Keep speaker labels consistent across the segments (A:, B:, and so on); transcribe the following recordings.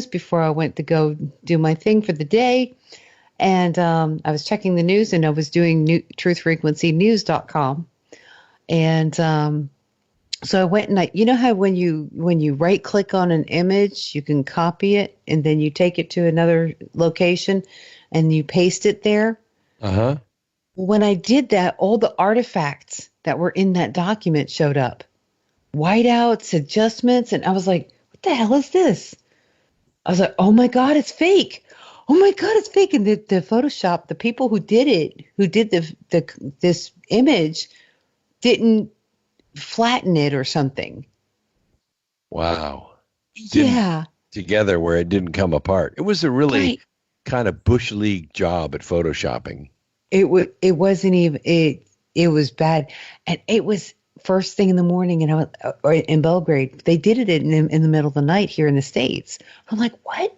A: before I went to go do my thing for the day. And I was checking the news, and I was doing truthfrequencynews.com. And so I went and you know how when you right click on an image, you can copy it and then you take it to another location and you paste it there.
B: Uh-huh.
A: When I did that, all the artifacts that were in that document showed up. Whiteouts, adjustments, and I was like, what the hell is this? I was like, oh my God, it's fake. Oh my God, it's fake. And the Photoshop, the people who did it, who did this image, didn't flatten it or something.
B: Wow. Didn't
A: Yeah,
B: together where it didn't come apart. It was a really
A: right.
B: kind of bush league job at photoshopping.
A: It wasn't even it was bad, and it was first thing in the morning, and I was or in Belgrade. They did it in the middle of the night here in the States. I'm like, what?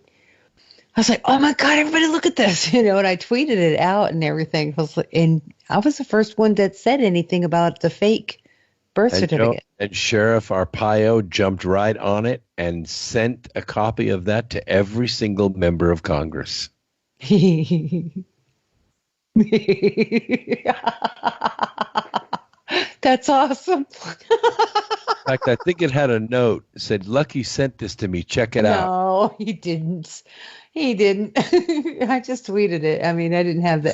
A: I was like, oh my God, everybody look at this, and I tweeted it out and everything. And I was the first one that said anything about the fake birth certificate.
B: And Sheriff Arpaio jumped right on it and sent a copy of that to every single member of Congress.
A: That's awesome.
B: In fact, I think it had a note that said, Lucky sent this to me. Check it out.
A: No, he didn't. He didn't. I just tweeted it. I mean, I didn't have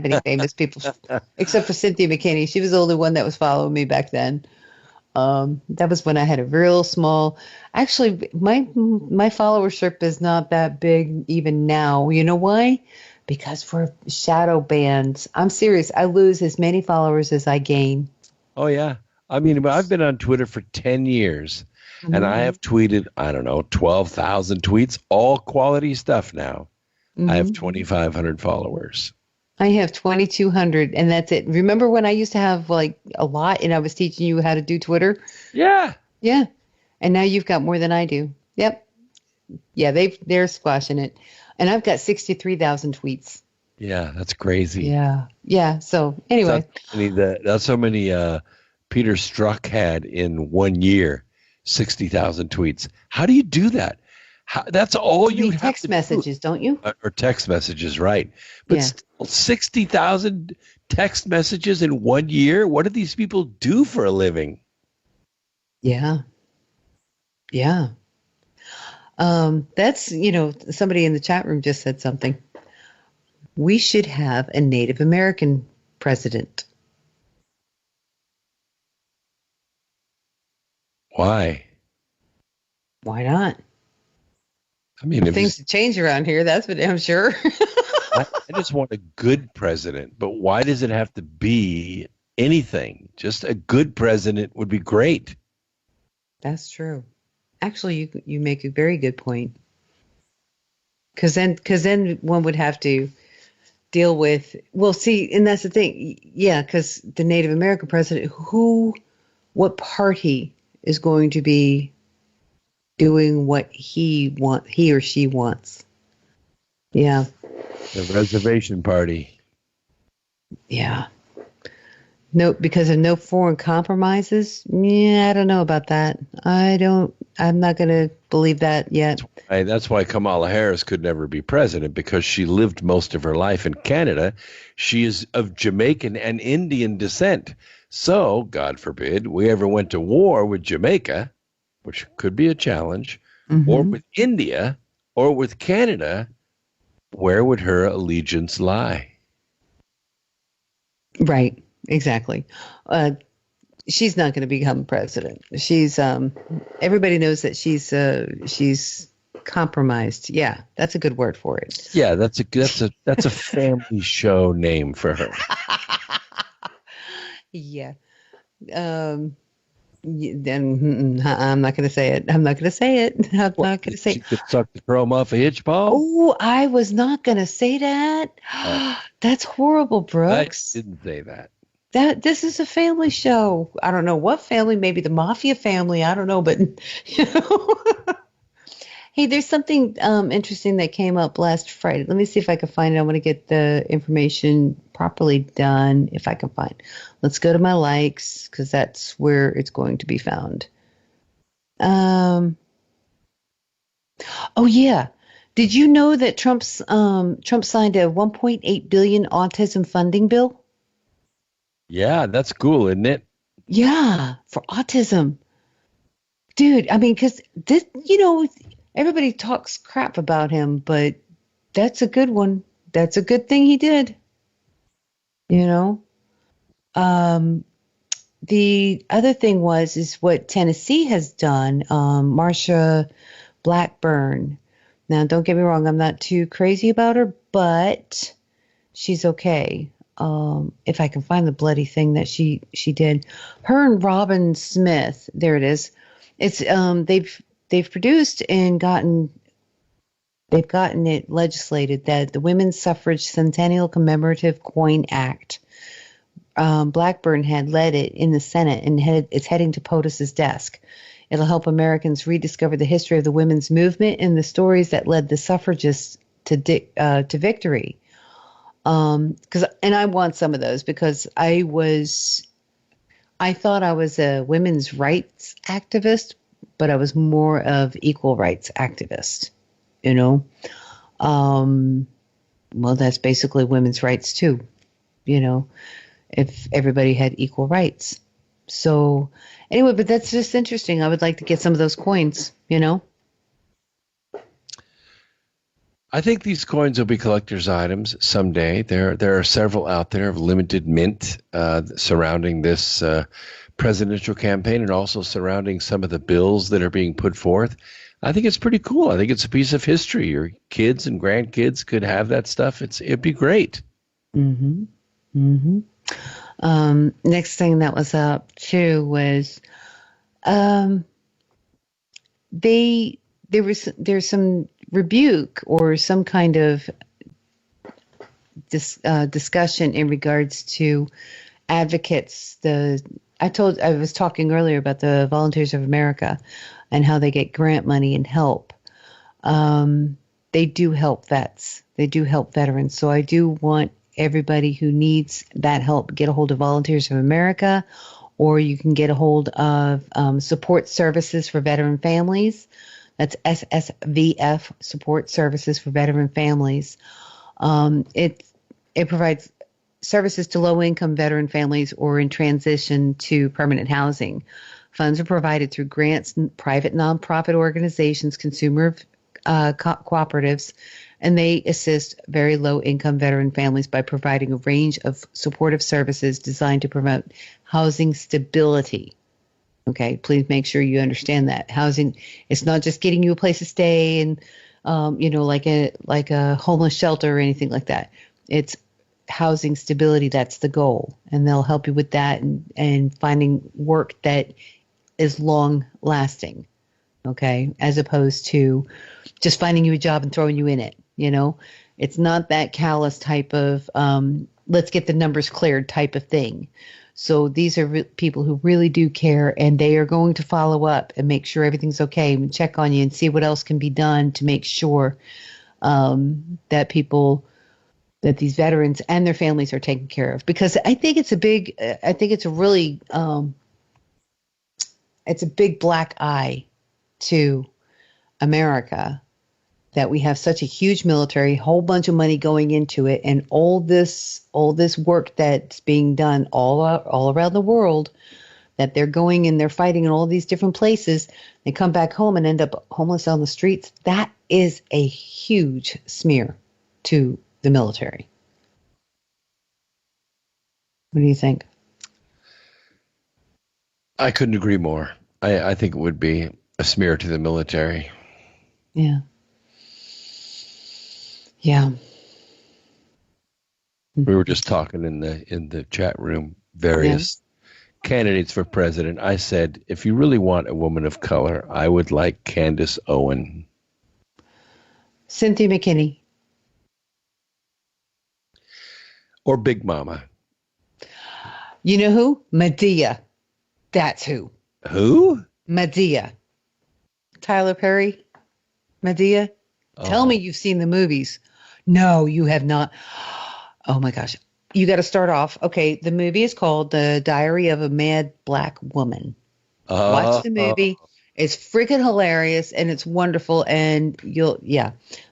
A: any famous people except for Cynthia McKinney. She was the only one that was following me back then. That was when I had a real small. Actually, my followership is not that big even now. You know why? Because for shadow bans, I'm serious. I lose as many followers as I gain.
B: Oh, yeah. I mean, I've been on Twitter for 10 years, and I have tweeted, I don't know, 12,000 tweets, all quality stuff now. I have 2,500 followers.
A: I have 2,200, and that's it. Remember when I used to have like a lot, and I was teaching you how to do Twitter?
B: Yeah.
A: Yeah. And now you've got more than I do. Yep. Yeah, they're squashing it. And I've got 63,000 tweets.
B: Yeah, that's crazy.
A: Yeah. Yeah. So anyway.
B: That's how many Peter Strzok had in 1 year, 60,000 tweets. How do you do that? That's all you have
A: text
B: to
A: messages, don't you?
B: Or text messages, right? But still, 60,000 text messages in 1 year? What do these people do for a living?
A: Yeah. Yeah. That's, somebody in the chat room just said something. We should have a Native American president.
B: Why?
A: Why not?
B: I mean,
A: things change around here, that's for damn sure.
B: I just want a good president, but why does it have to be anything? Just a good president would be great.
A: That's true. Actually, you make a very good point. Because then one would have to deal with, well, see, and that's the thing. Yeah, because the Native American president, what party is going to be doing what he or she wants? Yeah.
B: The reservation party.
A: Yeah. No, because of no foreign compromises. Yeah, I don't know about that. I'm not going to believe that yet.
B: That's why Kamala Harris could never be president, because she lived most of her life in Canada. She is of Jamaican and Indian descent. So, God forbid, we ever went to war with Jamaica, which could be a challenge, or with India, or with Canada, where would her allegiance lie?
A: Right. Exactly. She's not going to become president. She's everybody knows that she's compromised. Yeah, that's a good word for it.
B: Yeah, that's a family show name for her.
A: Yeah. Then I'm not going to say it. I'm not going to say it. I'm not going to say.
B: She could suck the chrome off a hitch ball.
A: Oh, I was not going to say that. That's horrible, Brooks.
B: I didn't say that.
A: This is a family show. I don't know what family, maybe the mafia family. I don't know, but Hey, there's something interesting that came up last Friday. Let me see if I can find it. I want to get the information properly done. If I can find, let's go to my likes because that's where it's going to be found. Oh yeah. Did you know that Trump signed a 1.8 billion autism funding bill?
B: Yeah, that's cool, isn't it?
A: Yeah, for autism. Dude, I mean, because this, everybody talks crap about him, but that's a good one. That's a good thing he did, you know? Um, the other thing is what Tennessee has done. Marsha Blackburn. Now, don't get me wrong, I'm not too crazy about her, but she's okay. If I can find the bloody thing that she did, her and Robin Smith. There it is. It's they've produced and gotten it legislated that the Women's Suffrage Centennial Commemorative Coin Act. Blackburn had led it in the Senate and it's heading to POTUS's desk. It'll help Americans rediscover the history of the women's movement and the stories that led the suffragists to victory. And I want some of those because I thought I was a women's rights activist, but I was more of equal rights activist, you know. Um, well, that's basically women's rights too, you know, if everybody had equal rights. So anyway, but that's just interesting. I would like to get some of those coins, you know.
B: I think these coins will be collector's items someday. There are several out there of limited mint surrounding this presidential campaign and also surrounding some of the bills that are being put forth. I think it's pretty cool. I think it's a piece of history. Your kids and grandkids could have that stuff. It'd be great.
A: Mm-hmm. Mm-hmm. Next thing that was up too was um, there's some rebuke or some kind of discussion in regards to advocates. I was talking earlier about the Volunteers of America and how they get grant money and help. They do help vets. They do help veterans. So I do want everybody who needs that help get a hold of Volunteers of America, or you can get a hold of Support Services for Veteran Families. That's SSVF, Support Services for Veteran Families. It provides services to low-income veteran families or in transition to permanent housing. Funds are provided through grants, private nonprofit organizations, consumer cooperatives, and they assist very low-income veteran families by providing a range of supportive services designed to promote housing stability. Okay, please make sure you understand that housing. It's not just getting you a place to stay and, like a homeless shelter or anything like that. It's housing stability. That's the goal, and they'll help you with that and finding work that is long lasting. Okay, as opposed to just finding you a job and throwing you in it. It's not that callous type of let's get the numbers cleared type of thing. So these are people who really do care, and they are going to follow up and make sure everything's okay and check on you and see what else can be done to make sure that these veterans and their families are taken care of. Because I think it's a big black eye to America that we have such a huge military, whole bunch of money going into it, and all this work that's being done all around the world, that they're going and they're fighting in all these different places. They come back home and end up homeless on the streets. That is a huge smear to the military. What do you think?
B: I couldn't agree more. I think it would be a smear to the military.
A: Yeah. Yeah.
B: We were just talking in the chat room, various candidates for president. I said, if you really want a woman of color, I would like Candace Owen.
A: Cynthia McKinney.
B: Or Big Mama.
A: You know who? Medea. That's who.
B: Who?
A: Medea. Tyler Perry. Medea. Oh. Tell me you've seen the movies. No, you have not. Oh my gosh. You got to start off. Okay, the movie is called The Diary of a Mad Black Woman. Watch the movie. It's freaking hilarious and it's wonderful. And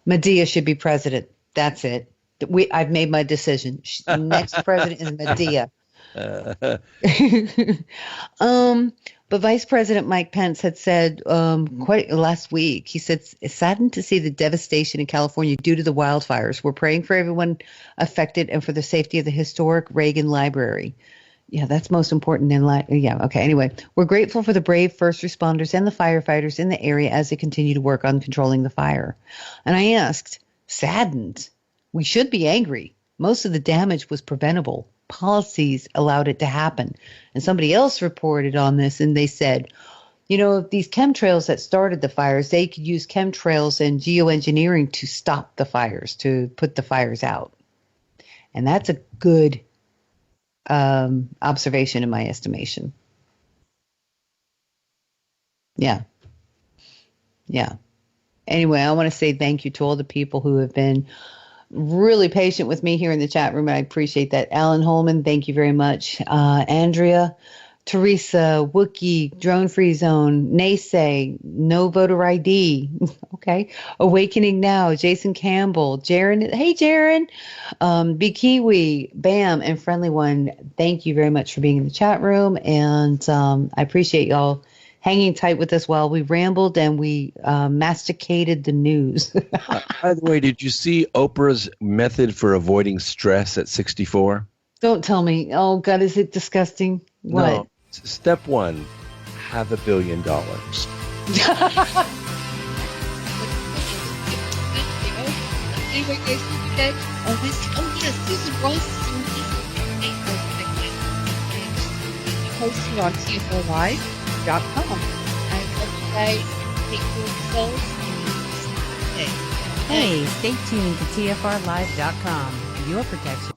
A: Medea should be president. That's it. I've made my decision. Next president is Medea. But Vice President Mike Pence had said quite last week, he said, it's saddened to see the devastation in California due to the wildfires. We're praying for everyone affected and for the safety of the historic Reagan Library. Yeah, that's most important in life. Yeah, okay. Anyway, we're grateful for the brave first responders and the firefighters in the area as they continue to work on controlling the fire. And I asked, saddened? We should be angry. Most of the damage was preventable. Policies allowed it to happen. And somebody else reported on this and they said, these chemtrails that started the fires, they could use chemtrails and geoengineering to stop the fires, to put the fires out. And that's a good observation in my estimation. Yeah. Anyway, I want to say thank you to all the people who have been really patient with me here in the chat room. I appreciate that. Alan Holman, thank you very much. Andrea, Teresa, Wookie, Drone Free Zone, Naysay, No Voter ID. Okay. Awakening Now, Jason Campbell, Jeran. Hey, Jeran. Big Kiwi, Bam, and Friendly One. Thank you very much for being in the chat room. And I appreciate y'all hanging tight with us while we rambled and we masticated the news.
B: By the way, did you see Oprah's method for avoiding stress at 64?
A: Don't tell me. Oh, God, is it disgusting? What?
B: No. Step 1, have $1 billion.
C: Posted on TFRLive.com. I hope you guys take care of yourselves.
D: Hey, stay tuned to TFRLive.com. Your protection.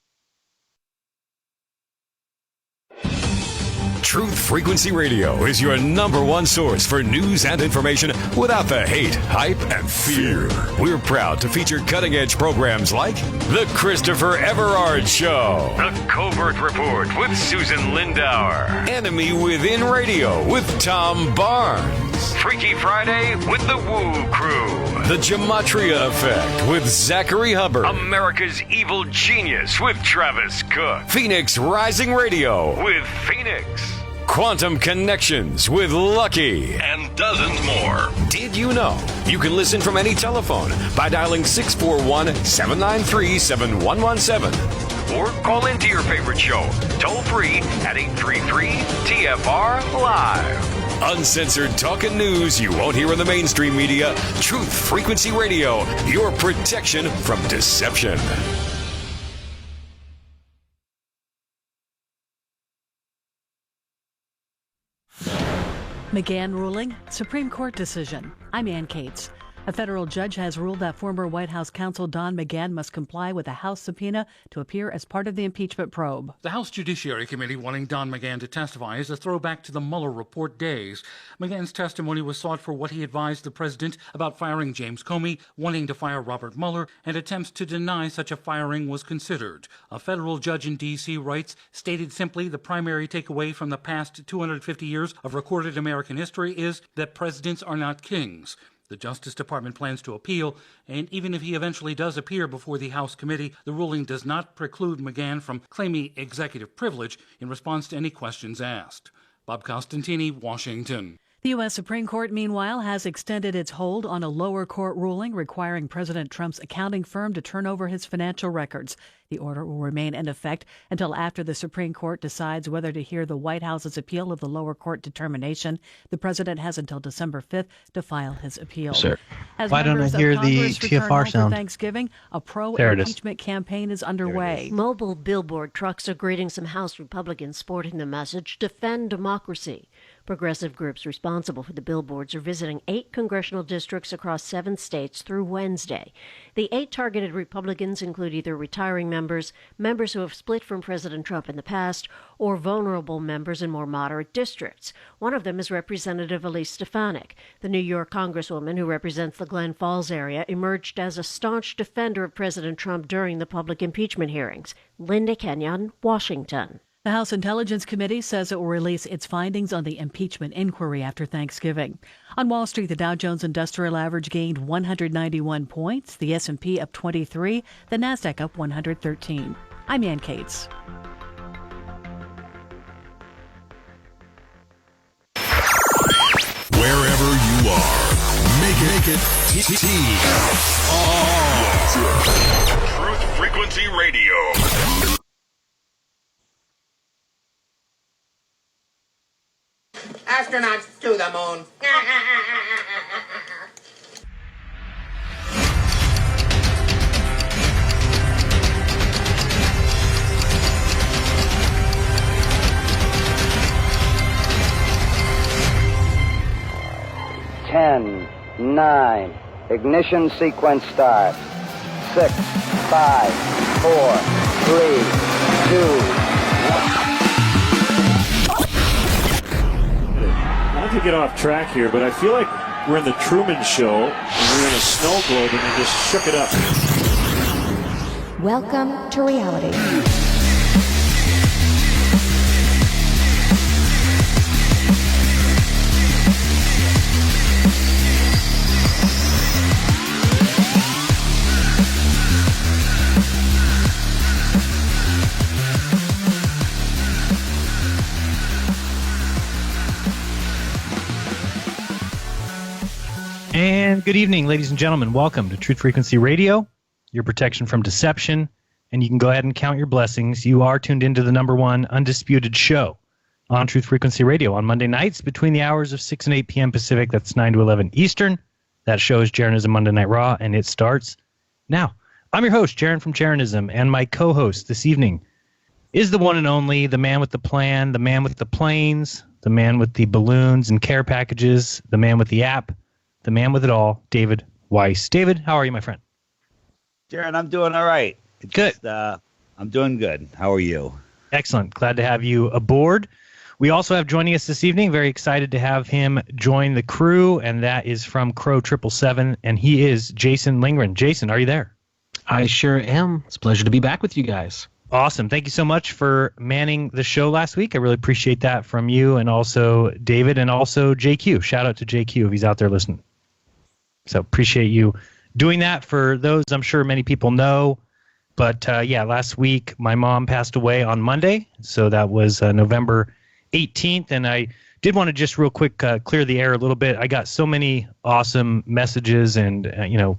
E: Truth Frequency Radio is your #1 source for news and information without the hate, hype, and fear. We're proud to feature cutting-edge programs like The Christopher Everard Show, The Covert Report with Susan Lindauer, Enemy Within Radio with Tom Barnes, Freaky Friday with The Woo Crew, The Gematria Effect with Zachary Hubbard, America's Evil Genius with Travis Cook, Phoenix Rising Radio with Phoenix, Quantum Connections with Lucky, and dozens more. Did you know you can listen from any telephone by dialing 641-793-7117 or call into your favorite show toll free at 833-TFR-LIVE. Uncensored talk and news you won't hear in the mainstream media. Truth Frequency Radio, your protection from deception.
F: McGahn ruling, Supreme Court decision. I'm Ann Cates. A federal judge has ruled that former White House counsel Don McGahn must comply with a House subpoena to appear as part of the impeachment probe.
G: The House Judiciary Committee wanting Don McGahn to testify is a throwback to the Mueller report days. McGahn's testimony was sought for what he advised the president about firing James Comey, wanting to fire Robert Mueller, and attempts to deny such a firing was considered. A federal judge in D.C. writes, stated simply, the primary takeaway from the past 250 years of recorded American history is that presidents are not kings. The Justice Department plans to appeal, and even if he eventually does appear before the House committee, the ruling does not preclude McGahn from claiming executive privilege in response to any questions asked. Bob Costantini, Washington.
F: The U.S. Supreme Court, meanwhile, has extended its hold on a lower court ruling requiring President Trump's accounting firm to turn over his financial records. The order will remain in effect until after the Supreme Court decides whether to hear the White House's appeal of the lower court determination. The president has until December 5th to file his appeal.
H: Sir,
F: As
H: why don't I hear the TFR sound?
F: Thanksgiving, a pro-impeachment campaign is underway.
I: Mobile billboard trucks are greeting some House Republicans sporting the message, defend democracy. Progressive groups responsible for the billboards are visiting 8 congressional districts across 7 states through Wednesday. The 8 targeted Republicans include either retiring members, members who have split from President Trump in the past, or vulnerable members in more moderate districts. One of them is Representative Elise Stefanik. The New York Congresswoman who represents the Glen Falls area emerged as a staunch defender of President Trump during the public impeachment hearings. Linda Kenyon, Washington.
F: The House Intelligence Committee says it will release its findings on the impeachment inquiry after Thanksgiving. On Wall Street, the Dow Jones Industrial Average gained 191 points, the S&P up 23, the Nasdaq up 113. I'm Ann Cates.
E: Wherever you are, make it TFR. Truth Frequency Radio.
J: Astronauts to the moon.
K: 10, 9, ignition sequence start. 6, 5, 4, 3, 2,
L: Not to get off track here, but I feel like we're in the Truman Show, and we're in a snow globe, and they just shook it up.
M: Welcome to reality.
H: And good evening, ladies and gentlemen. Welcome to Truth Frequency Radio, your protection from deception. And you can go ahead and count your blessings. You are tuned into the #1 undisputed show on Truth Frequency Radio on Monday nights between the hours of 6 and 8 p.m. Pacific. That's 9 to 11 Eastern. That show is Jeranism Monday Night Raw, and it starts now. I'm your host, Jeran from Jeranism, and my co-host this evening is the one and only, the man with the plan, the man with the planes, the man with the balloons and care packages, the man with the app, the man with it all, David Weiss. David, how are you, my friend?
N: Jeran, I'm doing all right.
H: Good.
N: I'm doing good. How are you?
H: Excellent. Glad to have you aboard. We also have joining us this evening, very excited to have him join the crew, and that is from Crow 777, and he is Jason Lingren. Jason, are you there?
O: I sure am. It's a pleasure to be back with you guys.
H: Awesome. Thank you so much for manning the show last week. I really appreciate that from you, and also David, and also JQ. Shout out to JQ if he's out there listening. So appreciate you doing that. For those, I'm sure many people know, but last week my mom passed away on Monday, so that was November 18th, and I did want to just real quick clear the air a little bit. I got so many awesome messages and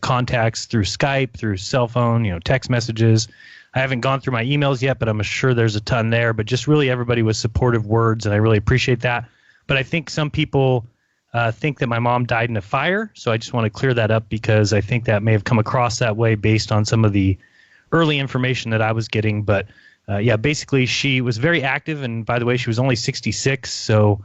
H: contacts through Skype, through cell phone, text messages. I haven't gone through my emails yet, but I'm sure there's a ton there. But just really everybody was supportive words, and I really appreciate that. But I think some people think that my mom died in a fire, so I just want to clear that up because I think that may have come across that way based on some of the early information that I was getting. But basically she was very active, and by the way, she was only 66, so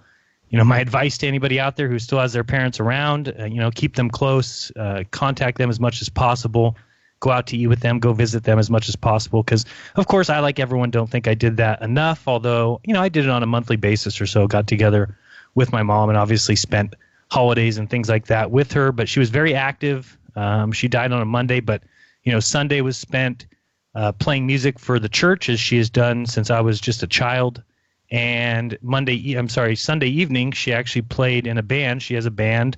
H: my advice to anybody out there who still has their parents around, keep them close, contact them as much as possible, go out to eat with them, go visit them as much as possible, because of course I, like everyone, don't think I did that enough, although I did it on a monthly basis or so, got together with my mom and obviously spent holidays and things like that with her. But she was very active. She died on a Monday, but Sunday was spent playing music for the church, as she has done since I was just a child. And Sunday evening, she actually played in a band. She has a band,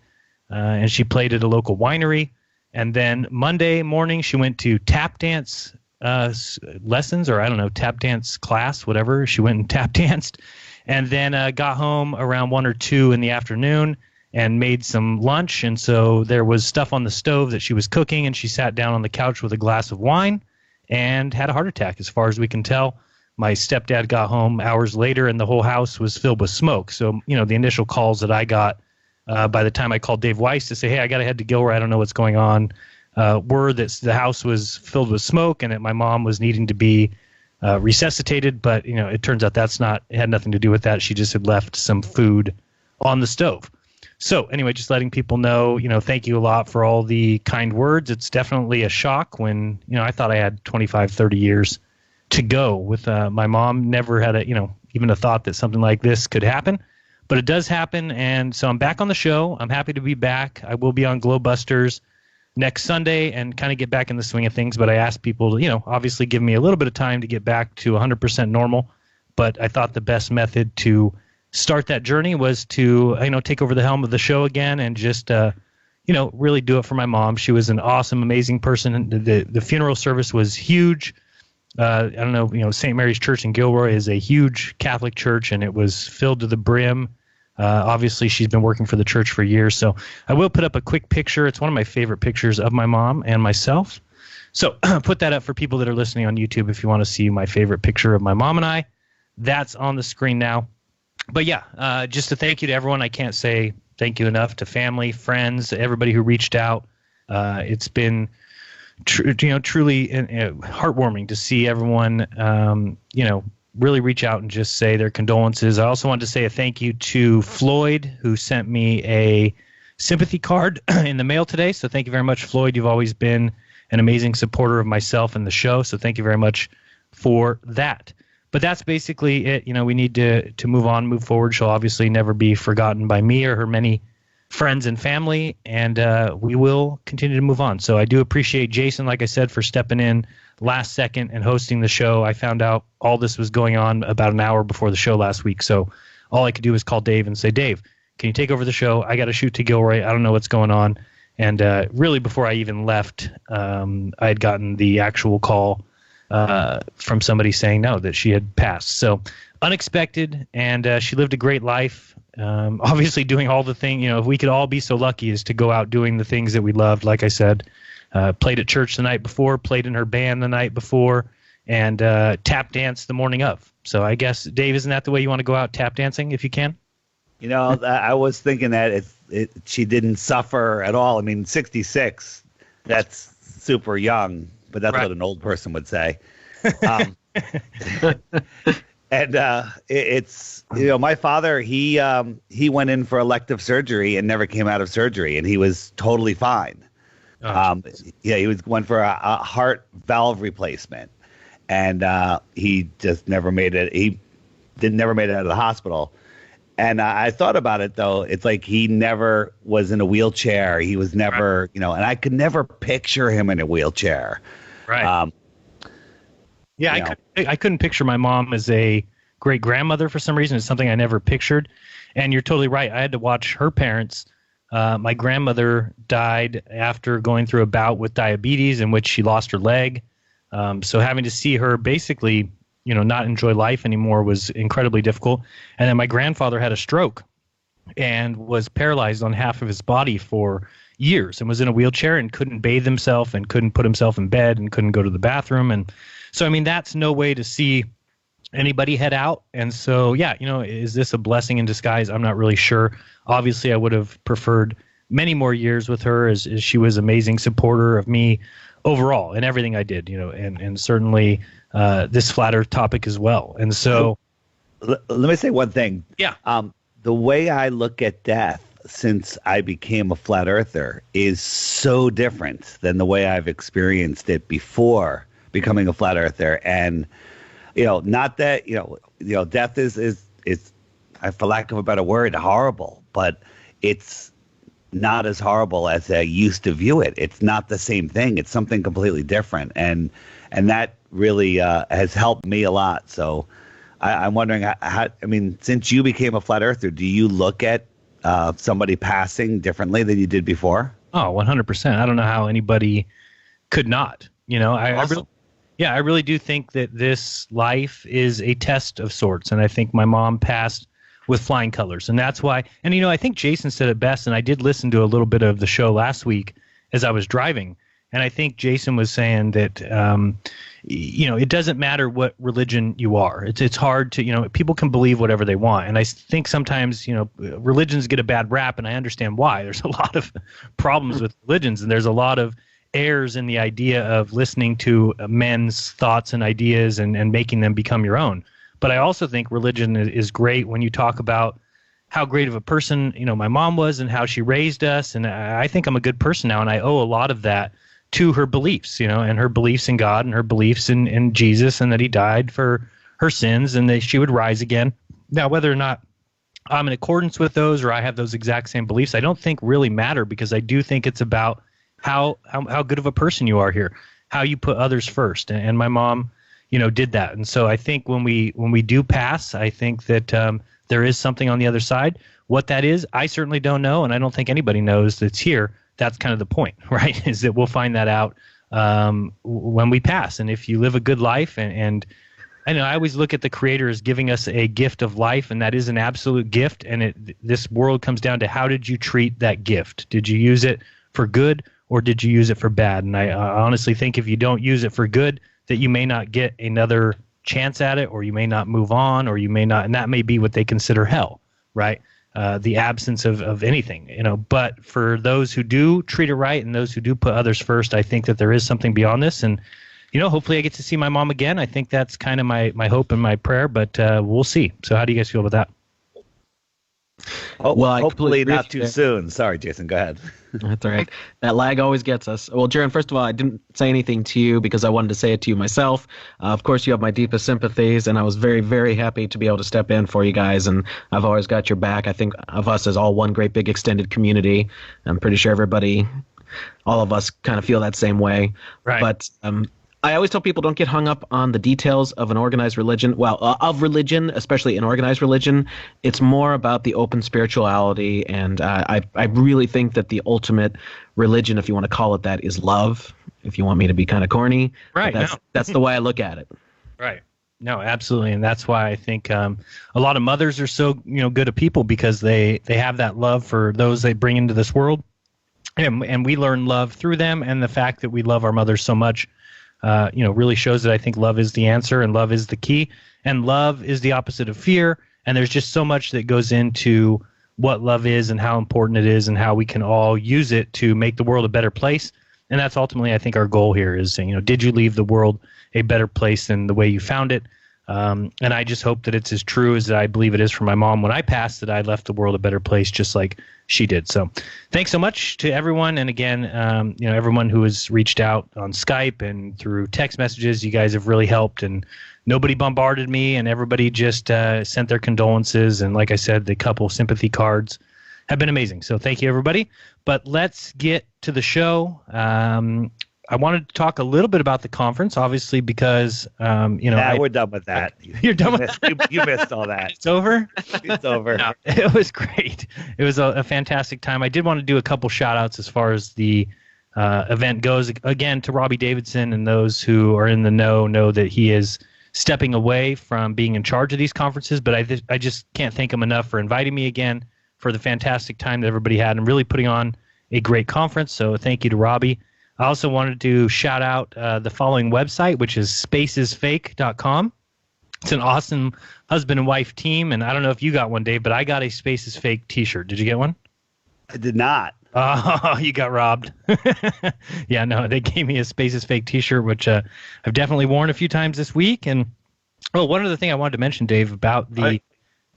H: and she played at a local winery. And then Monday morning, she went to tap dance lessons, or tap dance class, whatever. She went and tap danced. And then got home around 1 or 2 in the afternoon and made some lunch. And so there was stuff on the stove that she was cooking, and she sat down on the couch with a glass of wine and had a heart attack, as far as we can tell. My stepdad got home hours later, and the whole house was filled with smoke. So, the initial calls that I got by the time I called Dave Weiss to say, hey, I got to head to Gilroy, I don't know what's going on, were that the house was filled with smoke and that my mom was needing to be resuscitated, but it turns out it had nothing to do with that. She just had left some food on the stove. So anyway, just letting people know, thank you a lot for all the kind words. It's definitely a shock when, I thought I had 25, 30 years to go with my mom. Never had even a thought that something like this could happen, but it does happen. And so I'm back on the show. I'm happy to be back. I will be on Glowbusters next Sunday and kind of get back in the swing of things. But I asked people to, obviously give me a little bit of time to get back to 100% normal. But I thought the best method to start that journey was to, take over the helm of the show again and just, really do it for my mom. She was an awesome, amazing person. The funeral service was huge. I don't know, St. Mary's Church in Gilroy is a huge Catholic church, and it was filled to the brim. Obviously, she's been working for the church for years. So I will put up a quick picture. It's one of my favorite pictures of my mom and myself. So put that up for people that are listening on YouTube if you want to see my favorite picture of my mom and I. That's on the screen now. But yeah, just a thank you to everyone. I can't say thank you enough to family, friends, everybody who reached out. It's been truly heartwarming to see everyone, really reach out and just say their condolences. I also wanted to say a thank you to Floyd, who sent me a sympathy card in the mail today. So thank you very much, Floyd. You've always been an amazing supporter of myself and the show. So thank you very much for that. But that's basically it. We need to move on, move forward. She'll obviously never be forgotten by me or her many friends and family, and we will continue to move on. So I do appreciate Jason, like I said, for stepping in last second and hosting the show. I found out all this was going on about an hour before the show last week, so all I could do was call Dave and say, Dave, can you take over the show? I got to shoot to Gilroy. I don't know what's going on. And really before I even left, I had gotten the actual call from somebody saying no, that she had passed. So unexpected, and she lived a great life. Obviously doing all the things, if we could all be so lucky as to go out doing the things that we loved. Like I said, played at church the night before, played in her band the night before, and tap danced the morning of. So I guess, Dave, isn't that the way you want to go out, tap dancing if you can?
N: I was thinking that she didn't suffer at all. I mean, 66, that's super young, but that's what an old person would say. And it's my father, he went in for elective surgery and never came out of surgery, and he was totally fine. He went for a heart valve replacement, and he just never made it. He never made it out of the hospital. And I thought about it, though. It's like he never was in a wheelchair. He was never, and I could never picture him in a wheelchair.
H: Right. I couldn't picture my mom as a great grandmother for some reason. It's something I never pictured. And you're totally right. I had to watch her parents. My grandmother died after going through a bout with diabetes in which she lost her leg. So having to see her basically, not enjoy life anymore was incredibly difficult. And then my grandfather had a stroke and was paralyzed on half of his body for years and was in a wheelchair and couldn't bathe himself and couldn't put himself in bed and couldn't go to the bathroom. And so, I mean, that's no way to see anybody head out. And so, is this a blessing in disguise? I'm not really sure. Obviously, I would have preferred many more years with her as she was an amazing supporter of me overall in everything I did, and certainly this flat earth topic as well. And so
N: let me say one thing.
H: Yeah.
N: The way I look at death since I became a flat earther is so different than the way I've experienced it before becoming a flat earther. And, not that, death is, for lack of a better word, horrible, but it's not as horrible as I used to view it. It's not the same thing. It's something completely different. And that really has helped me a lot. So I'm wondering how, since you became a flat earther, do you look at somebody passing differently than you did before?
H: Oh, 100%. I don't know how anybody could not, I really do think that this life is a test of sorts. And I think my mom passed with flying colors. And that's why, and I think Jason said it best, and I did listen to a little bit of the show last week as I was driving. And I think Jason was saying that, it doesn't matter what religion you are. It's hard to, people can believe whatever they want. And I think sometimes, religions get a bad rap, and I understand why. There's a lot of problems with religions, and there's a lot of errors in the idea of listening to men's thoughts and ideas and making them become your own. But I also think religion is great when you talk about how great of a person, my mom was and how she raised us. And I think I'm a good person now, and I owe a lot of that to her beliefs, and her beliefs in God and her beliefs in Jesus, and that he died for her sins and that she would rise again. Now, whether or not I'm in accordance with those or I have those exact same beliefs, I don't think really matter, because I do think it's about how good of a person you are here, how you put others first. And my mom, did that. And so I think when we do pass, I think that there is something on the other side. What that is, I certainly don't know, and I don't think anybody knows that's here. That's kind of the point, right? Is that we'll find that out when we pass. And if you live a good life, and I know I always look at the Creator as giving us a gift of life, and that is an absolute gift. And this world comes down to, how did you treat that gift? Did you use it for good, or did you use it for bad? And I honestly think if you don't use it for good, that you may not get another chance at it, or you may not move on, or you may not, and that may be what they consider hell, right? The absence of anything, But for those who do treat it right and those who do put others first, I think that there is something beyond this. And hopefully I get to see my mom again. I think that's kind of my hope and my prayer, but we'll see. So how do you guys feel about that?
N: Oh, well, hopefully not too soon. Sorry, Jason, go ahead.
O: That's all right. That lag always gets us. Well, Jeran, first of all, I didn't say anything to you because I wanted to say it to you myself. Of course, you have my deepest sympathies, and I was very, very happy to be able to step in for you guys, and I've always got your back. I think of us as all one great big extended community. I'm pretty sure all of us kind of feel that same way.
H: Right.
O: But I always tell people, don't get hung up on the details of an organized religion. Well, of religion, especially an organized religion. It's more about the open spirituality, and I really think that the ultimate religion, if you want to call it that, is love. If you want me to be kind of corny,
H: right?
O: That's the way I look at it.
H: Right. No, absolutely, and that's why I think a lot of mothers are so good at people, because they have that love for those they bring into this world, and we learn love through them, and the fact that we love our mothers so much. Really shows that I think love is the answer, and love is the key, and love is the opposite of fear. And there's just so much that goes into what love is and how important it is, and how we can all use it to make the world a better place. And that's ultimately, I think, our goal here is, did you leave the world a better place than the way you found it? And I just hope that it's as true as I believe it is for my mom when I passed, that I left the world a better place just like she did. So thanks so much to everyone. And again, everyone who has reached out on Skype and through text messages, you guys have really helped, and nobody bombarded me, and everybody just sent their condolences. And like I said, the couple sympathy cards have been amazing. So thank you, everybody. But let's get to the show. I wanted to talk a little bit about the conference, obviously, because,
N: we're done with that.
H: You're done with that?
N: You missed all that.
H: It's over?
N: It's over.
H: No, it was great. It was a fantastic time. I did want to do a couple shout-outs as far as the event goes. Again, to Robbie Davidson, and those who are in the know that he is stepping away from being in charge of these conferences, but I just can't thank him enough for inviting me again, for the fantastic time that everybody had, and really putting on a great conference. So thank you to Robbie. I also wanted to shout out the following website, which is spacesfake.com. It's an awesome husband and wife team, and I don't know if you got one, Dave, but I got a Spaces Fake t-shirt. Did you get one?
N: I did not.
H: Oh, you got robbed. Yeah, no, they gave me a Spaces Fake t-shirt, which I've definitely worn a few times this week. And one other thing I wanted to mention, Dave, about the...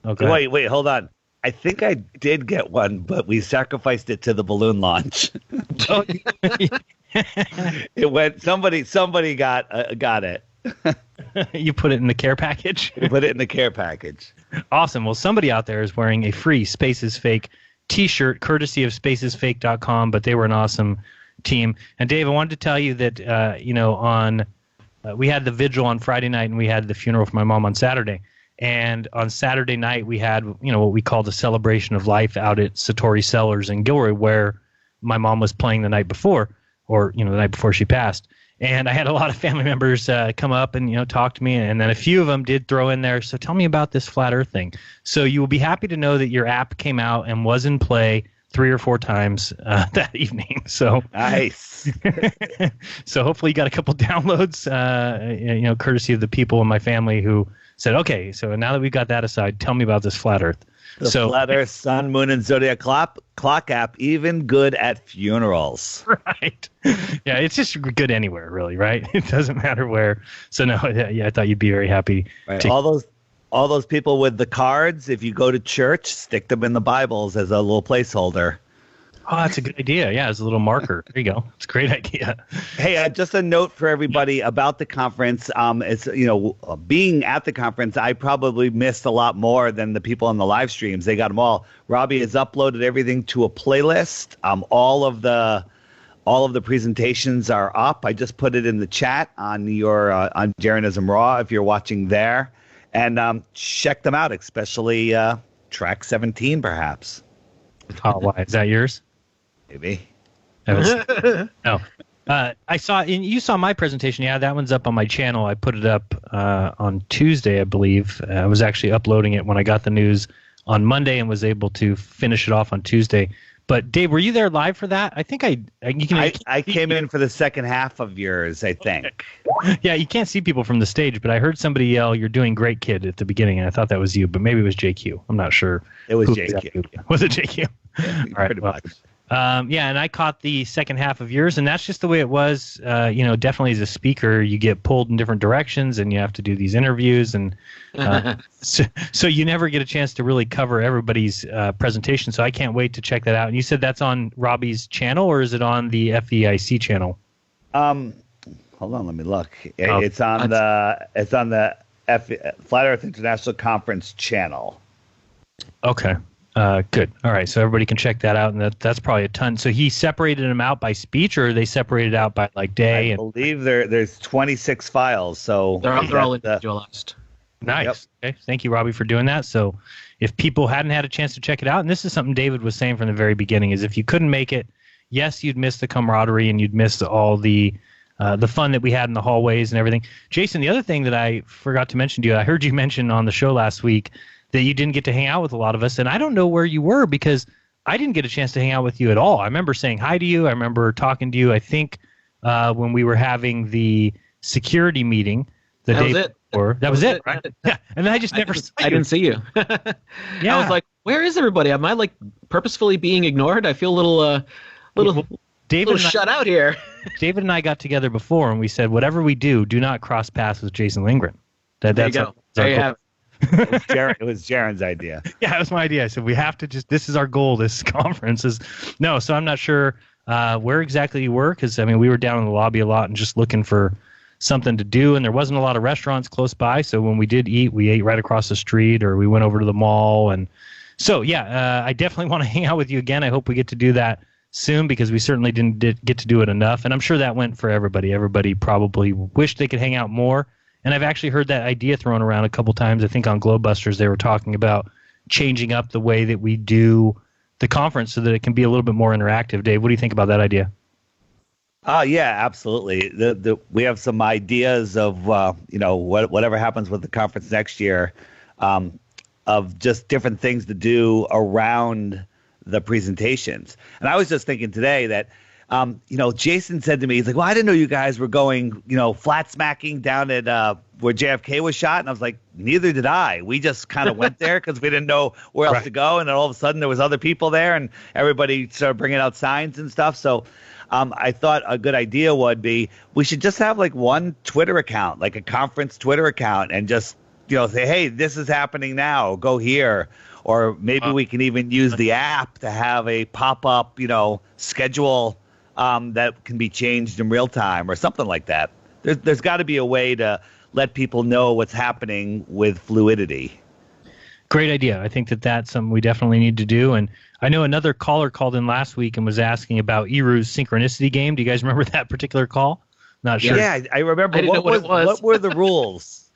N: Wait, hold on. I think I did get one, but we sacrificed it to the balloon launch. It went. Somebody got it.
H: You put it in the care package?
N: We put it in the care package.
H: Awesome. Well, somebody out there is wearing a free Spaces Fake t-shirt, courtesy of spacesfake.com, but they were an awesome team. And Dave, I wanted to tell you that, we had the vigil on Friday night, and we had the funeral for my mom on Saturday. And on Saturday night, we had, what we called a celebration of life out at Satori Cellars in Gilroy, where my mom was playing the night before, or, the night before she passed. And I had a lot of family members come up and, talk to me. And then a few of them did throw in there, so tell me about this flat earth thing. So you will be happy to know that your app came out and was in play 3 or 4 times that evening. So
N: nice.
H: So hopefully you got a couple downloads, courtesy of the people in my family who said, okay, so now that we've got that aside, tell me about this flat earth.
N: The flat earth, sun, moon, and zodiac clock app, even good at funerals.
H: Right. Yeah, it's just good anywhere, really, right? It doesn't matter where. So no, yeah, I thought you'd be very happy.
N: Right. All those people with the cards, if you go to church, stick them in the Bibles as a little placeholder.
H: Oh, that's a good idea. Yeah, as a little marker. There you go. It's a great idea.
N: Hey, just a note for everybody about the conference. It's being at the conference, I probably missed a lot more than the people on the live streams. They got them all. Robbie has uploaded everything to a playlist. All all of the presentations are up. I just put it in the chat on your on Jeranism RAW if you're watching there, and check them out, especially track 17, perhaps.
H: Oh, why is that yours?
N: Maybe.
H: No. I saw, and you saw my presentation. Yeah, that one's up on my channel. I put it up on Tuesday, I believe. I was actually uploading it when I got the news on Monday and was able to finish it off on Tuesday. But Dave, were you there live for that? I think
N: I came in for the second half of yours, I think.
H: Yeah, you can't see people from the stage, but I heard somebody yell, "You're doing great, kid," at the beginning, and I thought that was you, but maybe it was JQ. I'm not sure.
N: It was JQ.
H: Was it JQ?
N: Yeah,
H: all right. Well, yeah, and I caught the second half of yours, and that's just the way it was. Definitely as a speaker, you get pulled in different directions, and you have to do these interviews, and so you never get a chance to really cover everybody's presentation. So I can't wait to check that out. And you said that's on Robbie's channel, or is it on the FEIC channel?
N: Hold on, let me look. It's on the Flat Earth International Conference channel.
H: Okay. Good. All right. So everybody can check that out, and that's probably a ton. So he separated them out by speech, or are they separated out by like day?
N: I believe there's 26 files. So
O: they're all individualized.
H: Nice. Yep. Okay. Thank you, Robbie, for doing that. So if people hadn't had a chance to check it out, and this is something David was saying from the very beginning, is if you couldn't make it, yes, you'd miss the camaraderie and you'd miss all the fun that we had in the hallways and everything. Jason, the other thing that I forgot to mention to you, I heard you mention on the show last week that you didn't get to hang out with a lot of us, and I don't know where you were because I didn't get a chance to hang out with you at all. I remember saying hi to you. I remember talking to you, I think, when we were having the security meeting the day before. That was it, right? Yeah, and then I just never saw you.
O: I didn't see you. Yeah. I was like, where is everybody? Am I like purposefully being ignored? I feel a little shut out here.
H: David and I got together before, and we said, whatever we do not cross paths with Jason Lindgren.
O: There you go. There you have it.
N: It was Jeran's idea.
H: Yeah, it was my idea. I said, we have to this is our goal, this conference is. No, so I'm not sure where exactly you were, because, I mean, we were down in the lobby a lot and just looking for something to do, and there wasn't a lot of restaurants close by, so when we did eat, we ate right across the street, or we went over to the mall. And so, yeah, I definitely want to hang out with you again. I hope we get to do that soon, because we certainly didn't get to do it enough, and I'm sure that went for everybody. Everybody probably wished they could hang out more. And I've actually heard that idea thrown around a couple times. I think on Globebusters they were talking about changing up the way that we do the conference so that it can be a little bit more interactive. Dave, what do you think about that idea?
N: Yeah, absolutely. We have some ideas of whatever happens with the conference next year, of just different things to do around the presentations. And I was just thinking today that Jason said to me, he's like, well, I didn't know you guys were going, flat smacking down at where JFK was shot. And I was like, neither did I. We just kind of went there because we didn't know where else to go. And then all of a sudden there was other people there and everybody started bringing out signs and stuff. So I thought a good idea would be we should just have like one Twitter account, like a conference Twitter account, and just, say, hey, this is happening now. Go here. Or maybe we can even use the app to have a pop-up, schedule that can be changed in real time or something like that. There's got to be a way to let people know what's happening with fluidity.
H: Great idea. I think that's something we definitely need to do. And I know another caller called in last week and was asking about Iru's synchronicity game. Do you guys remember that particular call? Not sure.
N: Yeah, I remember.
O: I didn't know what it was.
N: What were the rules?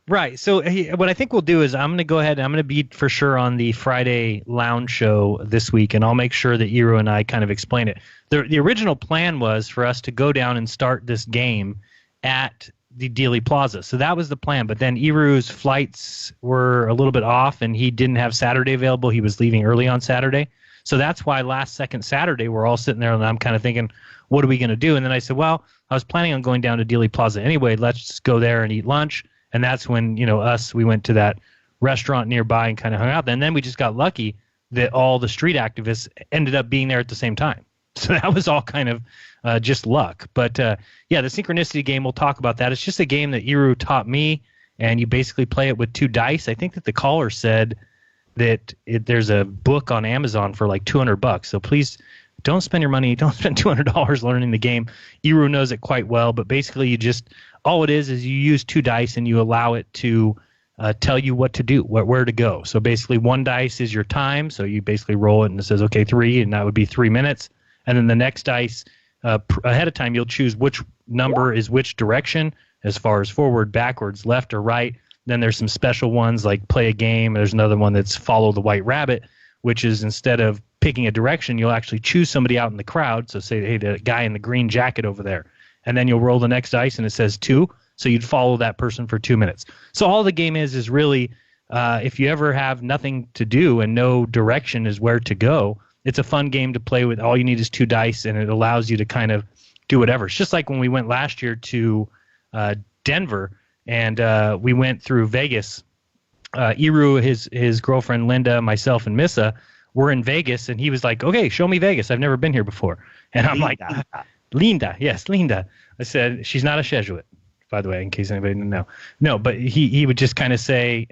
H: Right. So what I think we'll do is I'm going to go ahead and I'm going to be for sure on the Friday lounge show this week, and I'll make sure that Iru and I kind of explain it. The original plan was for us to go down and start this game at the Dealey Plaza. So that was the plan. But then Iru's flights were a little bit off, and he didn't have Saturday available. He was leaving early on Saturday. So that's why last second Saturday we're all sitting there, and I'm kind of thinking, what are we going to do? And then I said, well, I was planning on going down to Dealey Plaza anyway. Let's just go there and eat lunch. And that's when, we went to that restaurant nearby and kind of hung out. And then we just got lucky that all the street activists ended up being there at the same time. So that was all kind of just luck. But, the synchronicity game, we'll talk about that. It's just a game that Iru taught me, and you basically play it with 2 dice. I think that the caller said that there's a book on Amazon for like $200. So please don't spend your money. Don't spend $200 learning the game. Iru knows it quite well, but basically all it is you use 2 dice and you allow it to tell you what to do, where to go. So basically 1 dice is your time. So you basically roll it and it says, okay, 3, and that would be 3 minutes. And then the next dice ahead of time, you'll choose which number is which direction as far as forward, backwards, left, or right. Then there's some special ones like play a game. There's another one that's follow the white rabbit, which is instead of picking a direction, you'll actually choose somebody out in the crowd. So say, hey, the guy in the green jacket over there. And then you'll roll the next dice and it says 2. So you'd follow that person for 2 minutes. So all the game is really, if you ever have nothing to do and no direction is where to go, it's a fun game to play with. All you need is 2 dice, and it allows you to kind of do whatever. It's just like when we went last year to Denver, and we went through Vegas. Iru, his girlfriend Linda, myself, and Missa were in Vegas, and he was like, okay, show me Vegas. I've never been here before. And I'm like, Linda. Yes, Linda. I said, she's not a Jesuit, by the way, in case anybody didn't know. No, but he would just kind of say,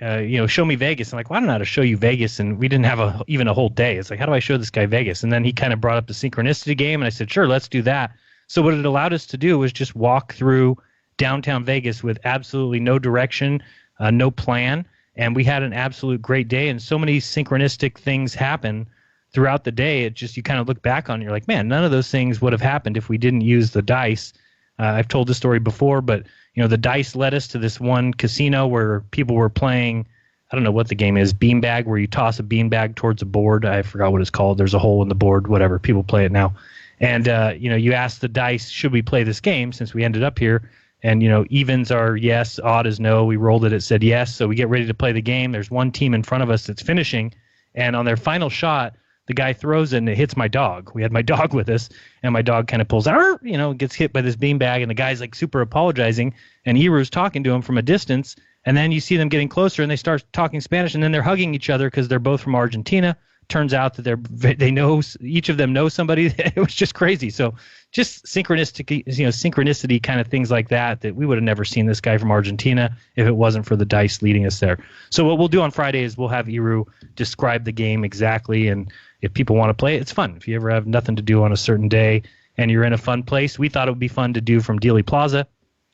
H: show me Vegas. I'm like, well, I don't know how to show you Vegas. And we didn't have even a whole day. It's like, how do I show this guy Vegas? And then he kind of brought up the synchronicity game, and I said, sure, let's do that. So what it allowed us to do was just walk through downtown Vegas with absolutely no direction, no plan. And we had an absolute great day. And so many synchronistic things happen throughout the day. It just, you kind of look back on it, you're like, man, none of those things would have happened if we didn't use the dice. I've told this story before, but the dice led us to this one casino where people were playing, I don't know what the game is, beanbag, where you toss a beanbag towards a board. I forgot what it's called. There's a hole in the board, whatever. People play it now. And, you ask the dice, should we play this game since we ended up here? And, evens are yes, odd is no. We rolled it, it said yes. So we get ready to play the game. There's one team in front of us that's finishing. And on their final shot, the guy throws it and it hits my dog. We had my dog with us, and my dog kind of pulls out, gets hit by this beanbag, and the guy's like super apologizing, and Iru's talking to him from a distance, and then you see them getting closer, and they start talking Spanish, and then they're hugging each other because they're both from Argentina. Turns out that they know, each of them knows somebody. It was just crazy. So just synchronicity kind of things like that we would have never seen this guy from Argentina if it wasn't for the dice leading us there. So what we'll do on Friday is we'll have Iru describe the game exactly, and if people want to play it, it's fun. If you ever have nothing to do on a certain day and you're in a fun place, we thought it would be fun to do from Dealey Plaza.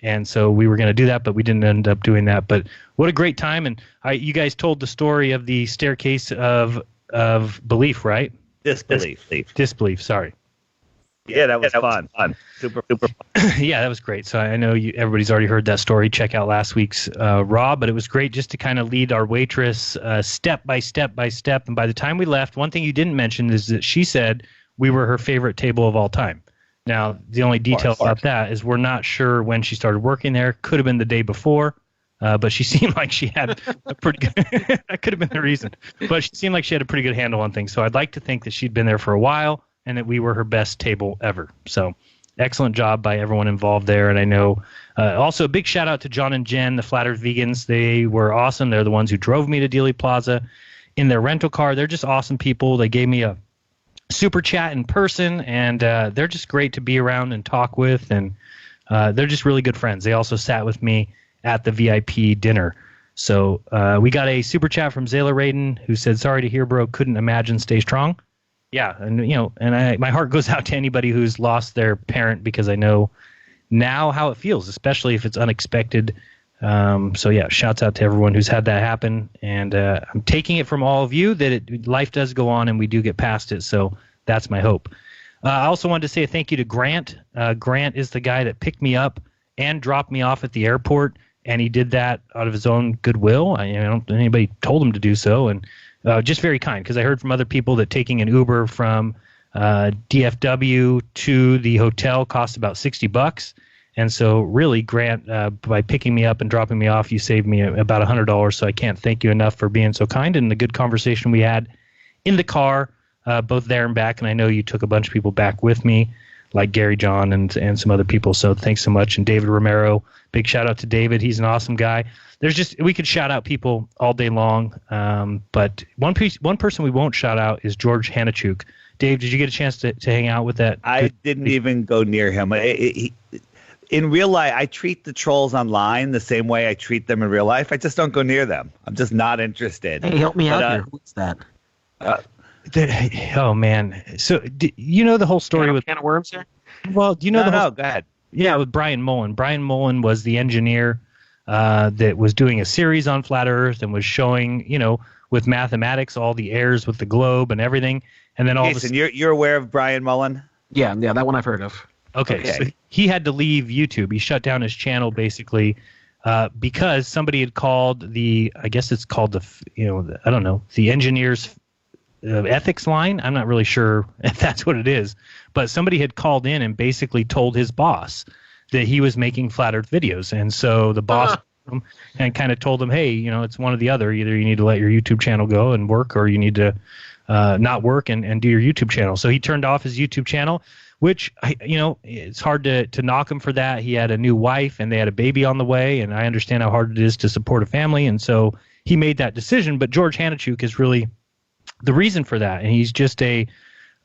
H: And so we were going to do that, but we didn't end up doing that. But what a great time. And you guys told the story of the staircase of belief, right? Disbelief, sorry.
N: Yeah, that was fun. Super fun.
H: Yeah, that was great. So I know everybody's already heard that story. Check out last week's Raw, but it was great just to kind of lead our waitress step by step by step. And by the time we left, one thing you didn't mention is that she said we were her favorite table of all time. Now, the only detail about that is we're not sure when she started working there. Could have been the day before, but she seemed like she had a pretty good that could have been the reason. But she seemed like she had a pretty good handle on things. So I'd like to think that she'd been there for a while and that we were her best table ever. So excellent job by everyone involved there. And I know also a big shout out to John and Jen, the Flat Earth Vegans. They were awesome. They're the ones who drove me to Dealey Plaza in their rental car. They're just awesome people. They gave me a super chat in person, and they're just great to be around and talk with. And they're just really good friends. They also sat with me at the VIP dinner. So we got a super chat from Zayla Radin, who said, sorry to hear, bro, couldn't imagine, stay strong. Yeah, and my heart goes out to anybody who's lost their parent, because I know now how it feels, especially if it's unexpected. So yeah, shouts out to everyone who's had that happen, and I'm taking it from all of you that life does go on and we do get past it. So that's my hope. I also wanted to say a thank you to Grant. Grant is the guy that picked me up and dropped me off at the airport, and he did that out of his own goodwill. I don't think anybody told him to do so, and just very kind, because I heard from other people that taking an Uber from DFW to the hotel cost about $60. And so really, Grant, by picking me up and dropping me off, you saved me about $100. So I can't thank you enough for being so kind, and the good conversation we had in the car, both there and back. And I know you took a bunch of people back with me, like Gary John and some other people. So thanks so much. And David Romero, big shout out to David. He's an awesome guy. We could shout out people all day long. But one person we won't shout out is George Hanachuk. Dave, did you get a chance to hang out with that?
N: I didn't even go near him. In real life, I treat the trolls online the same way I treat them in real life. I just don't go near them. I'm just not interested.
O: Hey, help me out here. What's that?
H: Oh, man. So, you know the whole story with...
O: Can of worms here?
H: Well, do you know
N: No, go ahead.
H: Yeah, with Brian Mullen. Brian Mullen was the engineer that was doing a series on Flat Earth and was showing, with mathematics, all the errors with the globe and everything. And then all
N: Jason, you're aware of Brian Mullen?
O: Yeah, that one I've heard of.
H: Okay. So he had to leave YouTube. He shut down his channel basically because somebody had called the engineers ethics line. I'm not really sure if that's what it is, but somebody had called in and basically told his boss that he was making flat Earth videos, and so the boss and kind of told him, hey, it's one or the other. Either you need to let your YouTube channel go and work, or you need to not work and do your YouTube channel. So he turned off his YouTube channel, which, it's hard to knock him for that. He had a new wife and they had a baby on the way, and I understand how hard it is to support a family, and so he made that decision. But George Hanichuk is really the reason for that, and he's just a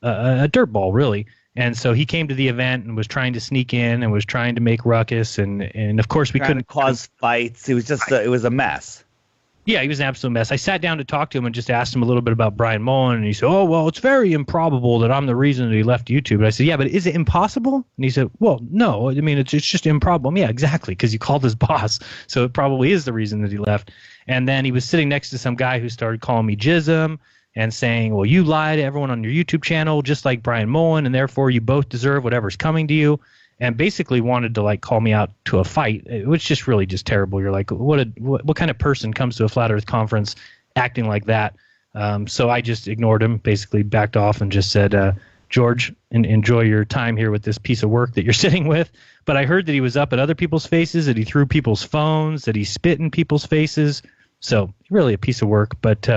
H: dirtball, really. And so he came to the event and was trying to sneak in and was trying to make ruckus, and of course we couldn't
N: cause fights. It was just it was a mess.
H: Yeah, he was an absolute mess. I sat down to talk to him and just asked him a little bit about Brian Mullen, and he said, oh, well, it's very improbable that I'm the reason that he left YouTube. And I said, yeah, but is it impossible? And he said, well, no, I mean, it's just improbable. Yeah, exactly, because you called his boss, so it probably is the reason that he left. And then he was sitting next to some guy who started calling me Jism and saying, well, you lie to everyone on your YouTube channel, just like Brian Mullen, and therefore you both deserve whatever's coming to you. And basically wanted to call me out to a fight. It was just really just terrible. You're like, what kind of person comes to a Flat Earth conference acting like that? So I just ignored him, basically backed off and just said, George, enjoy your time here with this piece of work that you're sitting with. But I heard that he was up at other people's faces, that he threw people's phones, that he spit in people's faces. So really a piece of work. But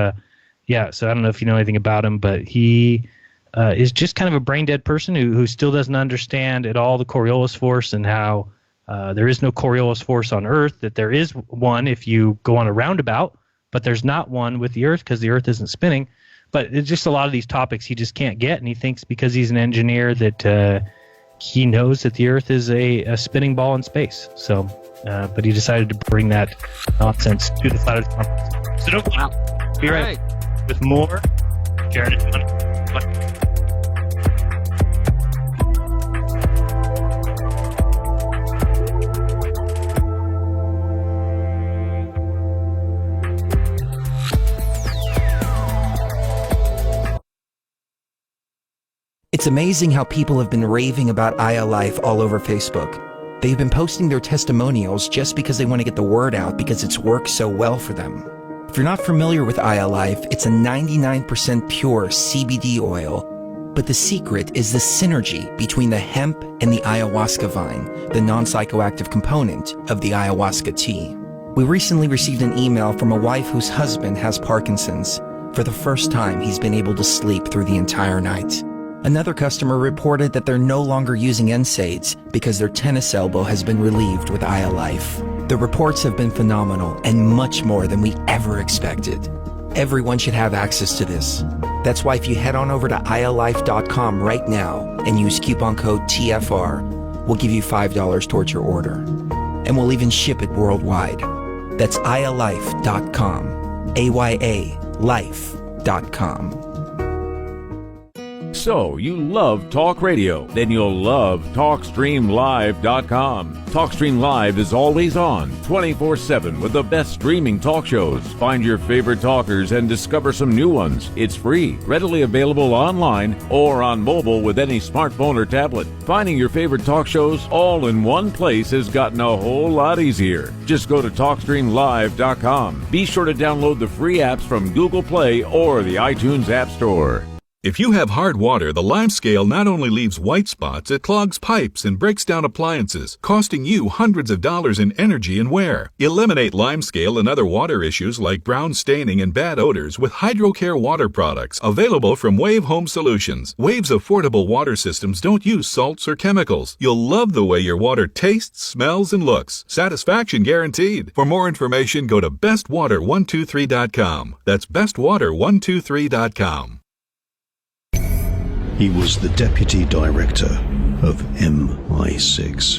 H: yeah, so I don't know if you know anything about him, but he is just kind of a brain-dead person who still doesn't understand at all the Coriolis force and how there is no Coriolis force on Earth, that there is one if you go on a roundabout, but there's not one with the Earth because the Earth isn't spinning. But it's just a lot of these topics he just can't get, and he thinks because he's an engineer that he knows that the Earth is a spinning ball in space. So, but he decided to bring that nonsense to the Flat Earth Conference. So don't be right with more Jeranism.
J: It's amazing how people have been raving about Aya Life all over Facebook. They've been posting their testimonials just because they want to get the word out because it's worked so well for them. If you're not familiar with Aya Life, it's a 99% pure CBD oil. But the secret is the synergy between the hemp and the ayahuasca vine, the non-psychoactive component of the ayahuasca tea. We recently received an email from a wife whose husband has Parkinson's. For the first time, he's been able to sleep through the entire night. Another customer reported that they're no longer using NSAIDs because their tennis elbow has been relieved with Aya Life. The reports have been phenomenal and much more than we ever expected. Everyone should have access to this. That's why if you head on over to ayalife.com right now and use coupon code TFR, we'll give you $5 towards your order. And we'll even ship it worldwide. That's ayalife.com, AYA life.com.
M: So, you love talk radio? Then you'll love TalkStreamLive.com. TalkStream Live is always on, 24/7 with the best streaming talk shows. Find your favorite talkers and discover some new ones. It's free, readily available online or on mobile with any smartphone or tablet. Finding your favorite talk shows all in one place has gotten a whole lot easier. Just go to TalkStreamLive.com. Be sure to download the free apps from Google Play or the iTunes App Store.
P: If you have hard water, the Lime Scale not only leaves white spots, it clogs pipes and breaks down appliances, costing you hundreds of dollars in energy and wear. Eliminate Lime Scale and other water issues like brown staining and bad odors with HydroCare water products available from Wave Home Solutions. Wave's affordable water systems don't use salts or chemicals. You'll love the way your water tastes, smells, and looks. Satisfaction guaranteed. For more information, go to bestwater123.com. That's bestwater123.com.
Q: He was the deputy director of MI6,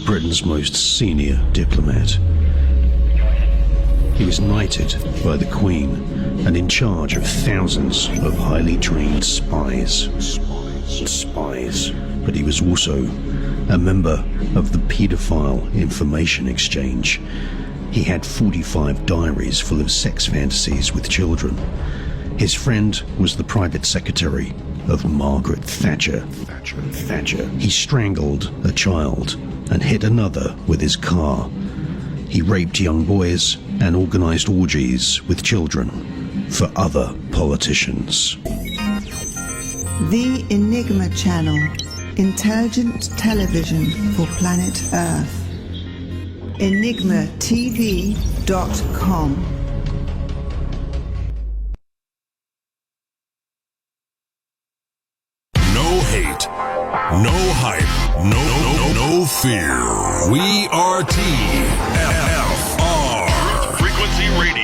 Q: Britain's most senior diplomat. He was knighted by the Queen and in charge of thousands of highly trained spies. But he was also a member of the Paedophile Information Exchange. He had 45 diaries full of sex fantasies with children. His friend was the private secretary of Margaret Thatcher. He strangled a child and hit another with his car. He raped young boys and organized orgies with children for other politicians.
R: The Enigma Channel, intelligent television for planet Earth. EnigmaTV.com.
E: No hate, no hype, no fear. We are TFR Frequency Radio.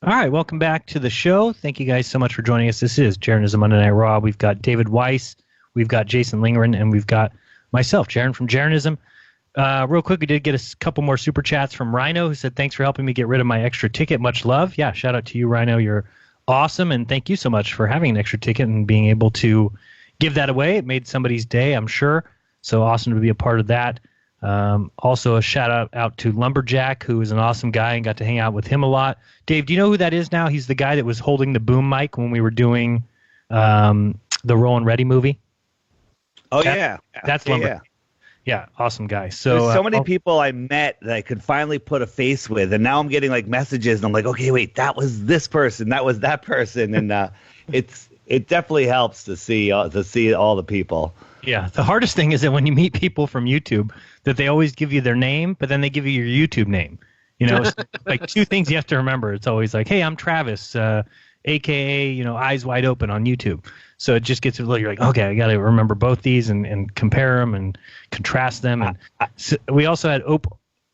H: All right, welcome back to the show. Thank you guys so much for joining us. This is Jeranism Monday Night Raw. We've got David Weiss, we've got Jason Lingren, and we've got myself, Jeran from Jeranism. Real quick, we did get a couple more super chats from Rhino, who said, thanks for helping me get rid of my extra ticket. Much love. Yeah, shout out to you, Rhino. You're awesome, and thank you so much for having an extra ticket and being able to give that away. It made somebody's day, I'm sure. So awesome to be a part of that. Also a shout out to Lumberjack, who is an awesome guy and got to hang out with him a lot. Dave, do you know who that is now? He's the guy that was holding the boom mic when we were doing the Roll and Ready movie.
N: Oh, yeah.
H: That's Lumberjack. Yeah, awesome guy. So
N: there's so many people I met that I could finally put a face with, and now I'm getting like messages, and I'm like, okay, wait, that was this person, that was that person, and it definitely helps to see all the people.
H: Yeah, the hardest thing is that when you meet people from YouTube, that they always give you their name, but then they give you your YouTube name. You know, it's like two things you have to remember. It's always like, hey, I'm Travis, a.k.a., Eyes Wide Open on YouTube. So it just gets a little, you're like, okay, I got to remember both these and compare them and contrast them. And so we also had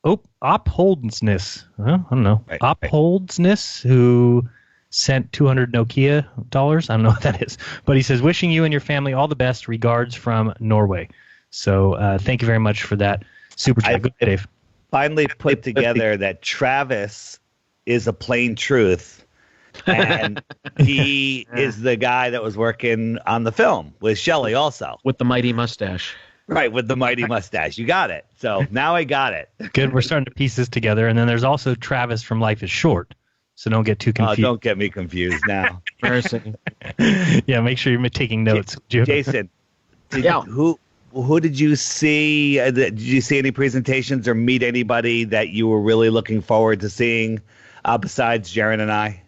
H: Opholdsness, I don't know, Opholdsness, who sent 200 Nokia dollars. I don't know what that is. But he says, wishing you and your family all the best. Regards from Norway. So thank you very much for that super chat. Go ahead, Dave.
N: Finally put together that Travis is a plain truth. And he is the guy that was working on the film with Shelley also.
O: With the mighty mustache.
N: Right, with the mighty mustache. You got it. So now I got it.
H: Good. We're starting to piece this together. And then there's also Travis from Life is Short. So don't get too confused.
N: Don't get me confused now.
H: Yeah, make sure you're taking notes.
N: Jason, who did you see? Did you see any presentations or meet anybody that you were really looking forward to seeing besides Jeran and I?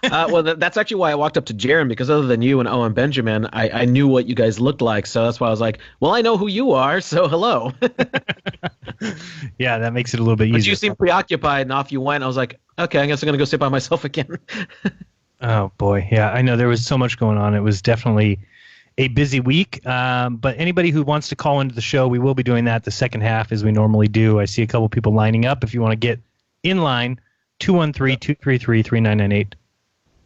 O: Well, that's actually why I walked up to Jeran, because other than you and Owen Benjamin, I knew what you guys looked like. So that's why I was like, well, I know who you are, so hello.
H: Yeah, that makes it a little bit easier.
O: But you seemed preoccupied, and off you went. I was like, okay, I guess I'm going to go sit by myself again.
H: Oh, boy. Yeah, I know there was so much going on. It was definitely a busy week. But anybody who wants to call into the show, we will be doing that the second half as we normally do. I see a couple people lining up. If you want to get in line, 213-233-3998.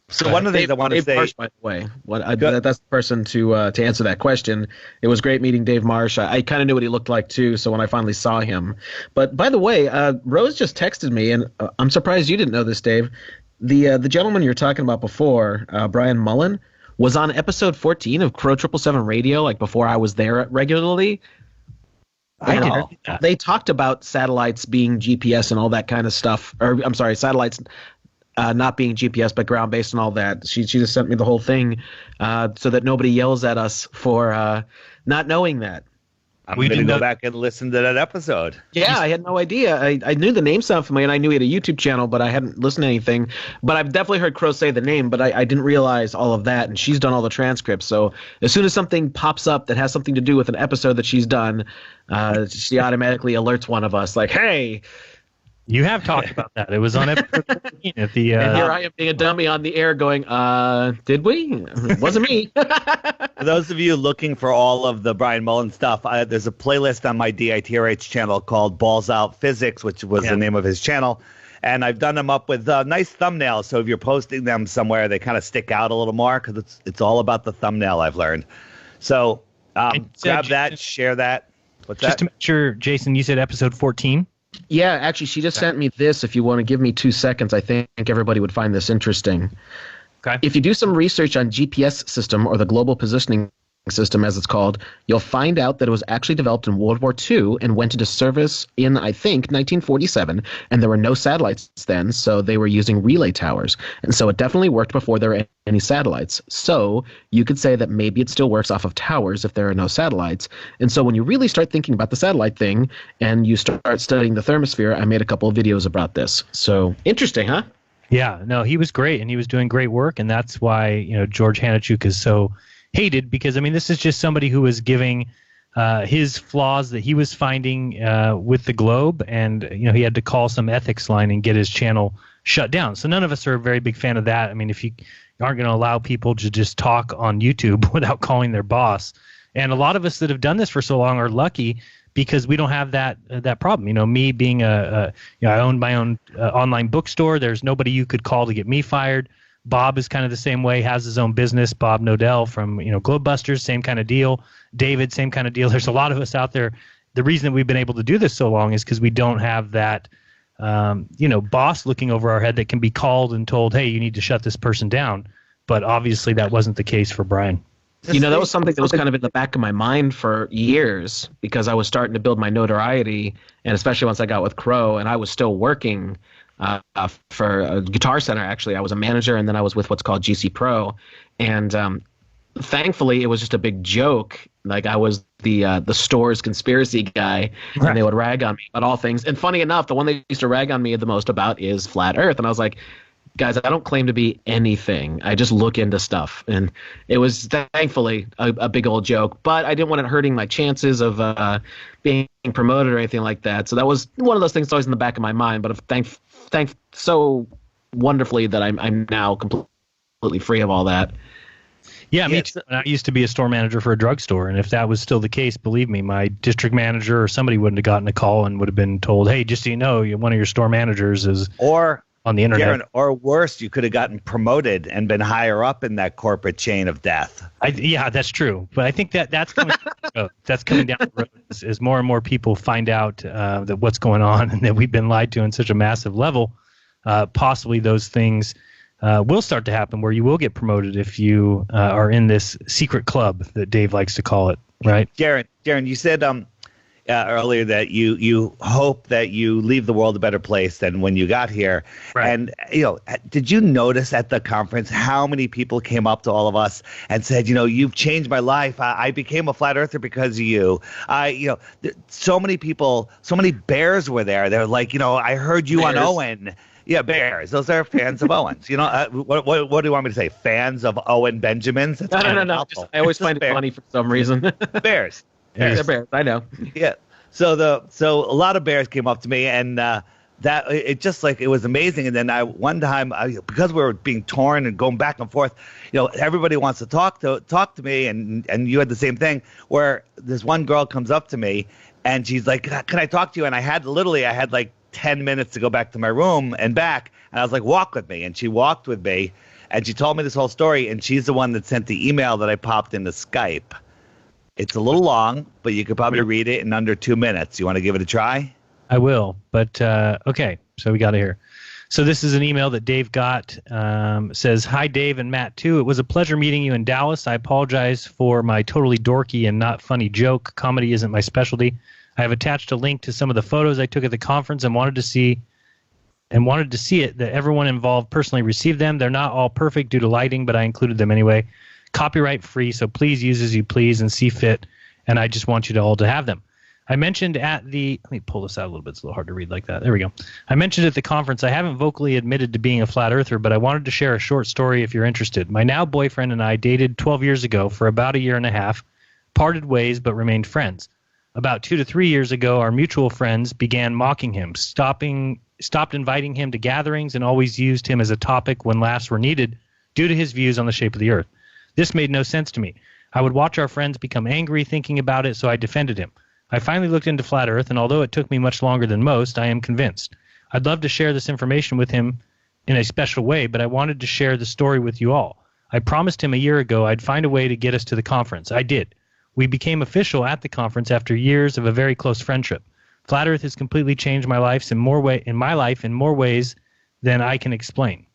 N: So one of the things I want to say,
O: Marsh, by the way, that's the person to answer that question. It was great meeting Dave Marsh. I kind of knew what he looked like too. So when I finally saw him, but by the way, Rose just texted me, and I'm surprised you didn't know this, Dave. The gentleman you're talking about before, Brian Mullen, was on episode 14 of Crow 777 Radio, like before I was there regularly.
H: I know.
O: They talked about satellites being GPS and all that kind of stuff. Or I'm sorry, satellites not being GPS but ground based and all that. She just sent me the whole thing so that nobody yells at us for not knowing that.
N: I'm going to go back and listen to that episode.
O: Yeah, I had no idea. I knew the name sounded familiar, and I knew he had a YouTube channel, but I hadn't listened to anything. But I've definitely heard Crow say the name, but I didn't realize all of that, and she's done all the transcripts. So as soon as something pops up that has something to do with an episode that she's done, she automatically alerts one of us, like, hey,
H: You have talked about that. It was on episode 14 at the.
O: And here I am being a dummy on the air going, did we? It wasn't me.
N: For those of you looking for all of the Brian Mullen stuff, there's a playlist on my DITRH channel called Balls Out Physics, which was the name of his channel. And I've done them up with nice thumbnails. So if you're posting them somewhere, they kind of stick out a little more because it's all about the thumbnail, I've learned. So grab that, share that. What's
H: just
N: that?
H: to make sure, Jason, you said episode 14?
O: Yeah, actually, she just sent me this. If you want to give me 2 seconds, I think everybody would find this interesting.
H: Okay.
O: If you do some research on GPS system, or the Global Positioning System as it's called, you'll find out that it was actually developed in World War II and went into service in, I think, 1947, and there were no satellites then, so they were using relay towers. And so it definitely worked before there were any satellites. So you could say that maybe it still works off of towers if there are no satellites. And so when you really start thinking about the satellite thing and you start studying the thermosphere, I made a couple of videos about this. So interesting, huh?
H: Yeah, no, he was great, and he was doing great work, and that's why, George Hanachuk is so hated, because, I mean, this is just somebody who was giving his flaws that he was finding with the globe, and, he had to call some ethics line and get his channel shut down. So none of us are a very big fan of that. I mean, if you aren't going to allow people to just talk on YouTube without calling their boss, and a lot of us that have done this for so long are lucky because we don't have that problem. Me being I own my own online bookstore. There's nobody you could call to get me fired. Bob is kind of the same way, has his own business. Bob Nodell from Globebusters, same kind of deal. David, same kind of deal. There's a lot of us out there. The reason that we've been able to do this so long is because we don't have that boss looking over our head that can be called and told, hey, you need to shut this person down. But obviously that wasn't the case for Brian.
O: That was something that was kind of in the back of my mind for years, because I was starting to build my notoriety, and especially once I got with Crow, and I was still working for Guitar Center. Actually, I was a manager, and then I was with what's called GC Pro, and thankfully it was just a big joke. Like, I was the store's conspiracy guy, right, and they would rag on me about all things. And funny enough, the one they used to rag on me the most about is Flat Earth, and I was like, guys, I don't claim to be anything. I just look into stuff. And it was thankfully a big old joke, but I didn't want it hurting my chances of being promoted or anything like that. So that was one of those things that's always in the back of my mind. But thank so wonderfully that I'm now completely free of all that.
H: Yeah, me too. I used to be a store manager for a drugstore, and if that was still the case, believe me, my district manager or somebody wouldn't have gotten a call and would have been told, hey, just so you know, one of your store managers is on the internet.
N: Jeran, or worse, you could have gotten promoted and been higher up in that corporate chain of death.
H: Yeah, that's true. But I think that's coming. That's coming down the road as more and more people find out that what's going on and that we've been lied to on such a massive level. Possibly those things will start to happen where you will get promoted if you are in this secret club that Dave likes to call it. Right,
N: Jeran, you said earlier that you hope that you leave the world a better place than when you got here. Right. And, did you notice at the conference how many people came up to all of us and said, you've changed my life. I became a flat earther because of you. So many people, so many bears were there. They're like, I heard you
O: Bears.
N: on Owen. Yeah, bears. Those are fans of Owens. What do you want me to say? Fans of Owen Benjamins?
O: No. I always find it funny for some reason.
N: Bears.
O: They're bears. I know.
N: Yeah. So a lot of bears came up to me, and that it just it was amazing. And then one time because we were being torn and going back and forth, everybody wants to talk to me, and you had the same thing where this one girl comes up to me and she's like, "Can I talk to you?" And I had like 10 minutes to go back to my room and back, and I was like, "Walk with me," and she walked with me, and she told me this whole story, and she's the one that sent the email that I popped into Skype. It's a little long, but you could probably read it in under 2 minutes. You want to give it a try?
H: I will, but okay, so we got it here. So this is an email that Dave got. Says, "Hi, Dave and Matt, too. It was a pleasure meeting you in Dallas. I apologize for my totally dorky and not funny joke. Comedy isn't my specialty. I have attached a link to some of the photos I took at the conference and wanted to see it, that everyone involved personally received them. They're not all perfect due to lighting, but I included them anyway. Copyright free, so please use as you please and see fit, and I just want you to all to have them. I mentioned let me pull this out a little bit. It's a little hard to read like that. There we go. I mentioned at the conference I haven't vocally admitted to being a flat earther, but I wanted to share a short story if you're interested. My now boyfriend and I dated 12 years ago for about a year and a half, parted ways but remained friends. About 2 to 3 years ago, our mutual friends began mocking him, stopped inviting him to gatherings and always used him as a topic when laughs were needed due to his views on the shape of the earth. This made no sense to me. I would watch our friends become angry thinking about it, so I defended him. I finally looked into flat earth, and although it took me much longer than most, I am convinced. I'd love to share this information with him in a special way, but I wanted to share the story with you all. I promised him a year ago I'd find a way to get us to the conference. I did. We became official at the conference after years of a very close friendship. Flat Earth has completely changed my life in more ways than I can explain.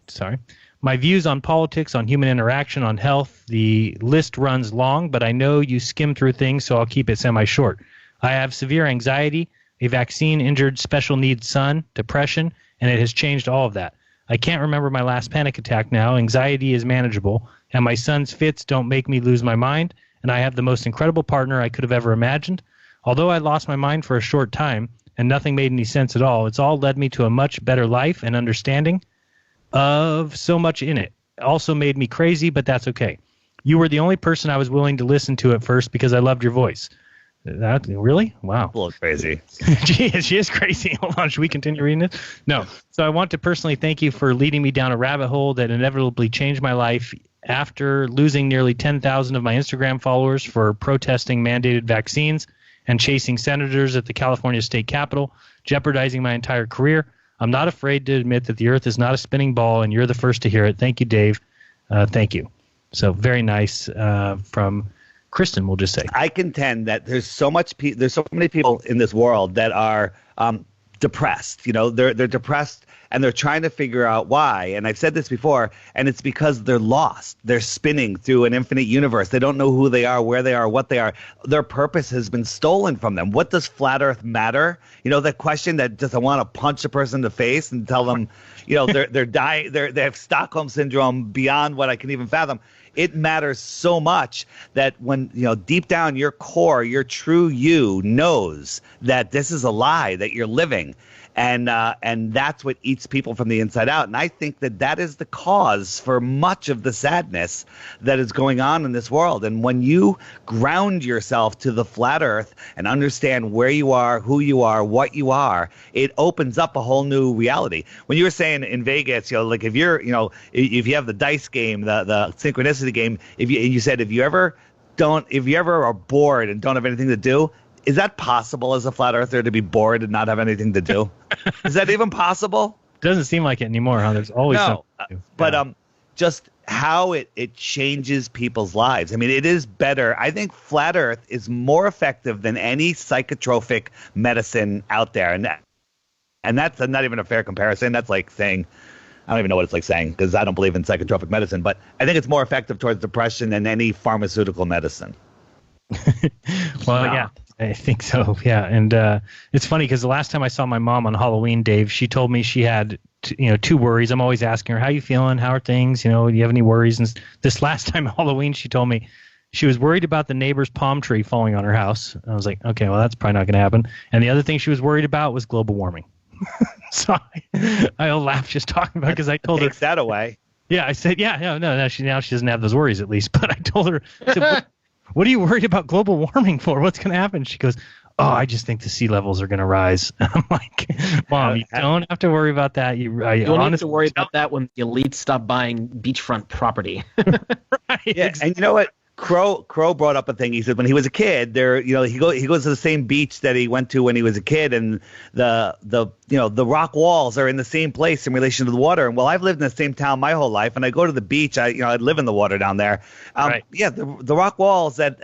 H: Sorry. My views on politics, on human interaction, on health, the list runs long, but I know you skim through things, so I'll keep it semi-short. I have severe anxiety, a vaccine-injured special needs son, depression, and it has changed all of that. I can't remember my last panic attack now. Anxiety is manageable, and my son's fits don't make me lose my mind, and I have the most incredible partner I could have ever imagined. Although I lost my mind for a short time, and nothing made any sense at all, it's all led me to a much better life and understanding of so much in it. Also made me crazy, but that's okay. You were the only person I was willing to listen to at first because I loved your voice. That really? Wow.
N: A little crazy.
H: She is crazy. Hold on. Should we continue reading it? No. So I want to personally thank you for leading me down a rabbit hole that inevitably changed my life after losing nearly 10,000 of my Instagram followers for protesting mandated vaccines and chasing senators at the California state capitol, jeopardizing my entire career. I'm not afraid to admit that the earth is not a spinning ball, and you're the first to hear it. Thank you, Dave. Thank you. So very nice from Kristen, we'll just say.
N: I contend that there's so many people in this world that are depressed. You know, they're depressed and they're trying to figure out why. And I've said this before, and it's because they're lost. They're spinning through an infinite universe. They don't know who they are, where they are, what they are. Their purpose has been stolen from them. What does flat earth matter? You know, that question that just I want to punch a person in the face and tell them, you know, they're dying, they have Stockholm syndrome beyond what I can even fathom. It matters so much that when, you know, deep down your core, your true you knows that this is a lie that you're living. And that's what eats people from the inside out. And I think that is the cause for much of the sadness that is going on in this world. And when you ground yourself to the flat earth and understand where you are, who you are, what you are, it opens up a whole new reality. When you were saying in Vegas, you know, like if you're, you know, if you have the dice game, the synchronicity game, if you said if you ever are bored and don't have anything to do, is that possible as a flat earther to be bored and not have anything to do? Is that even possible?
H: Doesn't seem like it anymore, huh? There's always something to do.
N: But just how it changes people's lives. I mean, it is better. I think flat earth is more effective than any psychotropic medicine out there. And that's not even a fair comparison. That's like saying, I don't even know what it's like saying because I don't believe in psychotropic medicine, but I think it's more effective towards depression than any pharmaceutical medicine.
H: Well, yeah. I think so, yeah. And it's funny because the last time I saw my mom on Halloween, Dave, she told me she had, two worries. I'm always asking her, how you feeling? How are things? You know, do you have any worries? And this last time Halloween, she told me she was worried about the neighbor's palm tree falling on her house. I was like, okay, well, that's probably not going to happen. And the other thing she was worried about was global warming. So I'll laugh just talking about it because I told her.
N: Takes that away.
H: Yeah, I said, no, she doesn't have those worries at least. But I told her, I said, what are you worried about global warming for? What's going to happen? She goes, oh, I just think the sea levels are going to rise. I'm like, Mom, you don't have to worry about that.
O: You don't have to worry about that when the elites stop buying beachfront property.
N: Right, yeah, exactly. And you know what? Crow brought up a thing. He said when he was a kid, he goes to the same beach that he went to when he was a kid, and the rock walls are in the same place in relation to the water. And well, I've lived in the same town my whole life, and I go to the beach. I live in the water down there.
H: Right.
N: Yeah, the rock walls that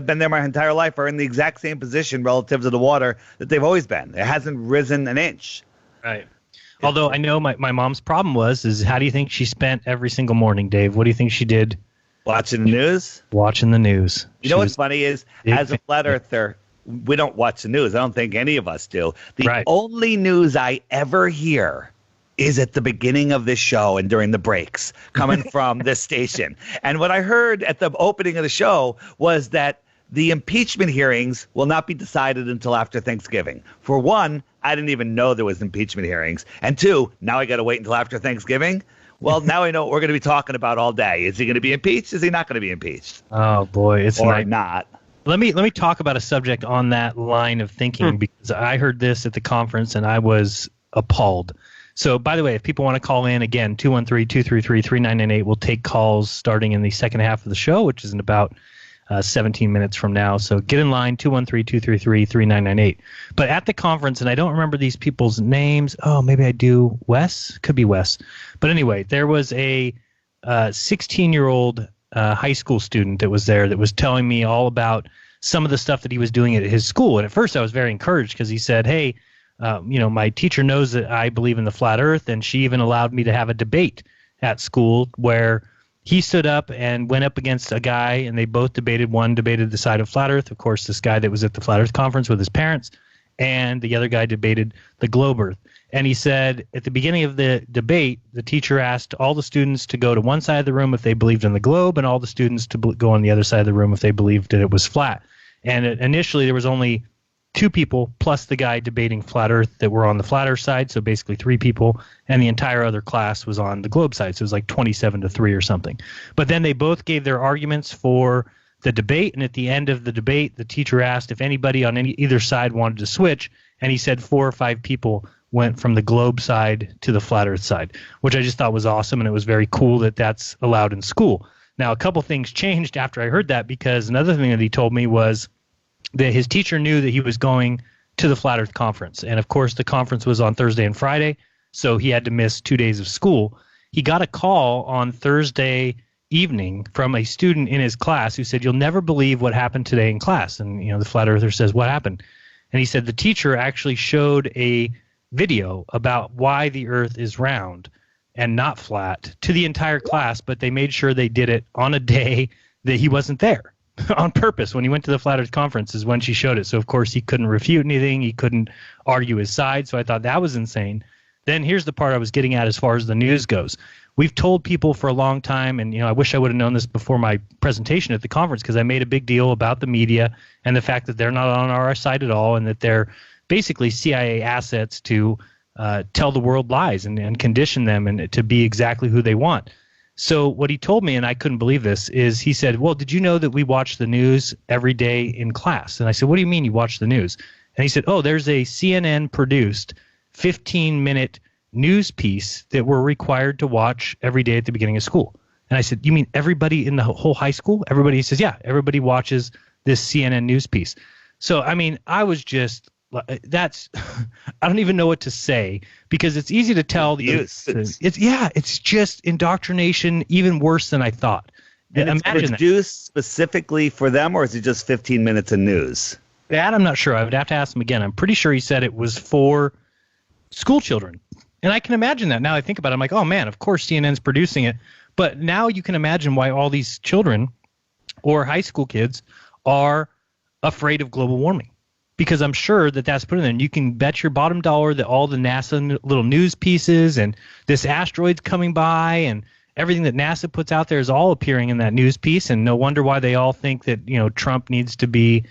N: been there my entire life are in the exact same position relative to the water that they've always been. It hasn't risen an inch.
H: Right. Although I know my mom's problem is how do you think she spent every single morning, Dave? What do you think she did?
N: Watching the news?
H: Watching the news.
N: You know what's funny is, as a flat earther, we don't watch the news. I don't think any of us do. The only news I ever hear is at the beginning of this show and during the breaks coming from this station. And what I heard at the opening of the show was that the impeachment hearings will not be decided until after Thanksgiving. For one, I didn't even know there was impeachment hearings. And two, now I got to wait until after Thanksgiving. Well, now I know what we're going to be talking about all day. Is he going to be impeached? Is he not going to be impeached?
H: Oh boy, it's
N: not.
H: Let me talk about a subject on that line of thinking because I heard this at the conference and I was appalled. So, by the way, if people want to call in, again, 213-233-3998, we'll take calls starting in the second half of the show, which is in about 17 minutes from now. So get in line, 213-233-3998. But at the conference, and I don't remember these people's names. Oh, maybe I do. Wes? Could be Wes. But anyway, there was a 16-year-old high school student that was there that was telling me all about some of the stuff that he was doing at his school. And at first I was very encouraged because he said, hey, my teacher knows that I believe in the flat earth, and she even allowed me to have a debate at school where he stood up and went up against a guy, and they both debated. One debated the side of flat earth, of course, this guy that was at the flat earth conference with his parents, and the other guy debated the globe earth. And he said at the beginning of the debate, the teacher asked all the students to go to one side of the room if they believed in the globe, and all the students to go on the other side of the room if they believed that it was flat. And initially there was only 2 people plus the guy debating flat earth that were on the flat earth side, so basically 3 people, and the entire other class was on the globe side, so it was like 27-3 or something. But then they both gave their arguments for the debate, and at the end of the debate, the teacher asked if anybody on either side wanted to switch, and he said 4 or 5 people went from the globe side to the flat earth side, which I just thought was awesome, and it was very cool that that's allowed in school. Now, a couple things changed after I heard that, because another thing that he told me was that his teacher knew that he was going to the Flat Earth Conference. And, of course, the conference was on Thursday and Friday, so he had to miss 2 days of school. He got a call on Thursday evening from a student in his class who said, you'll never believe what happened today in class. And, the Flat Earther says, what happened? And he said the teacher actually showed a video about why the Earth is round and not flat to the entire class, but they made sure they did it on a day that he wasn't there. On purpose. When he went to the Flat Earth Conference is when she showed it. So, of course, he couldn't refute anything. He couldn't argue his side. So I thought that was insane. Then here's the part I was getting at as far as the news goes. We've told people for a long time, and I wish I would have known this before my presentation at the conference, because I made a big deal about the media and the fact that they're not on our side at all, and that they're basically CIA assets to tell the world lies and condition them and to be exactly who they want. So what he told me, and I couldn't believe this, is he said, well, did you know that we watch the news every day in class? And I said, what do you mean you watch the news? And he said, oh, there's a CNN-produced 15-minute news piece that we're required to watch every day at the beginning of school. And I said, you mean everybody in the whole high school? Everybody? He says, yeah, everybody watches this CNN news piece. So, I was just... that's I don't even know what to say, because it's easy to tell it's just indoctrination, even worse than I thought.
N: And it's produced specifically for them, or is it just 15 minutes of news?
H: That I'm not sure. I would have to ask him again. I'm pretty sure he said it was for school children, and I can imagine that now I think about it. I'm like, oh man, of course CNN's producing it. But now you can imagine why all these children or high school kids are afraid of global warming. Because I'm sure that that's put in there. And you can bet your bottom dollar that all the NASA little news pieces and this asteroid's coming by and everything that NASA puts out there is all appearing in that news piece. And no wonder why they all think that, Trump needs to be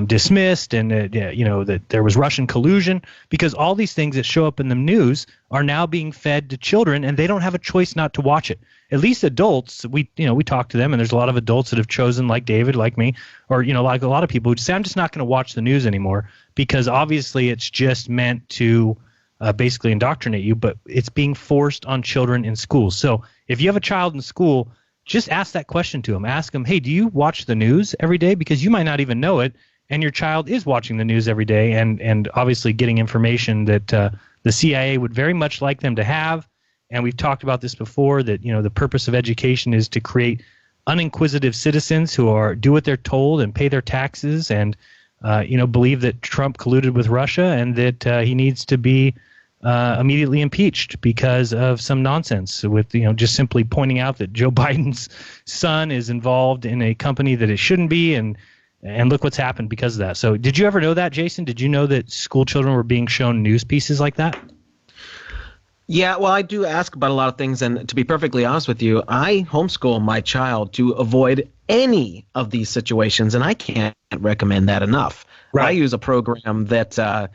H: dismissed and, that there was Russian collusion, because all these things that show up in the news are now being fed to children, and they don't have a choice not to watch it. At least adults, we talk to them, and there's a lot of adults that have chosen, like David, like me, or, like a lot of people who say, I'm just not going to watch the news anymore, because obviously it's just meant to basically indoctrinate you, but it's being forced on children in schools. So if you have a child in school, just ask that question to them. Ask them, hey, do you watch the news every day? Because you might not even know it, and your child is watching the news every day and obviously getting information that the CIA would very much like them to have. And we've talked about this before, that, the purpose of education is to create uninquisitive citizens who do what they're told and pay their taxes and, believe that Trump colluded with Russia and that he needs to be immediately impeached because of some nonsense with, just simply pointing out that Joe Biden's son is involved in a company that it shouldn't be. And look what's happened because of that. So did you ever know that, Jason? Did you know that school children were being shown news pieces like that?
O: Yeah, well, I do ask about a lot of things, and to be perfectly honest with you, I homeschool my child to avoid any of these situations, and I can't recommend that enough. Right. I use a program that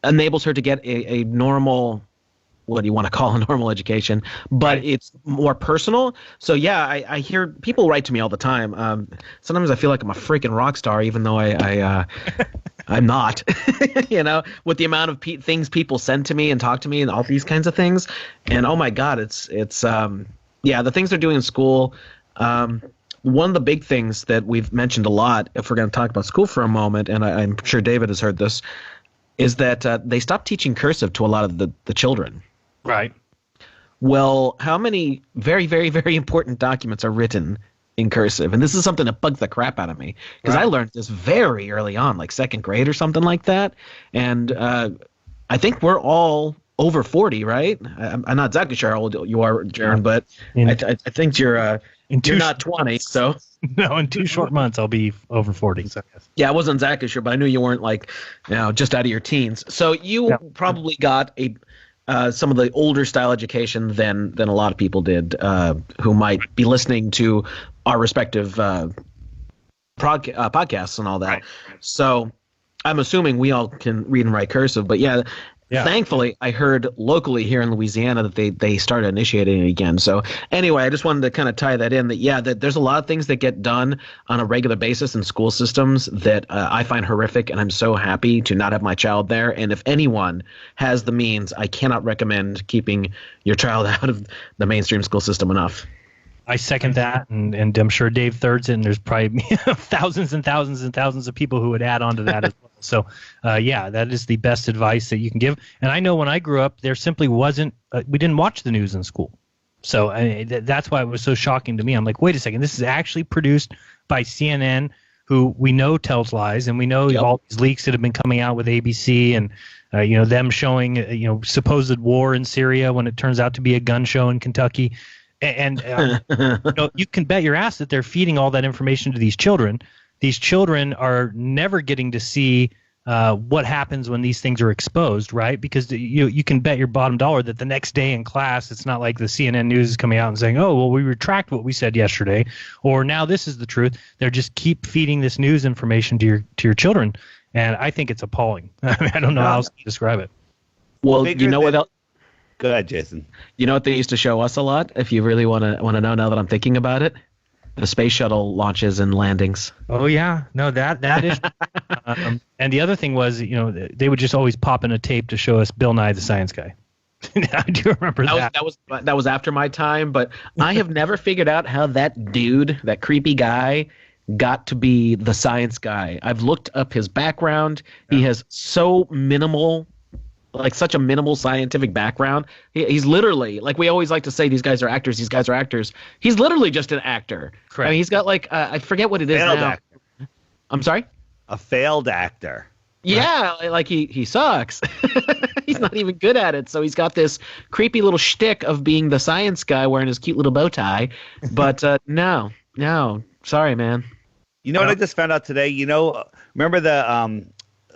O: enables her to get a normal, what do you want to call a normal education, but it's more personal. So, yeah, I hear people write to me all the time. Sometimes I feel like I'm a freaking rock star, even though I I'm not, with the amount of things people send to me and talk to me and all these kinds of things. And oh my God, it's the things they're doing in school. One of the big things that we've mentioned a lot, if we're going to talk about school for a moment, and I'm sure David has heard this, is that they stopped teaching cursive to a lot of the children.
H: Right.
O: Well, how many very, very, very important documents are written in cursive? And this is something that bugs the crap out of me, because I learned this very early on, like second grade or something like that. And I think we're all over 40, right? I'm not exactly sure how old you are, Jeran, but I think you're not 20, so.
H: No, in 2 short months, I'll be over 40. So yes.
O: Yeah, I wasn't exactly sure, but I knew you weren't just out of your teens. So you probably got some of the older style education than a lot of people did who might be listening to our respective podcasts and all that. Right. So I'm assuming we all can read and write cursive, but thankfully I heard locally here in Louisiana that they started initiating it again. So anyway, I just wanted to kind of tie that in that there's a lot of things that get done on a regular basis in school systems that I find horrific, and I'm so happy to not have my child there. And if anyone has the means, I cannot recommend keeping your child out of the mainstream school system enough.
H: I second that, and I'm sure Dave thirds it, and there's probably thousands and thousands and thousands of people who would add on to that as well. So, that is the best advice that you can give. And I know when I grew up, there simply wasn't we didn't watch the news in school. So that's why it was so shocking to me. I'm like, wait a second, this is actually produced by CNN, who we know tells lies, and we know all these leaks that have been coming out with ABC and them showing supposed war in Syria when it turns out to be a gun show in Kentucky. And you can bet your ass that they're feeding all that information to these children. These children are never getting to see what happens when these things are exposed, right? Because you can bet your bottom dollar that the next day in class, it's not like the CNN news is coming out and saying, oh, well, we retract what we said yesterday, or now this is the truth. They're just keep feeding this news information to your children, and I think it's appalling. I mean, I don't know how else to describe it.
O: Well, you know what else?
N: Go ahead, Jason.
O: You know what they used to show us a lot, if you really want to know now that I'm thinking about it? The space shuttle launches and landings.
H: Oh, yeah. No, that is. And the other thing was, they would just always pop in a tape to show us Bill Nye the Science Guy. I do remember that.
O: That was after my time, but I have never figured out how that dude, that creepy guy, got to be the science guy. I've looked up his background. Yeah. He has so minimal, such a minimal scientific background. He's literally, we always like to say, these guys are actors. He's literally just an actor.
H: Correct.
O: I mean, he's got I forget what it is
N: failed
O: now.
N: Actor.
O: I'm sorry?
N: A failed actor.
O: Yeah, he sucks. He's not even good at it. So he's got this creepy little shtick of being the science guy wearing his cute little bow tie. But no, sorry, man.
N: You know what I just found out today? Remember the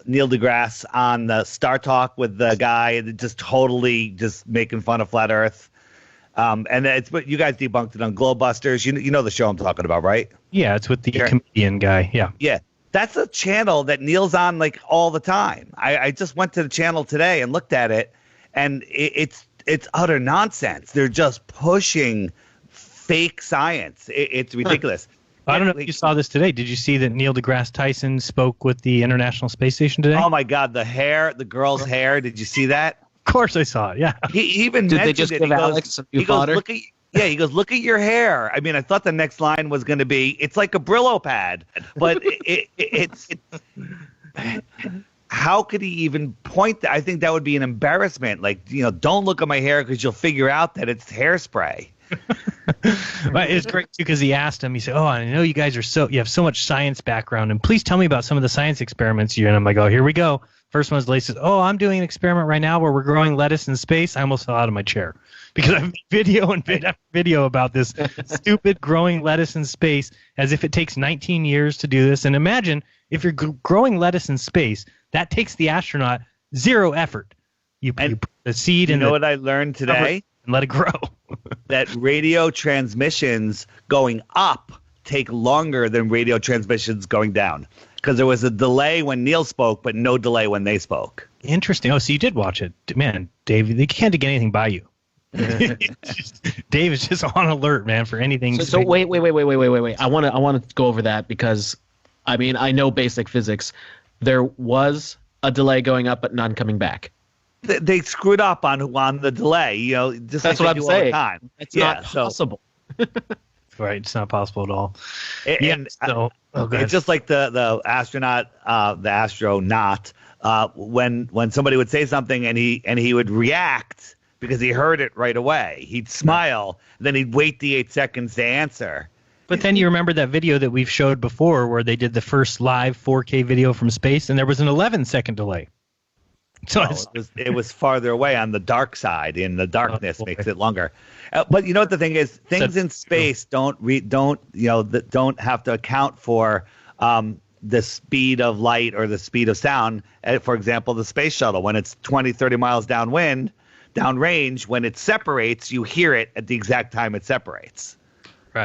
N: Neil deGrasse on the Star Talk with the guy just totally just making fun of flat Earth? And it's what you guys debunked it on Globebusters. You know the show I'm talking about, right?
H: Yeah, it's with the comedian guy. Yeah.
N: Yeah. That's a channel that Neil's on all the time. I just went to the channel today and looked at it, and it's utter nonsense. They're just pushing fake science. It's ridiculous.
H: I don't know if you saw this today. Did you see that Neil deGrasse Tyson spoke with the International Space Station today?
N: Oh my God, the girl's hair. Did you see that?
H: Of course I saw it. Yeah.
N: He even
O: did. They just give Alex some new fodder?
N: He goes, look at your hair. I mean, I thought the next line was going to be, it's like a Brillo pad, but it's how could he even point that? I think that would be an embarrassment. Don't look at my hair because you'll figure out that it's hairspray.
H: But it's great too because he asked him. He said, "Oh, I know you guys you have so much science background, and please tell me about some of the science experiments you." And I'm like, "Oh, here we go." First one's Lace says, "Oh, I'm doing an experiment right now where we're growing lettuce in space." I almost fell out of my chair because I've video and video about this stupid growing lettuce in space, as if it takes 19 years to do this. And imagine if you're growing lettuce in space, that takes the astronaut 0 effort. You put the seed in.
N: You know what I learned today?
H: And let it grow.
N: That radio transmissions going up take longer than radio transmissions going down, because there was a delay when Neil spoke, but no delay when they spoke.
H: Interesting. Oh, so you did watch it. Man, Dave, they can't get anything by you. Dave is just on alert, man, for anything.
O: So wait. I want to go over that because, I mean, I know basic physics. there was a delay going up, but none coming back.
N: They screwed up on the delay. Just
O: that's
N: like
O: what
N: they
O: I'm
N: do
O: saying.
N: All the time.
O: It's not possible.
H: Right, it's not possible at all.
N: It's just like the astronaut, the astronaut. When somebody would say something and he would react because he heard it right away. He'd smile, then he'd wait the 8 seconds to answer.
H: But then you remember that video that we've showed before where they did the first live 4K video from space, and there was an 11-second delay. So
N: it was farther away on the dark side, and the darkness makes it longer. But you know what the thing is? Things in space don't have to account for the speed of light or the speed of sound. For example, the space shuttle, when it's 20, 30 miles downrange, when it separates, you hear it at the exact time it separates,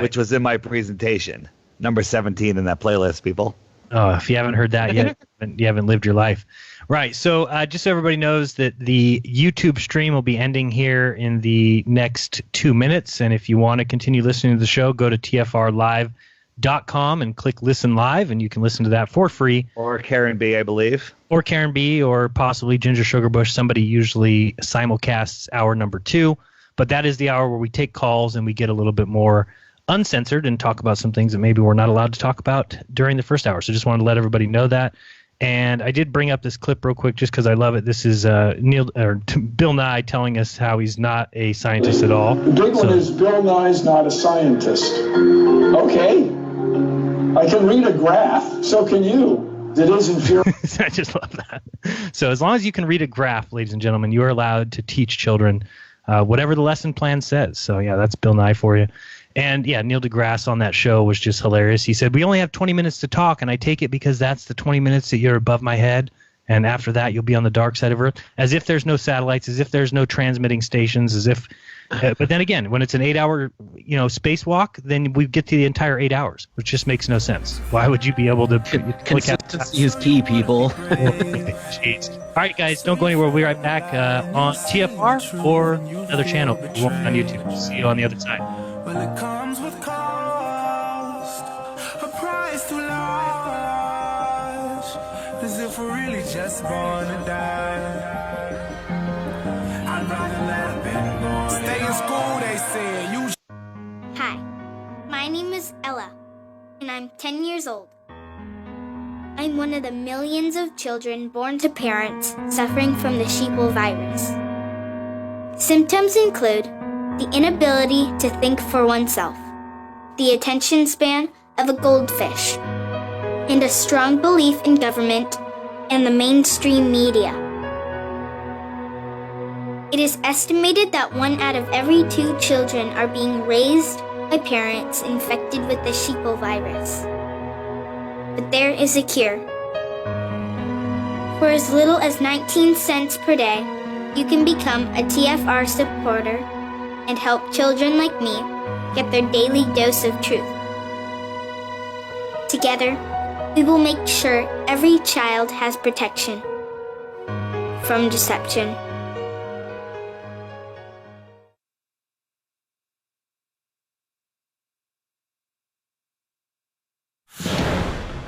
N: which was in my presentation, number 17 in that playlist, people.
H: Oh, if you haven't heard that yet, you haven't lived your life. Right. So just so everybody knows that the YouTube stream will be ending here in the next 2 minutes. And if you want to continue listening to the show, go to TFRlive.com and click Listen Live, and you can listen to that for free.
N: Or Karen B, I believe.
H: Or Karen B, or possibly Ginger Sugarbush. Somebody usually simulcasts hour number 2. But that is the hour where we take calls and we get a little bit more uncensored and talk about some things that maybe we're not allowed to talk about during the first hour. So just wanted to let everybody know that. And I did bring up this clip real quick just because I love it. This is Bill Nye telling us how he's not a scientist at all.
S: The big one is Bill Nye's not a scientist. Okay. I can read a graph, so can you. That is inferior.
H: I just love that. So as long as you can read a graph, ladies and gentlemen, you are allowed to teach children whatever the lesson plan says. So yeah, that's Bill Nye for you. And yeah, Neil deGrasse on that show was just hilarious. He said, we only have 20 minutes to talk, and I take it because that's the 20 minutes that you're above my head, and after that you'll be on the dark side of Earth. As if there's no satellites, as if there's no transmitting stations, as if but then again, when it's an 8-hour spacewalk, then we get to the entire 8 hours, which just makes no sense. Why would you be able to
O: consistency is key, people.
H: Jeez. All right, guys, don't go anywhere. We'll be right back on TFR or another channel on YouTube. See you on the other side.
T: Well, it comes with cost, a price too large, as if we're really just born to die. I'd rather let been born. Stay in school, they say.
U: Hi, my name is Ella, and I'm 10 years old. I'm one of the millions of children born to parents suffering from the sheeple virus. Symptoms include the inability to think for oneself, the attention span of a goldfish, and a strong belief in government and the mainstream media. It is estimated that 1 out of every 2 children are being raised by parents infected with the sheeple virus. But there is a cure. For as little as 19 cents per day, you can become a TFR supporter and help children like me get their daily dose of truth. Together, we will make sure every child has protection from deception.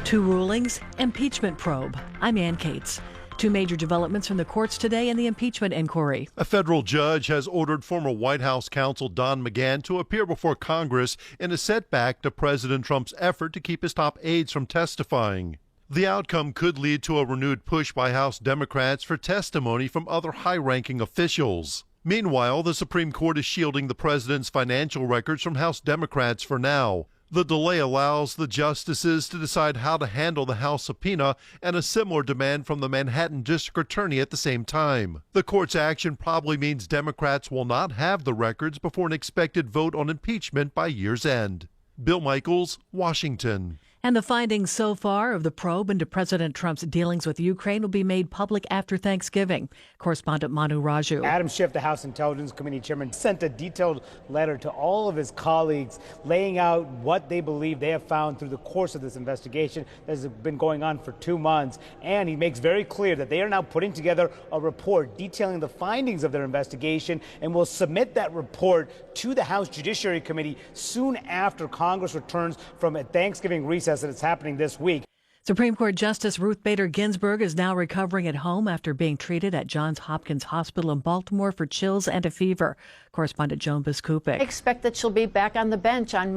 F: Two rulings, impeachment probe. I'm Ann Cates. Two major developments from the courts today in the impeachment inquiry.
V: A federal judge has ordered former White House counsel Don McGahn to appear before Congress in a setback to President Trump's effort to keep his top aides from testifying. The outcome could lead to a renewed push by House Democrats for testimony from other high-ranking officials. Meanwhile, the Supreme Court is shielding the president's financial records from House Democrats for now. The delay allows the justices to decide how to handle the House subpoena and a similar demand from the Manhattan District Attorney at the same time. The court's action probably means Democrats will not have the records before an expected vote on impeachment by year's end. Bill Michaels, Washington.
F: And the findings so far of the probe into President Trump's dealings with Ukraine will be made public after Thanksgiving. Correspondent Manu Raju.
W: Adam Schiff, the House Intelligence Committee chairman, sent a detailed letter to all of his colleagues laying out what they believe they have found through the course of this investigation that has been going on for 2 months. And he makes very clear that they are now putting together a report detailing the findings of their investigation and will submit that report to the House Judiciary Committee soon after Congress returns from a Thanksgiving recess that is happening this week.
F: Supreme Court Justice Ruth Bader Ginsburg is now recovering at home after being treated at Johns Hopkins Hospital in Baltimore for chills and a fever. Correspondent Joan Biskupik.
A: I expect that she'll be back on the bench on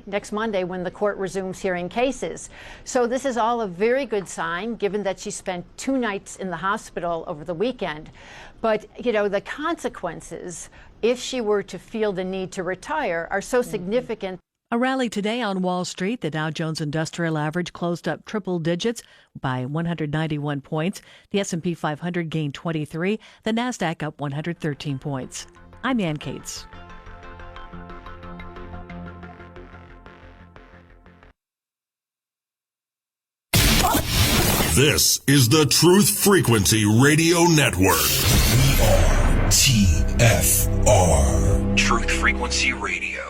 A: next Monday, when the court resumes hearing cases. So this is all a very good sign, given that she spent 2 nights in the hospital over the weekend. But, the consequences, if she were to feel the need to retire, are so significant.
F: A rally today on Wall Street. The Dow Jones Industrial Average closed up triple digits by 191 points. The S&P 500 gained 23. The Nasdaq up 113 points. I'm Ann Cates.
B: This is the Truth Frequency Radio Network. We are TFR. Truth Frequency Radio.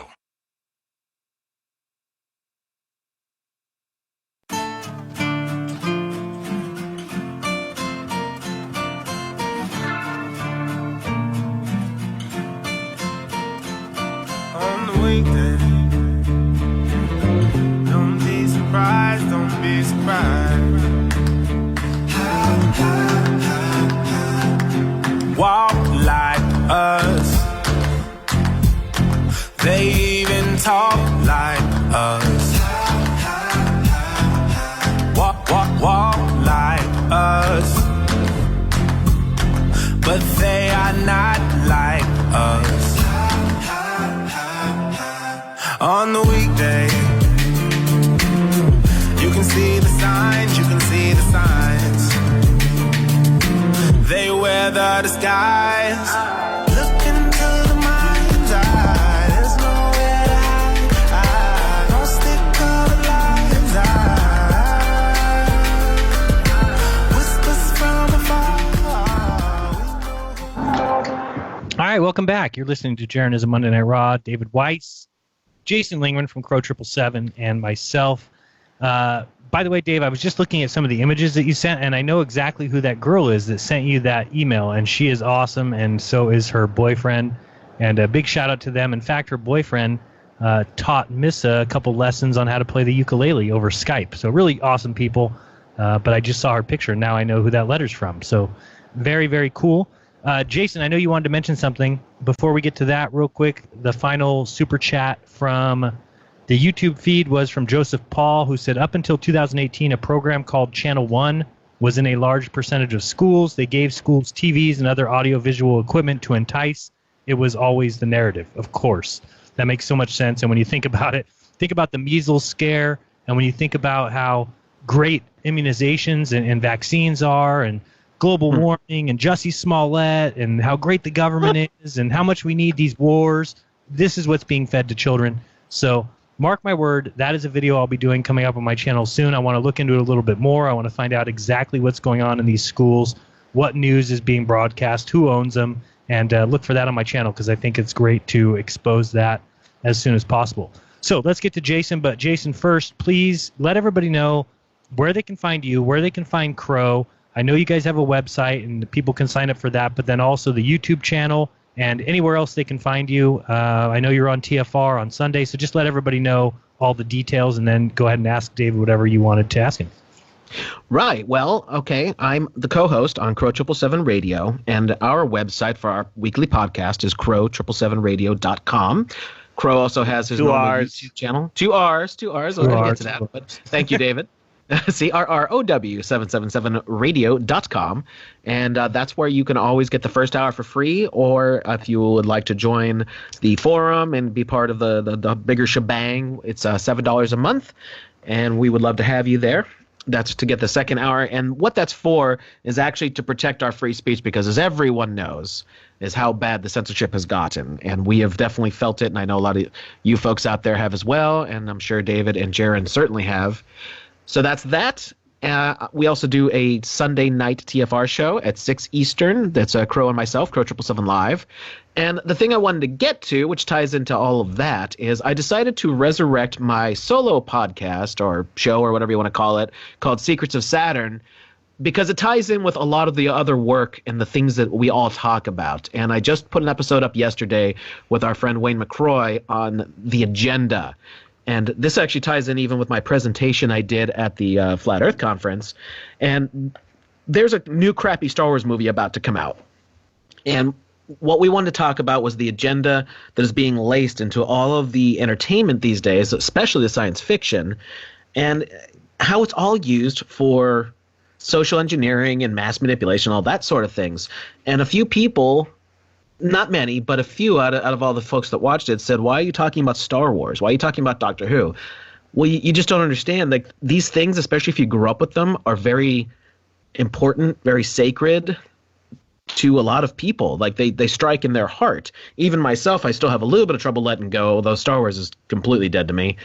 T: Don't be surprised, don't be surprised. Walk like us. They even talk like us. Walk like us. But they are not like us. On the weekday, you can see the signs, you can see the signs. They wear the disguise. Look into the mind's eye. There's nowhere to hide. Don't stick to the lies. Whispers from afar.
H: All right, welcome back. You're listening to Jeranism Monday Night Raw. David Weiss, Jason Lingman from Crow 777, and myself. By the way, Dave, I was just looking at some of the images that you sent, and I know exactly who that girl is that sent you that email, and she is awesome, and so is her boyfriend. And a big shout out to them. In fact, her boyfriend taught Missa a couple lessons on how to play the ukulele over Skype. So really awesome people. But I just saw her picture, and now I know who that letter's from. So very, very cool. Jason, I know you wanted to mention something. Before we get to that, real quick, the final super chat from the YouTube feed was from Joseph Paul, who said, up until 2018, a program called Channel 1 was in a large percentage of schools. They gave schools TVs and other audiovisual equipment to entice. It was always the narrative, of course. That makes so much sense. And when you think about it, think about the measles scare, and when you think about how great immunizations and vaccines are, and global warming, and Jussie Smollett, and how great the government is, and how much we need these wars, this is what's being fed to children. So mark my word, that is a video I'll be doing coming up on my channel soon. I want to look into it a little bit more. I want to find out exactly what's going on in these schools, what news is being broadcast, who owns them, and look for that on my channel, because I think it's great to expose that as soon as possible. So let's get to Jason. But Jason, first, please let everybody know where they can find you, where they can find Crow. I know you guys have a website, and people can sign up for that, but then also the YouTube channel and anywhere else they can find you. I know you're on TFR on Sunday, so just let everybody know all the details, and then go ahead and ask David whatever you wanted to ask him.
O: Right. Well, okay. I'm the co-host on Crow 777 Radio, and our website for our weekly podcast is crow777radio.com. Crow also has his normal YouTube channel. Two R's. We're going to get to that, but thank you, David. CRROW777radio.com, and that's where you can always get the first hour for free, or if you would like to join the forum and be part of the bigger shebang, it's $7 a month, and we would love to have you there. That's to get the second hour, and what that's for is actually to protect our free speech, because as everyone knows, is how bad the censorship has gotten, and we have definitely felt it, and I know a lot of you folks out there have as well, and I'm sure David and Jeran certainly have. So that's that. We also do a Sunday night TFR show at 6 Eastern. That's Crow and myself, Crow 777 Live. And the thing I wanted to get to, which ties into all of that, is I decided to resurrect my solo podcast or show or whatever you want to call it, called Secrets of Saturn, because it ties in with a lot of the other work and the things that we all talk about. And I just put an episode up yesterday with our friend Wayne McCroy on the agenda. And this actually ties in even with my presentation I did at the Flat Earth Conference. And there's a new crappy Star Wars movie about to come out. And what we wanted to talk about was the agenda that is being laced into all of the entertainment these days, especially the science fiction, and how it's all used for social engineering and mass manipulation, all that sort of things. And a few people, not many, but a few out of all the folks that watched it said, why are you talking about Star Wars? Why are you talking about Doctor Who? Well, you just don't understand. Like, these things, especially if you grew up with them, are very important, very sacred to a lot of people. Like, they strike in their heart. Even myself, I still have a little bit of trouble letting go, although Star Wars is completely dead to me.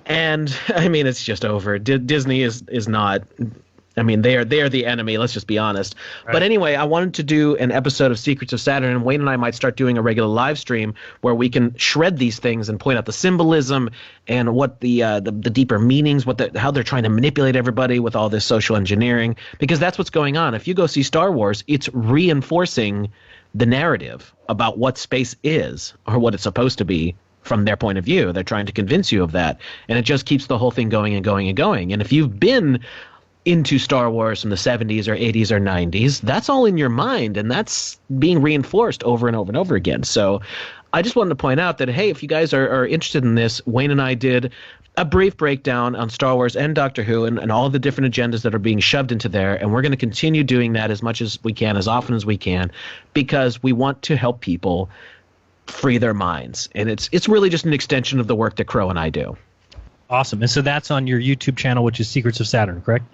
O: And I mean, it's just over. Disney is not. I mean, they are the enemy. Let's just be honest. Right. But anyway, I wanted to do an episode of Secrets of Saturn, and Wayne and I might start doing a regular live stream where we can shred these things and point out the symbolism and what the deeper meanings, how they're trying to manipulate everybody with all this social engineering, because that's what's going on. If you go see Star Wars, it's reinforcing the narrative about what space is or what it's supposed to be from their point of view. They're trying to convince you of that, and it just keeps the whole thing going and going and going. And if you've been into Star Wars from the 70s or 80s or 90s, that's all in your mind, and that's being reinforced over and over and over again. So I just wanted to point out that, hey, if you guys are interested in this, Wayne and I did a brief breakdown on Star Wars and Doctor Who and all the different agendas that are being shoved into there, and we're going to continue doing that as much as we can, as often as we can, because we want to help people free their minds. And it's really just an extension of the work that Crow and I do.
H: Awesome. And so that's on your YouTube channel, which is Secrets of Saturn, correct?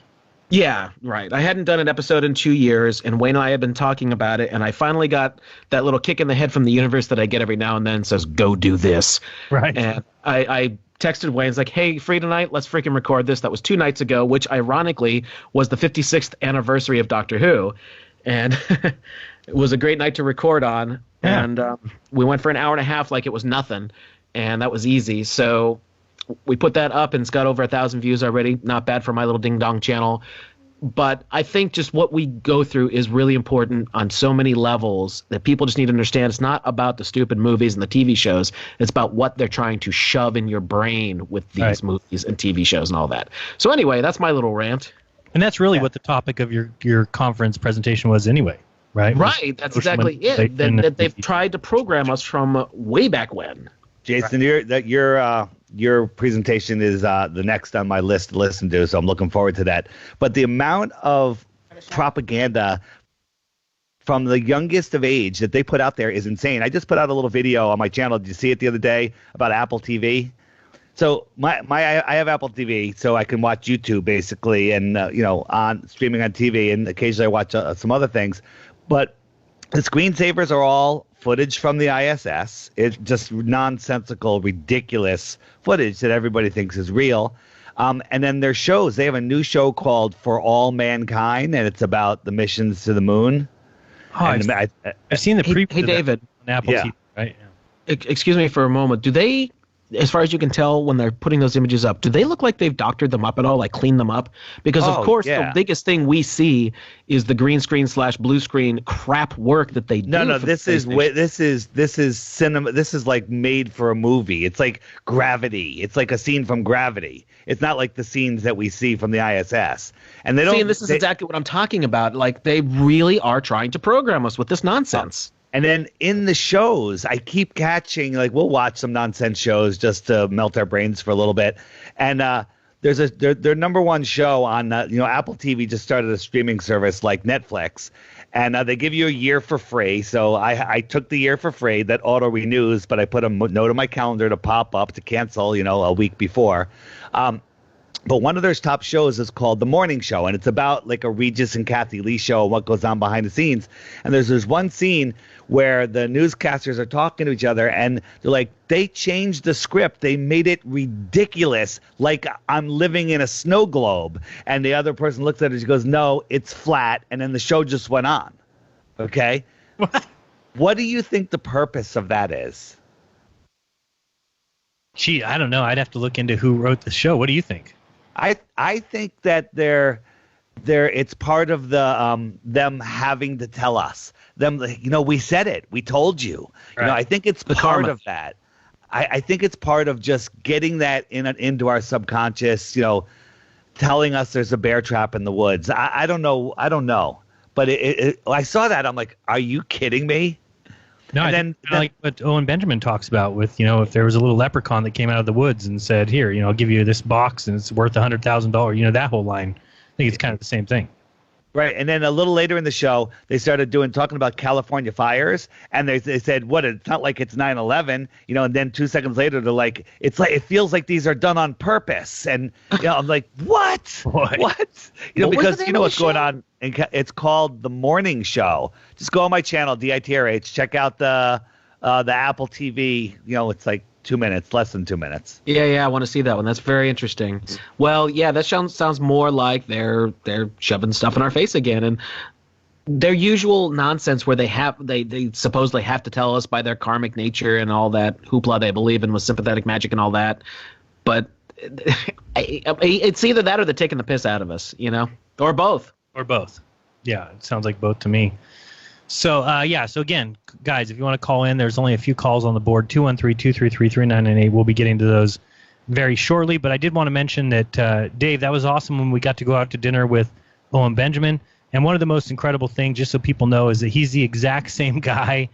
O: Yeah, right. I hadn't done an episode in 2 years, and Wayne and I have been talking about it, and I finally got that little kick in the head from the universe that I get every now and then, says, go do this.
H: Right.
O: And I texted Wayne, it's like, hey, free tonight? Let's freaking record this. That was 2 nights ago, which ironically was the 56th anniversary of Doctor Who. And it was a great night to record on. Yeah. And we went for an hour and a half like it was nothing, and that was easy. So we put that up, and it's got over 1,000 views already. Not bad for my little ding-dong channel. But I think just what we go through is really important on so many levels that people just need to understand. It's not about the stupid movies and the TV shows. It's about what they're trying to shove in your brain with these movies and TV shows and all that. So anyway, that's my little rant.
H: And that's really what the topic of your conference presentation was anyway, right?
O: Right. That's exactly it. That they've tried to program us from way back when.
N: Jason, your presentation is the next on my list to listen to, so I'm looking forward to that. But the amount of propaganda from the youngest of age that they put out there is insane. I just put out a little video on my channel. Did you see it the other day about Apple TV? So I have Apple TV, so I can watch YouTube basically, and on streaming on TV, and occasionally I watch some other things. But the screensavers are all footage from the ISS. It's just nonsensical, ridiculous footage that everybody thinks is real. And then their shows. They have a new show called For All Mankind, and it's about the missions to the moon.
H: Oh, I've seen the preview.
O: Hey, David.
H: On Apple TV, right? Yeah.
O: Excuse me for a moment. Do they, as far as you can tell when they're putting those images up, do they look like they've doctored them up at all, like cleaned them up? Because, of course, the biggest thing we see is the green screen / blue screen crap work that they do.
N: No, this is cinema. This is like made for a movie. It's like Gravity. It's like a scene from Gravity. It's not like the scenes that we see from the ISS. And they don't.
O: See, and this is exactly what I'm talking about. Like, they really are trying to program us with this nonsense.
N: And then in the shows, I keep catching, like, we'll watch some nonsense shows just to melt our brains for a little bit. And there's their number one show on, Apple TV just started a streaming service like Netflix. And they give you a year for free. So I took the year for free that auto renews, but I put a note on my calendar to pop up to cancel, a week before. But one of their top shows is called The Morning Show, and it's about like a Regis and Kathy Lee show and what goes on behind the scenes. And there's one scene where the newscasters are talking to each other, and they're like, they changed the script. They made it ridiculous, like I'm living in a snow globe. And the other person looks at it and she goes, no, it's flat. And then the show just went on. Okay? What do you think the purpose of that is?
H: Gee, I don't know. I'd have to look into who wrote the show. What do you think?
N: I think that it's part of the them having to tell us. We said it. We told you. Right. I think it's part of that. I think it's part of just getting that into our subconscious, telling us there's a bear trap in the woods. I don't know. But I saw that. I'm like, are you kidding me?
H: No, and then like what Owen Benjamin talks about with, if there was a little leprechaun that came out of the woods and said, here, I'll give you this box and it's worth $100,000, that whole line. I think it's kind of the same thing.
N: Right. And then a little later in the show, they started talking about California fires. And they said, it's not like it's 9/11, and then 2 seconds later, they're like, it feels like these are done on purpose. And, I'm like, what? What? Because what's going on. It's called The Morning Show. Just go on my channel, DITRH. Check out the Apple TV. It's like 2 minutes, less than 2 minutes.
O: Yeah, I want to see that one. That's very interesting. Well, yeah, that sounds more like they're shoving stuff in our face again, and their usual nonsense where they supposedly have to tell us by their karmic nature and all that hoopla they believe in with sympathetic magic and all that. But it's either that or they're taking the piss out of us, or both.
H: Or both. Yeah, it sounds like both to me. So, so again, guys, if you want to call in, there's only a few calls on the board, 213-233-3998. We'll be getting to those very shortly. But I did want to mention that, Dave, that was awesome when we got to go out to dinner with Owen Benjamin. And one of the most incredible things, just so people know, is that he's the exact same guy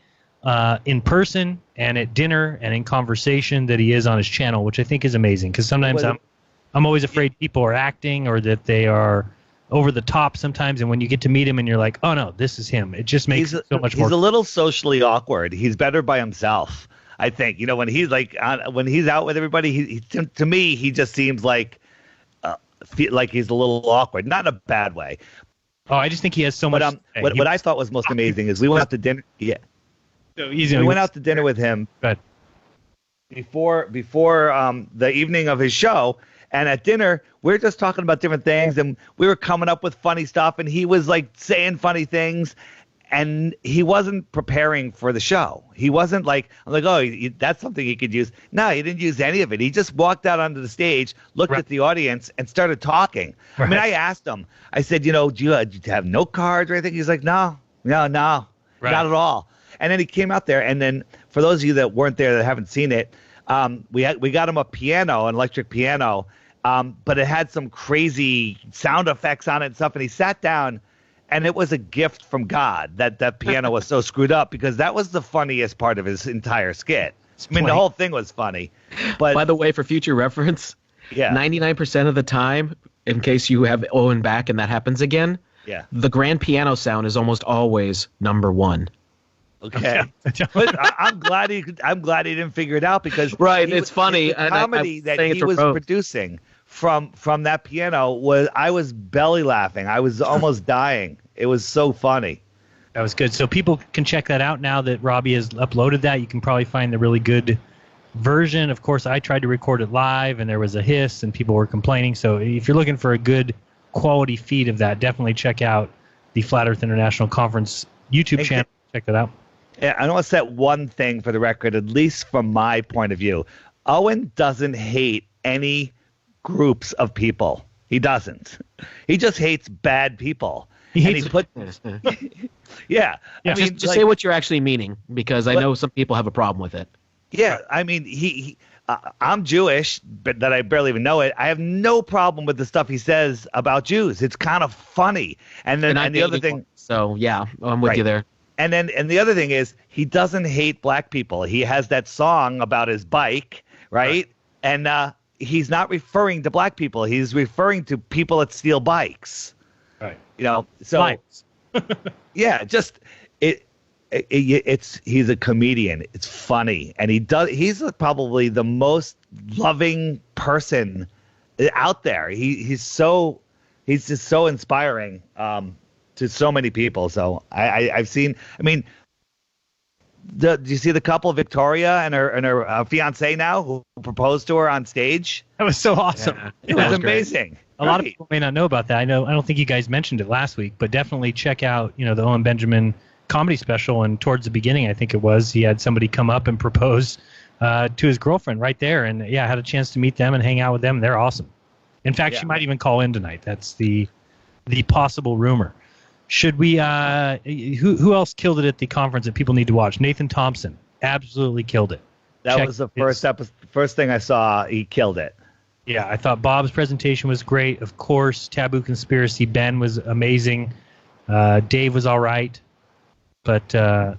H: in person and at dinner and in conversation that he is on his channel, which I think is amazing. Because sometimes I'm always afraid people are acting or that they are over the top sometimes, and when you get to meet him and you're like, oh no, this is him. It just makes it so much more.
N: He's a little socially awkward. He's better by himself, I think. When he's when he's out with everybody, to me, he just seems like he's a little awkward, not in a bad way.
H: Oh, I just think he has so much.
N: What I thought was most amazing is we went out to dinner. Yeah, we went out to dinner with him before the evening of his show. And at dinner, we were just talking about different things, and we were coming up with funny stuff, and he was like saying funny things, and he wasn't preparing for the show. He wasn't like, I'm like, oh, that's something he could use. No, he didn't use any of it. He just walked out onto the stage, looked at the audience, and started talking. Right. I mean, I asked him, I said, do you have note cards or anything? He's like, no, not at all. And then he came out there, and then for those of you that weren't there that haven't seen it, we got him a piano, an electric piano, but it had some crazy sound effects on it and stuff. And he sat down, and it was a gift from God that piano was so screwed up, because that was the funniest part of his entire skit. I mean, the whole thing was funny. But
O: by the way, for future reference, 99% of the time, in case you have Owen back and that happens again, the grand piano sound is almost always number one.
N: Okay, but I'm glad he didn't figure it out, because
O: it's funny.
N: The comedy that he was producing from that piano I was belly laughing. I was almost dying. It was so funny.
H: That was good. So people can check that out now that Robbie has uploaded that. You can probably find the really good version. Of course, I tried to record it live, and there was a hiss, and people were complaining. So if you're looking for a good quality feed of that, definitely check out the Flat Earth International Conference YouTube channel. Check that out.
N: Yeah, I want to set one thing for the record, at least from my point of view. Owen doesn't hate any groups of people. He doesn't. He just hates bad people. Yeah.
O: I mean, just say what you're actually meaning, because I know some people have a problem with it.
N: Yeah, I mean, I'm Jewish, but that I barely even know it. I have no problem with the stuff he says about Jews. It's kind of funny. And the other thing.
O: So yeah, I'm with you there.
N: And the other thing is, he doesn't hate black people. He has that song about his bike, right? And he's not referring to black people. He's referring to people that steal bikes.
H: Right.
N: So yeah, just he's a comedian. It's funny, and he's probably the most loving person out there. He's just so inspiring. To so many people. So I've seen. I mean, do you see the couple, Victoria and her fiance now, who proposed to her on stage?
H: That was so awesome.
N: Yeah. It was amazing.
H: A lot of people may not know about that. I don't think you guys mentioned it last week, but definitely check out the Owen Benjamin comedy special. And towards the beginning, I think it was, he had somebody come up and propose to his girlfriend right there, and had a chance to meet them and hang out with them. They're awesome. In fact, she might even call in tonight. That's the possible rumor. Should we? Who else killed it at the conference that people need to watch? Nathan Thompson absolutely killed it.
N: That was the first thing I saw. He killed it.
H: Yeah, I thought Bob's presentation was great. Of course, Taboo Conspiracy, Ben was amazing. Dave was all right. But no,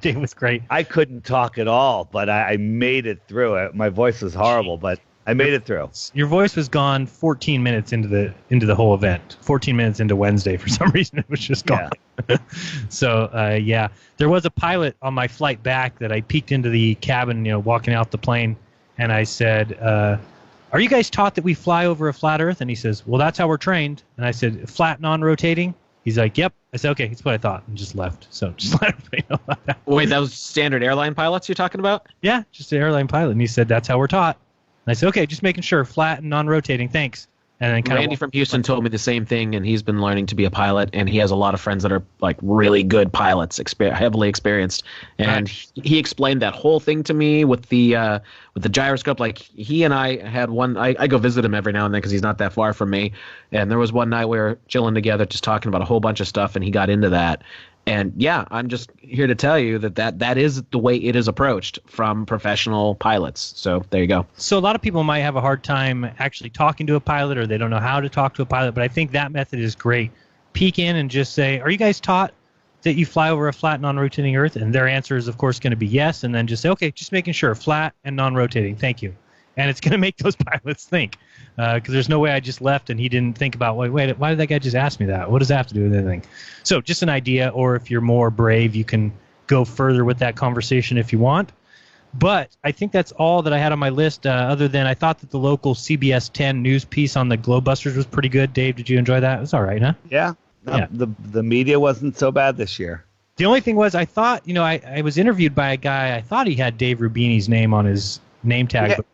H: Dave was great.
N: I couldn't talk at all, but I made it through it. My voice was horrible, but I made it through.
H: Your voice was gone 14 minutes into the whole event. 14 minutes into Wednesday, for some reason, it was just gone. Yeah. So, yeah, there was a pilot on my flight back that I peeked into the cabin, walking out the plane, and I said, "Are you guys taught that we fly over a flat Earth?" And he says, "Well, that's how we're trained." And I said, "Flat, non-rotating?" He's like, "Yep." I said, "Okay, that's what I thought," and just left. So just let everybody know about that.
O: Wait, that was standard airline pilots you're talking about?
H: Yeah, just an airline pilot. And he said, "That's how we're taught." And I said, "Okay, just making sure, flat and non-rotating, thanks." And then
O: Randy from Houston told me the same thing, and he's been learning to be a pilot, and he has a lot of friends that are like really good pilots, heavily experienced. And he explained that whole thing to me with the gyroscope. Like he and I had one. I go visit him every now and then because he's not that far from me. And there was one night we were chilling together, just talking about a whole bunch of stuff, and he got into that. And yeah, I'm just here to tell you that is the way it is approached from professional pilots. So there you go.
H: So a lot of people might have a hard time actually talking to a pilot, or they don't know how to talk to a pilot, but I think that method is great. Peek in and just say, "Are you guys taught that you fly over a flat, non-rotating Earth?" And their answer is, of course, going to be yes, and then just say, "Okay, just making sure, flat and non-rotating, thank you." And it's going to make those pilots think, because there's no way I just left and he didn't think about, wait, why did that guy just ask me that? What does that have to do with anything? So just an idea, or if you're more brave, you can go further with that conversation if you want. But I think that's all that I had on my list, other than I thought that the local CBS 10 news piece on the Globebusters was pretty good. Dave, did you enjoy that? It was all right, huh?
N: Yeah.
H: Yeah.
N: The media wasn't so bad this year.
H: The only thing was I thought, I was interviewed by a guy, I thought he had Dave Rubini's name on his name tag.
N: Yeah.
H: But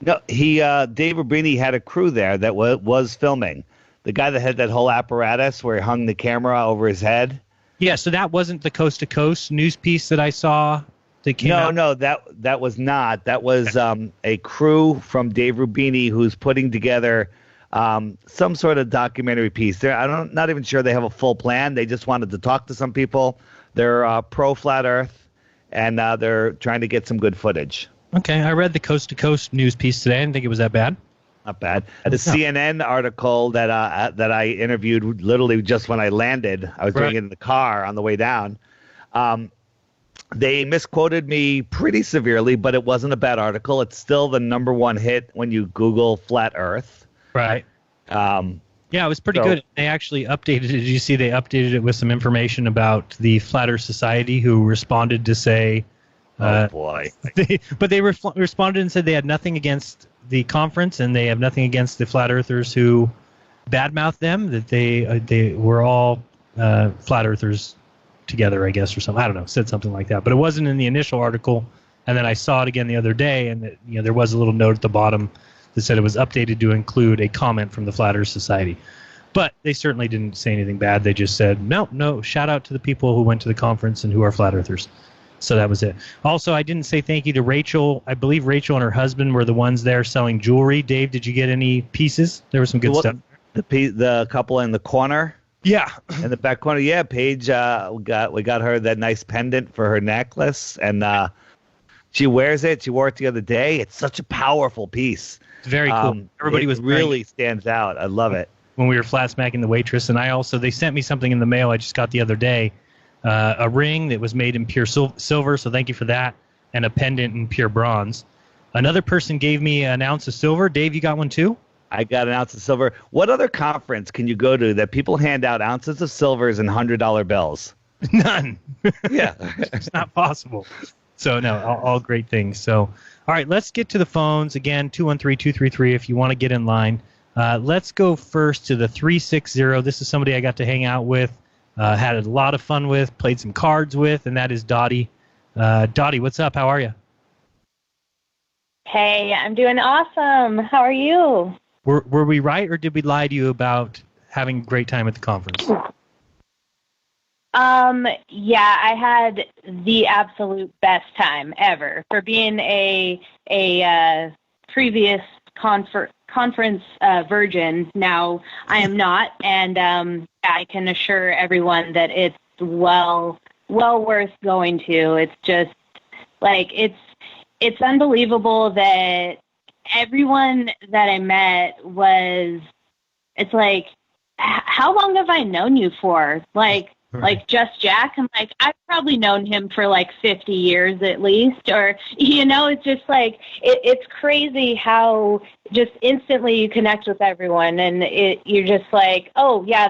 N: No, Dave Rubini had a crew there that was filming. The guy that had that whole apparatus where he hung the camera over his head.
H: Yeah, so that wasn't the Coast to Coast news piece that I saw that came out?
N: No, that was not. That was a crew from Dave Rubini who's putting together some sort of documentary piece. I'm not even sure they have a full plan. They just wanted to talk to some people. They're pro Flat Earth, and they're trying to get some good footage.
H: Okay, I read the Coast to Coast news piece today. I didn't think it was that bad.
N: Not bad. The CNN article that I interviewed literally just when I landed, I was doing it in the car on the way down. They misquoted me pretty severely, but it wasn't a bad article. It's still the #1 hit when you Google Flat Earth.
H: Right. Yeah, it was pretty good. They actually updated it. Did you see they updated it with some information about the Flat Earth Society, who responded to say...
N: oh, boy.
H: But they responded and said they had nothing against the conference, and they have nothing against the Flat Earthers who badmouthed them, that they were all Flat Earthers together, I guess, or something. I don't know, said something like that. But it wasn't in the initial article, and then I saw it again the other day, and that, there was a little note at the bottom that said it was updated to include a comment from the Flat Earth Society. But they certainly didn't say anything bad. They just said, no, shout out to the people who went to the conference and who are Flat Earthers. So that was it. Also, I didn't say thank you to Rachel. I believe Rachel and her husband were the ones there selling jewelry. Dave, did you get any pieces? There was some good stuff.
N: The couple in the corner?
H: Yeah.
N: In the back corner? Yeah, Paige, we got her that nice pendant for her necklace, and she wears it. She wore it the other day. It's such a powerful piece.
H: It's very cool. Everybody was
N: really stands out. I love it.
H: When we were flat smacking the waitress, and they sent me something in the mail I just got the other day. A ring that was made in pure silver, so thank you for that, and a pendant in pure bronze. Another person gave me an ounce of silver. Dave, you got one too?
N: I got an ounce of silver. What other conference can you go to that people hand out ounces of silvers and $100 bills?
H: None.
N: Yeah.
H: It's not possible. So, no, all great things. So, all right, let's get to the phones. Again, 213-233 if you want to get in line. Let's go first to the 360. This is somebody I got to hang out with. Had a lot of fun with, played some cards with, and that is Dottie. Dottie, what's up? How are you?
C: Hey, I'm doing awesome. How are you?
H: Were we right, or did we lie to you about having a great time at the conference?
C: Yeah, I had the absolute best time ever. For being a previous conference virgin, now I am not, and I can assure everyone that it's well worth going to. It's just like it's unbelievable that everyone that I met it's like, how long have I known you for? Like Just Jack? I'm like, I've probably known him for like 50 years at least. Or, it's just like, it's crazy how just instantly you connect with everyone. And you're just like, oh, yeah,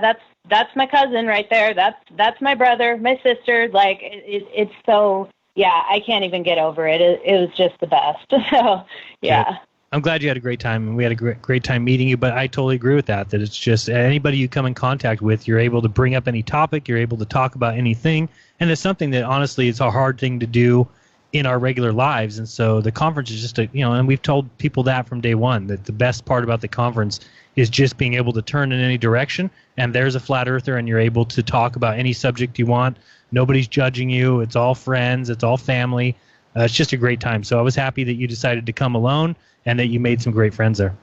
C: that's my cousin right there. That's my brother, my sister. Like, it's so, yeah, I can't even get over it. It was just the best. So, yeah.
H: I'm glad you had a great time, and we had a great time meeting you, but I totally agree with that it's just anybody you come in contact with, you're able to bring up any topic, you're able to talk about anything, and it's something that, honestly, it's a hard thing to do in our regular lives, and so the conference is just and we've told people that from day one, that the best part about the conference is just being able to turn in any direction, and there's a flat earther, and you're able to talk about any subject you want. Nobody's judging you. It's all friends. It's all family. It's just a great time. So I was happy that you decided to come alone and that you made some great friends there.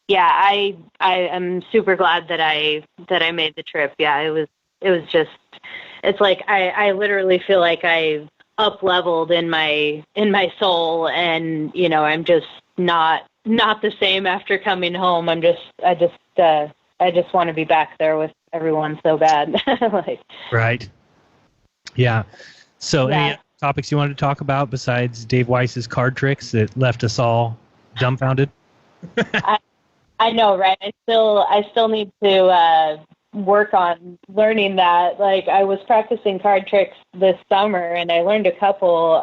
C: Yeah, I am super glad that I made the trip. Yeah, it was just, it's like I literally feel like I've up leveled in my soul, and I'm just not the same after coming home. I just want to be back there with everyone so bad.
H: Right. Yeah. So
C: yeah.
H: Any topics you wanted to talk about besides Dave Weiss's card tricks that left us all dumbfounded?
C: I know, right? I still need to work on learning that. Like, I was practicing card tricks this summer, and I learned a couple,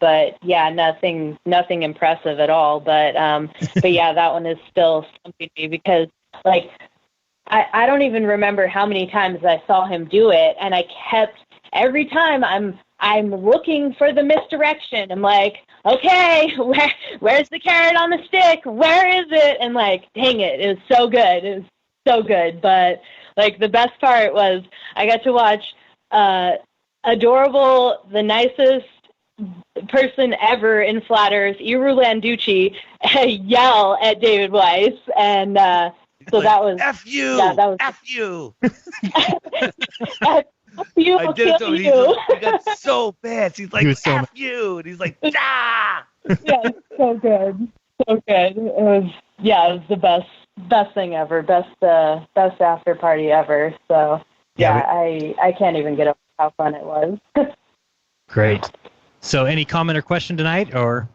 C: but yeah, nothing impressive at all. But yeah, that one is still stumping me because, like, I don't even remember how many times I saw him do it, and I kept, every time I'm looking for the misdirection. I'm like, okay, where's the carrot on the stick? Where is it? And like, dang it, it was so good. It was so good. But like, the best part was I got to watch adorable, the nicest person ever in Flat Earth, Iru Landucci, yell at David Weiss. And so that was
N: F you.
C: Yeah, that was
N: F you.
C: I
N: did it to him. He got so fast. He's like, F you. And he's like, ah.
C: Yeah, it's so good. So good. It was the best thing ever. Best after party ever. So yeah, I can't even get over how fun it was.
H: Great. So any comment or question tonight, or?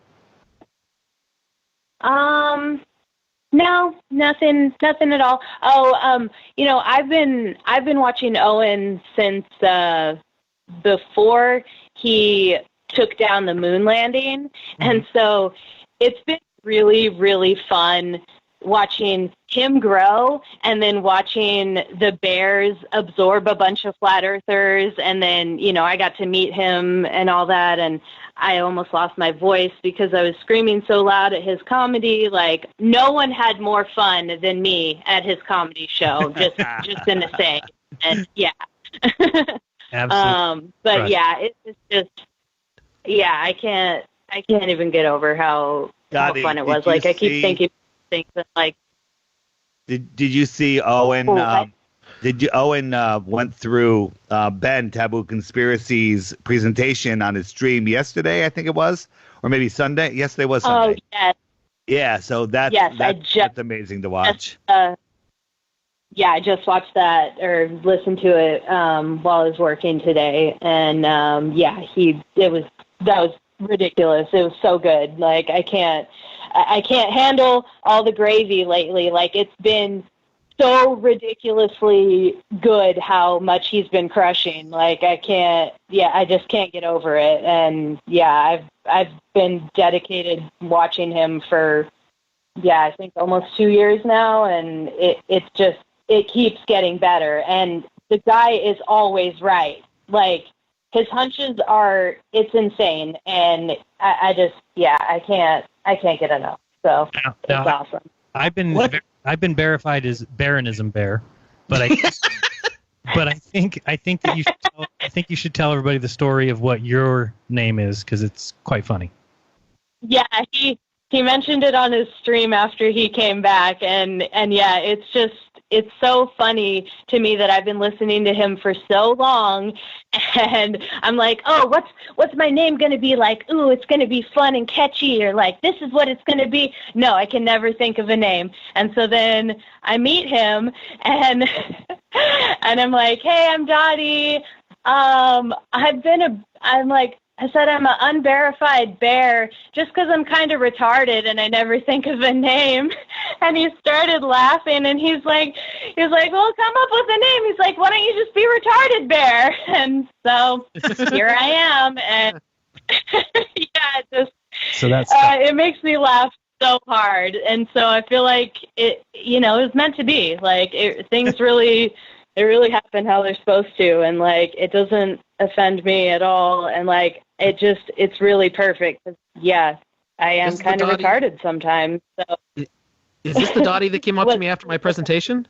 C: No, nothing at all. Oh, I've been watching Owen since before he took down the moon landing, and so it's been really, really fun watching him grow, and then watching the Bears absorb a bunch of flat earthers, and then I got to meet him and all that, and I almost lost my voice because I was screaming so loud at his comedy. Like, no one had more fun than me at his comedy show, just in a say. And yeah.
H: Absolutely.
C: But
H: right.
C: yeah, it's just, yeah, I can't even get over how fun it was. Like, I keep thinking things that, like,
N: Did you see Owen? Owen went through Ben Taboo Conspiracy's presentation on his stream yesterday, I think it was, or maybe Sunday. Yesterday was Sunday.
C: Oh, yes.
N: Yeah, so that's amazing to watch.
C: Yeah, I just watched that or listened to it while I was working today, and that was ridiculous. It was so good. Like, I can't handle all the gravy lately. Like, it's been so ridiculously good how much he's been crushing. Like, I just can't get over it. And yeah, I've been dedicated watching him for, I think almost 2 years now, and it keeps getting better. And the guy is always right. Like, his hunches it's insane. And I can't get enough. So it's awesome.
H: I've been verified as Baronism Bear, but I think that you should tell everybody the story of what your name is, because it's quite funny.
C: Yeah, he mentioned it on his stream after he came back, and yeah, it's it's so funny to me that I've been listening to him for so long, and I'm like, oh, what's my name going to be like? Ooh, it's going to be fun and catchy, or like, this is what it's going to be. No, I can never think of a name. And so then I meet him, and and I'm like, hey, I'm Dottie. I said I'm an unverified bear just because I'm kind of retarded and I never think of a name. And he started laughing, and he's like, well, come up with a name. He's like, why don't you just be retarded bear? And so here I am. And it makes me laugh so hard. And so I feel like it was meant to be. Like things really, they really happen how they're supposed to. And like, it doesn't offend me at all. And like, it's really perfect. Yeah, I am kind of retarded sometimes. So.
O: Is this the Dottie that came up to me after my presentation?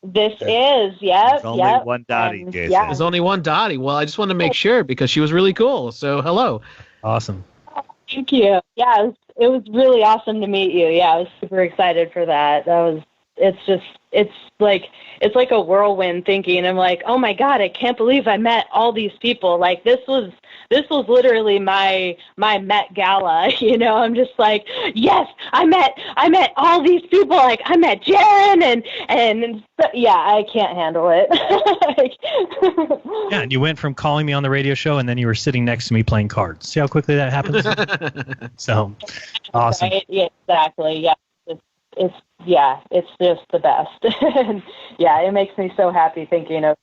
C: This is, yeah.
N: There's only one Dottie, Jason.
C: Yeah.
O: There's only one Dottie. Well, I just wanted to make sure because she was really cool. So hello.
H: Awesome.
C: Thank you. Yeah, it was really awesome to meet you. Yeah, I was super excited for that. It's like a whirlwind thinking. I'm like, oh my God, I can't believe I met all these people. Like this was literally my Met Gala. I'm just like, yes, I met all these people. Like I met Jeran and yeah, I can't handle it.
H: Yeah, and you went from calling me on the radio show, and then you were sitting next to me playing cards. See how quickly that happens? So, awesome.
C: Right? Yeah, exactly. Yeah. It's just the best. And yeah, it makes me so happy thinking of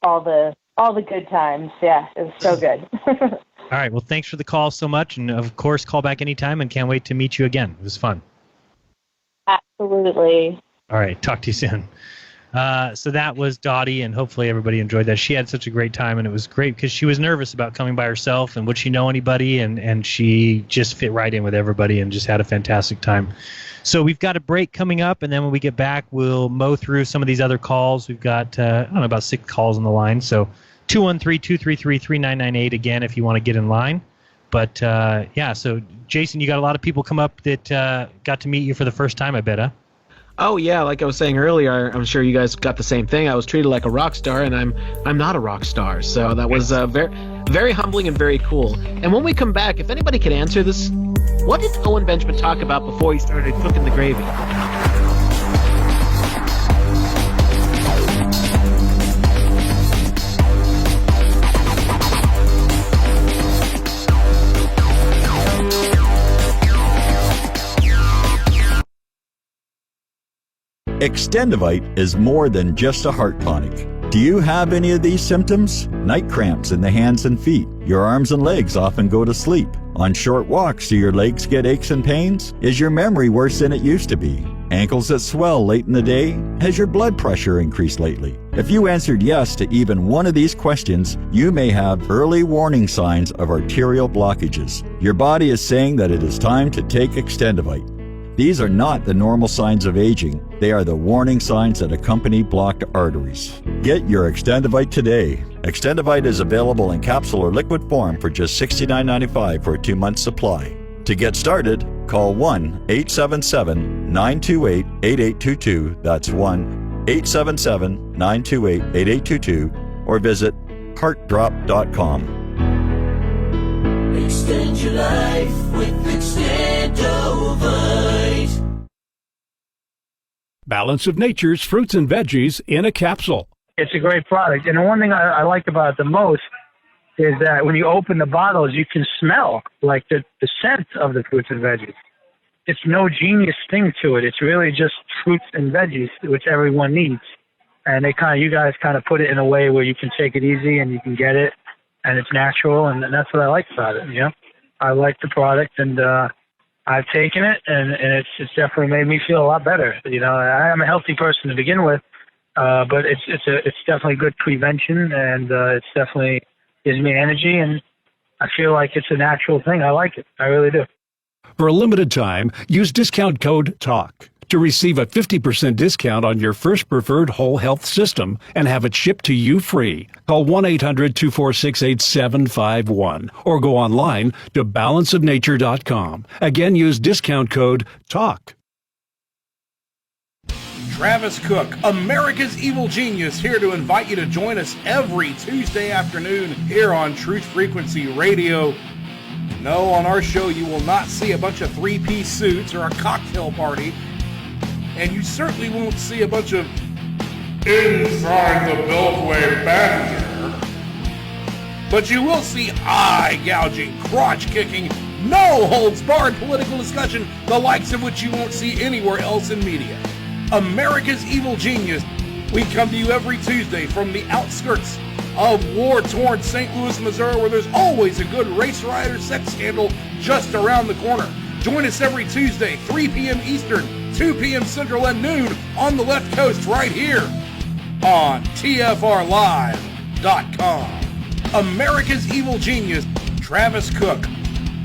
C: all the good times. Yeah, it was so good.
H: All right, well, thanks for the call so much, and of course, call back anytime, and can't wait to meet you again. It was fun.
C: Absolutely.
H: All right, talk to you soon. So that was Dottie, and hopefully everybody enjoyed that. She had such a great time, and it was great because she was nervous about coming by herself, and would she know anybody, and she just fit right in with everybody and just had a fantastic time. So we've got a break coming up, and then when we get back, we'll mow through some of these other calls. We've got, about 6 calls on the line. So 213-233-3998 again if you want to get in line. But, so Jason, you got a lot of people come up that got to meet you for the first time, I bet, huh?
O: Oh yeah, like I was saying earlier, I'm sure you guys got the same thing. I was treated like a rock star, and I'm not a rock star. So that was very, very humbling and very cool. And when we come back, if anybody could answer this, what did Owen Benjamin talk about before he started cooking the gravy?
D: Extendivite is more than just a heart tonic. Do you have any of these symptoms? Night cramps in the hands and feet. Your arms and legs often go to sleep. On short walks, do your legs get aches and pains? Is your memory worse than it used to be? Ankles that swell late in the day? Has your blood pressure increased lately? If you answered yes to even one of these questions, you may have early warning signs of arterial blockages. Your body is saying that it is time to take Extendivite. These are not the normal signs of aging. They are the warning signs that accompany blocked arteries. Get your Extendivite today. Extendivite is available in capsule or liquid form for just $69.95 for a 2-month supply. To get started, call 1-877-928-8822. That's 1-877-928-8822. Or visit heartdrop.com.
T: Extend your life with Extendivite.
G: Balance of Nature's fruits and veggies in a capsule.
I: It's a great product. And the one thing I like about it the most is that when you open the bottles, you can smell like the scent of the fruits and veggies. It's no genius thing to it. It's really just fruits and veggies, which everyone needs. And you guys kind of put it in a way where you can take it easy and you can get it, and it's natural, and that's what I like about it. I like the product, and I've taken it, and it's definitely made me feel a lot better. I'm a healthy person to begin with, but it's definitely good prevention, and it's definitely gives me energy, and I feel like it's a natural thing. I like it. I really do.
G: For a limited time, use discount code TALK to receive a 50% discount on your first preferred whole health system and have it shipped to you free. Call 1-800-246-8751 or go online to balanceofnature.com. Again, use discount code TALK.
J: Travis Cook, America's Evil Genius, here to invite you to join us every Tuesday afternoon here on Truth Frequency Radio. No, on our show you will not see a bunch of three-piece suits or a cocktail party, and you certainly won't see a bunch of inside the Beltway banter. But you will see eye-gouging, crotch-kicking, no-holds-barred political discussion, the likes of which you won't see anywhere else in media. America's Evil Genius. We come to you every Tuesday from the outskirts of war-torn St. Louis, Missouri, where there's always a good race riot or sex scandal just around the corner. Join us every Tuesday, 3 p.m. Eastern, 2 p.m. Central, and noon on the left coast right here on TFRLive.com. America's Evil Genius, Travis Cook,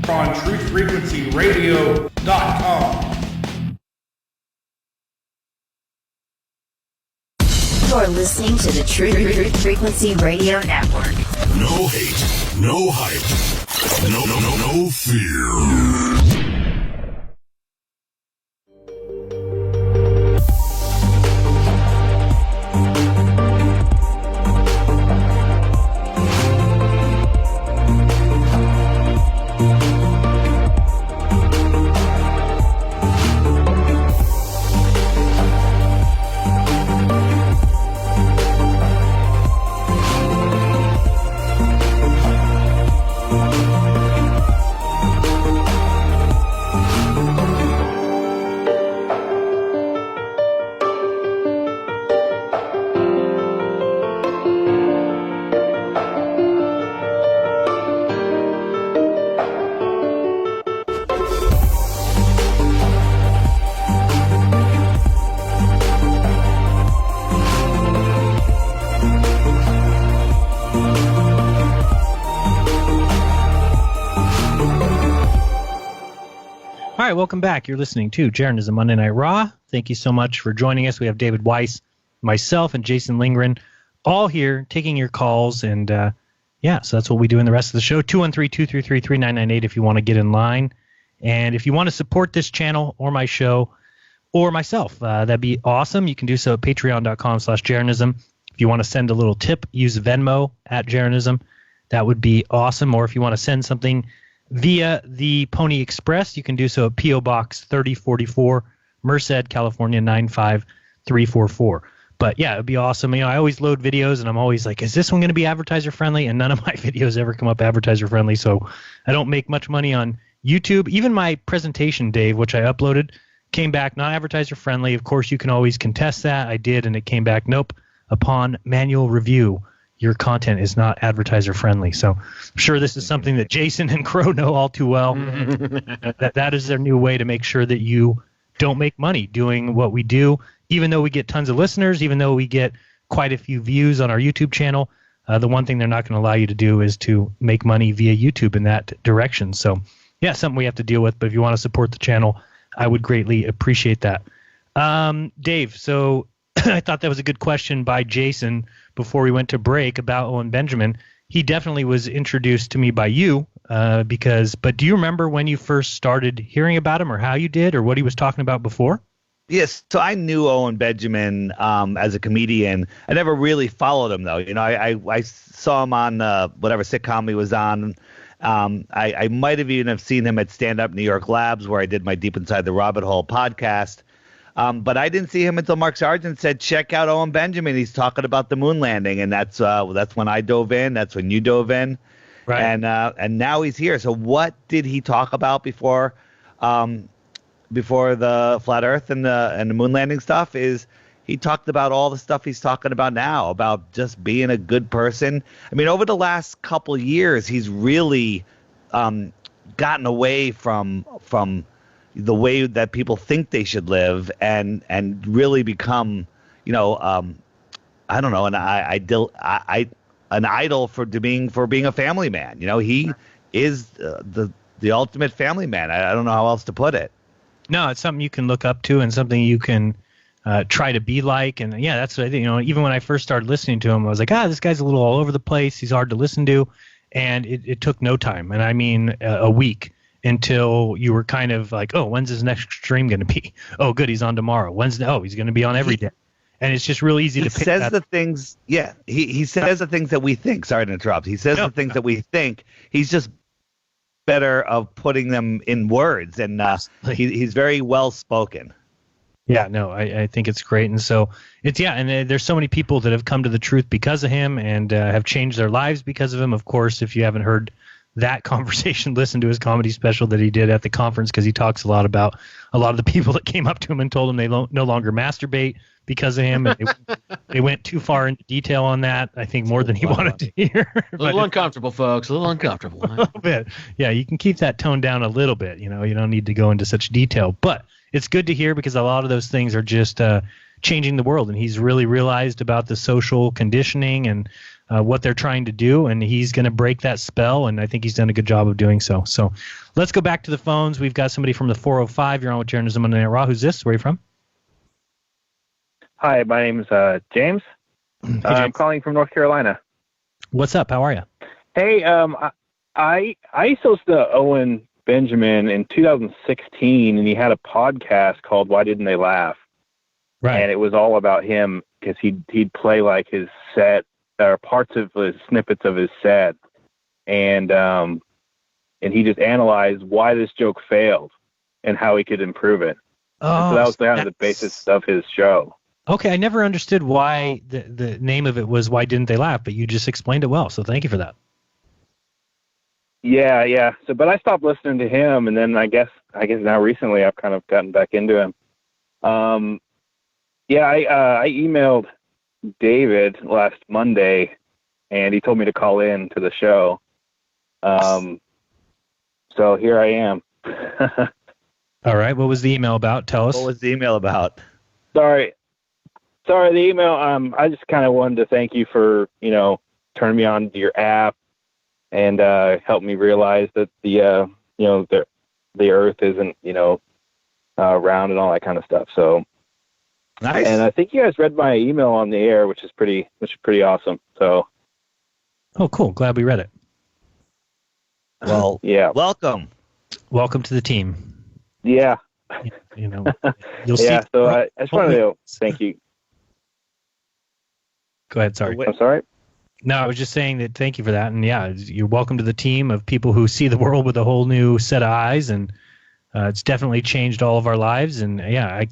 J: on TruthFrequencyRadio.com.
K: You're listening to the Truth Frequency Radio Network.
B: No hate, no hype, no fear.
H: All right, welcome back. You're listening to Jeranism Monday Night Raw. Thank you so much for joining us. We have David Weiss, myself, and Jason Lindgren all here taking your calls. And so that's what we do in the rest of the show. 213-233-3998 if you want to get in line. And if you want to support this channel or my show or myself, that'd be awesome. You can do so at patreon.com/Jeranism. If you want to send a little tip, use Venmo at Jeranism. That would be awesome. Or if you want to send something via the Pony Express, you can do so at P.O. Box 3044, Merced, California 95344. But yeah, it'd be awesome. I always load videos and I'm always like, is this one going to be advertiser friendly? And none of my videos ever come up advertiser friendly. So I don't make much money on YouTube. Even my presentation, Dave, which I uploaded, came back not advertiser friendly. Of course, you can always contest that. I did, and it came back, nope. Upon manual review, your content is not advertiser friendly. So I'm sure this is something that Jason and Crow know all too well. that is their new way to make sure that you don't make money doing what we do. Even though we get tons of listeners, even though we get quite a few views on our YouTube channel, the one thing they're not going to allow you to do is to make money via YouTube in that direction. So yeah, something we have to deal with. But if you want to support the channel, I would greatly appreciate that. Dave, so I thought that was a good question by Jason before we went to break about Owen Benjamin. He definitely was introduced to me by you but do you remember when you first started hearing about him or how you did or what he was talking about before?
N: Yes, so I knew Owen Benjamin as a comedian. I never really followed him, though. I saw him on whatever sitcom he was on. I might have even seen him at Stand Up New York Labs, where I did my Deep Inside the Rabbit Hole podcast. But I didn't see him until Mark Sargent said, check out Owen Benjamin. He's talking about the moon landing. And that's when I dove in. That's when you dove in. Right. And now he's here. So what did he talk about before the flat Earth and the moon landing stuff? Is he talked about all the stuff he's talking about now, about just being a good person. I mean, over the last couple years, he's really gotten away from the way that people think they should live and really become, I don't know, an idol for being a family man. He is the ultimate family man. I don't know how else to put it.
H: No, it's something you can look up to and something you can try to be like. And yeah, that's what I think. Even when I first started listening to him, I was like, this guy's a little all over the place. He's hard to listen to. And it took no time. And I mean, a week. until you were kind of like, oh, when's his next stream going to be? Oh, good, he's on tomorrow. He's going to be on every day. And it's just real easy to pick
N: says the things. Yeah, he says the things that we think. Sorry to interrupt. He says the things that we think. He's just better of putting them in words, and he's very well spoken.
H: Yeah, no, I think it's great. And so and there's so many people that have come to the truth because of him and have changed their lives because of him. Of course, if you haven't heard that conversation, listen to his comedy special that he did at the conference, because he talks a lot about a lot of the people that came up to him and told him they no longer masturbate because of him. And they went too far into detail on that, I think more than he wanted to hear.
L: A little uncomfortable, folks. A little uncomfortable.
H: A little bit. Yeah, you can keep that tone down a little bit. You don't need to go into such detail. But it's good to hear, because a lot of those things are just changing the world. And he's really realized about the social conditioning and what they're trying to do. And he's going to break that spell. And I think he's done a good job of doing so. So let's go back to the phones. We've got somebody from the 405. You're on with Jeranism RAW. Who's this? Where are you from?
M: Hi, my name's James.
H: Hey, James.
M: I'm calling from North Carolina.
H: What's up? How are you?
M: Hey, I used to listen to Owen Benjamin in 2016, and he had a podcast called Why Didn't They Laugh?
H: Right.
M: And it was all about him, because he'd play like his set or parts of his snippets of his set, and he just analyzed why this joke failed and how he could improve it. And so that was kind of the basis of his show.
H: Okay, I never understood why the name of it was Why Didn't They Laugh, but you just explained it well, so thank you for that.
M: Yeah. So, but I stopped listening to him, and then I guess now recently I've kind of gotten back into him. I emailed David last Monday, and he told me to call in to the show. So here I am.
H: All right, what was the email about? Tell us.
N: What was the email about?
M: Sorry, the email. I just kind of wanted to thank you for turning me on to your app and help me realize that the Earth isn't round and all that kind of stuff. So
N: nice.
M: And I think you guys read my email on the air, which is pretty awesome. So.
H: Oh, cool. Glad we read it.
N: Well,
M: yeah.
N: Welcome
H: to the team.
M: Yeah.
H: You'll see.
M: Yeah. So I just wanted to thank you.
H: Go ahead. Sorry.
M: I'm sorry.
H: No, I was just saying that thank you for that. And yeah, you're welcome to the team of people who see the world with a whole new set of eyes. And it's definitely changed all of our lives. And yeah,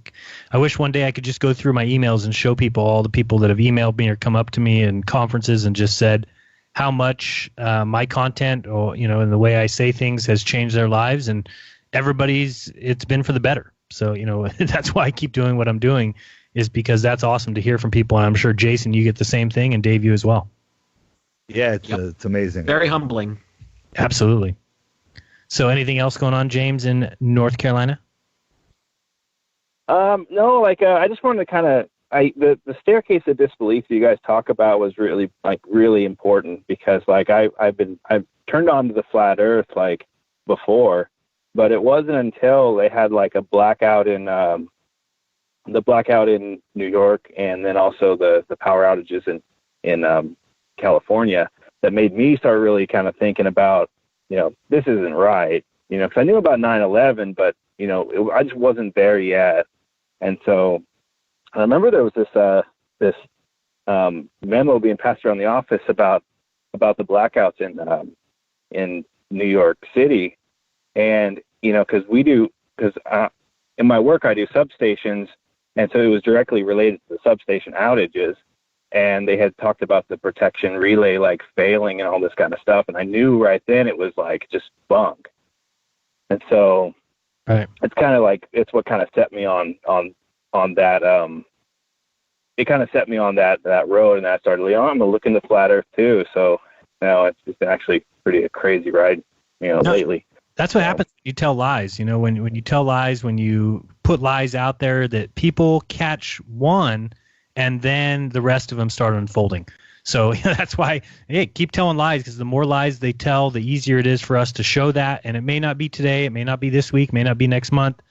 H: I wish one day I could just go through my emails and show people all the people that have emailed me or come up to me in conferences and just said how much my content or, and the way I say things has changed their lives. And it's been for the better. So, that's why I keep doing what I'm doing, is because that's awesome to hear from people. And I'm sure, Jason, you get the same thing, and Dave, you as well.
N: Yeah, it's amazing.
L: Very humbling.
H: Absolutely. So anything else going on, James, in North Carolina?
M: No, I just wanted to kind of, the staircase of disbelief that you guys talk about was really important, because I've turned on to the flat Earth before, but it wasn't until they had a blackout in New York, and then also the power outages in California, that made me start really kind of thinking about, this isn't right, because I knew about 9/11, but I just wasn't there yet. And so I remember there was this memo being passed around the office about the blackouts in New York City, and because in my work I do substations, and so it was directly related to the substation outages. And they had talked about the protection relay failing and all this kind of stuff, and I knew right then it was just bunk. And so,
H: right,
M: it's kind of it's what kind of set me on that. It kind of set me on that road, and I started, I'm gonna look into flat Earth too. So now it's been actually a crazy ride, lately.
H: That's what happens when you tell lies. When you tell lies, when you put lies out there, that people catch one, and then the rest of them start unfolding. So that's why, keep telling lies, because the more lies they tell, the easier it is for us to show that. And it may not be today, it may not be this week, may not be next month.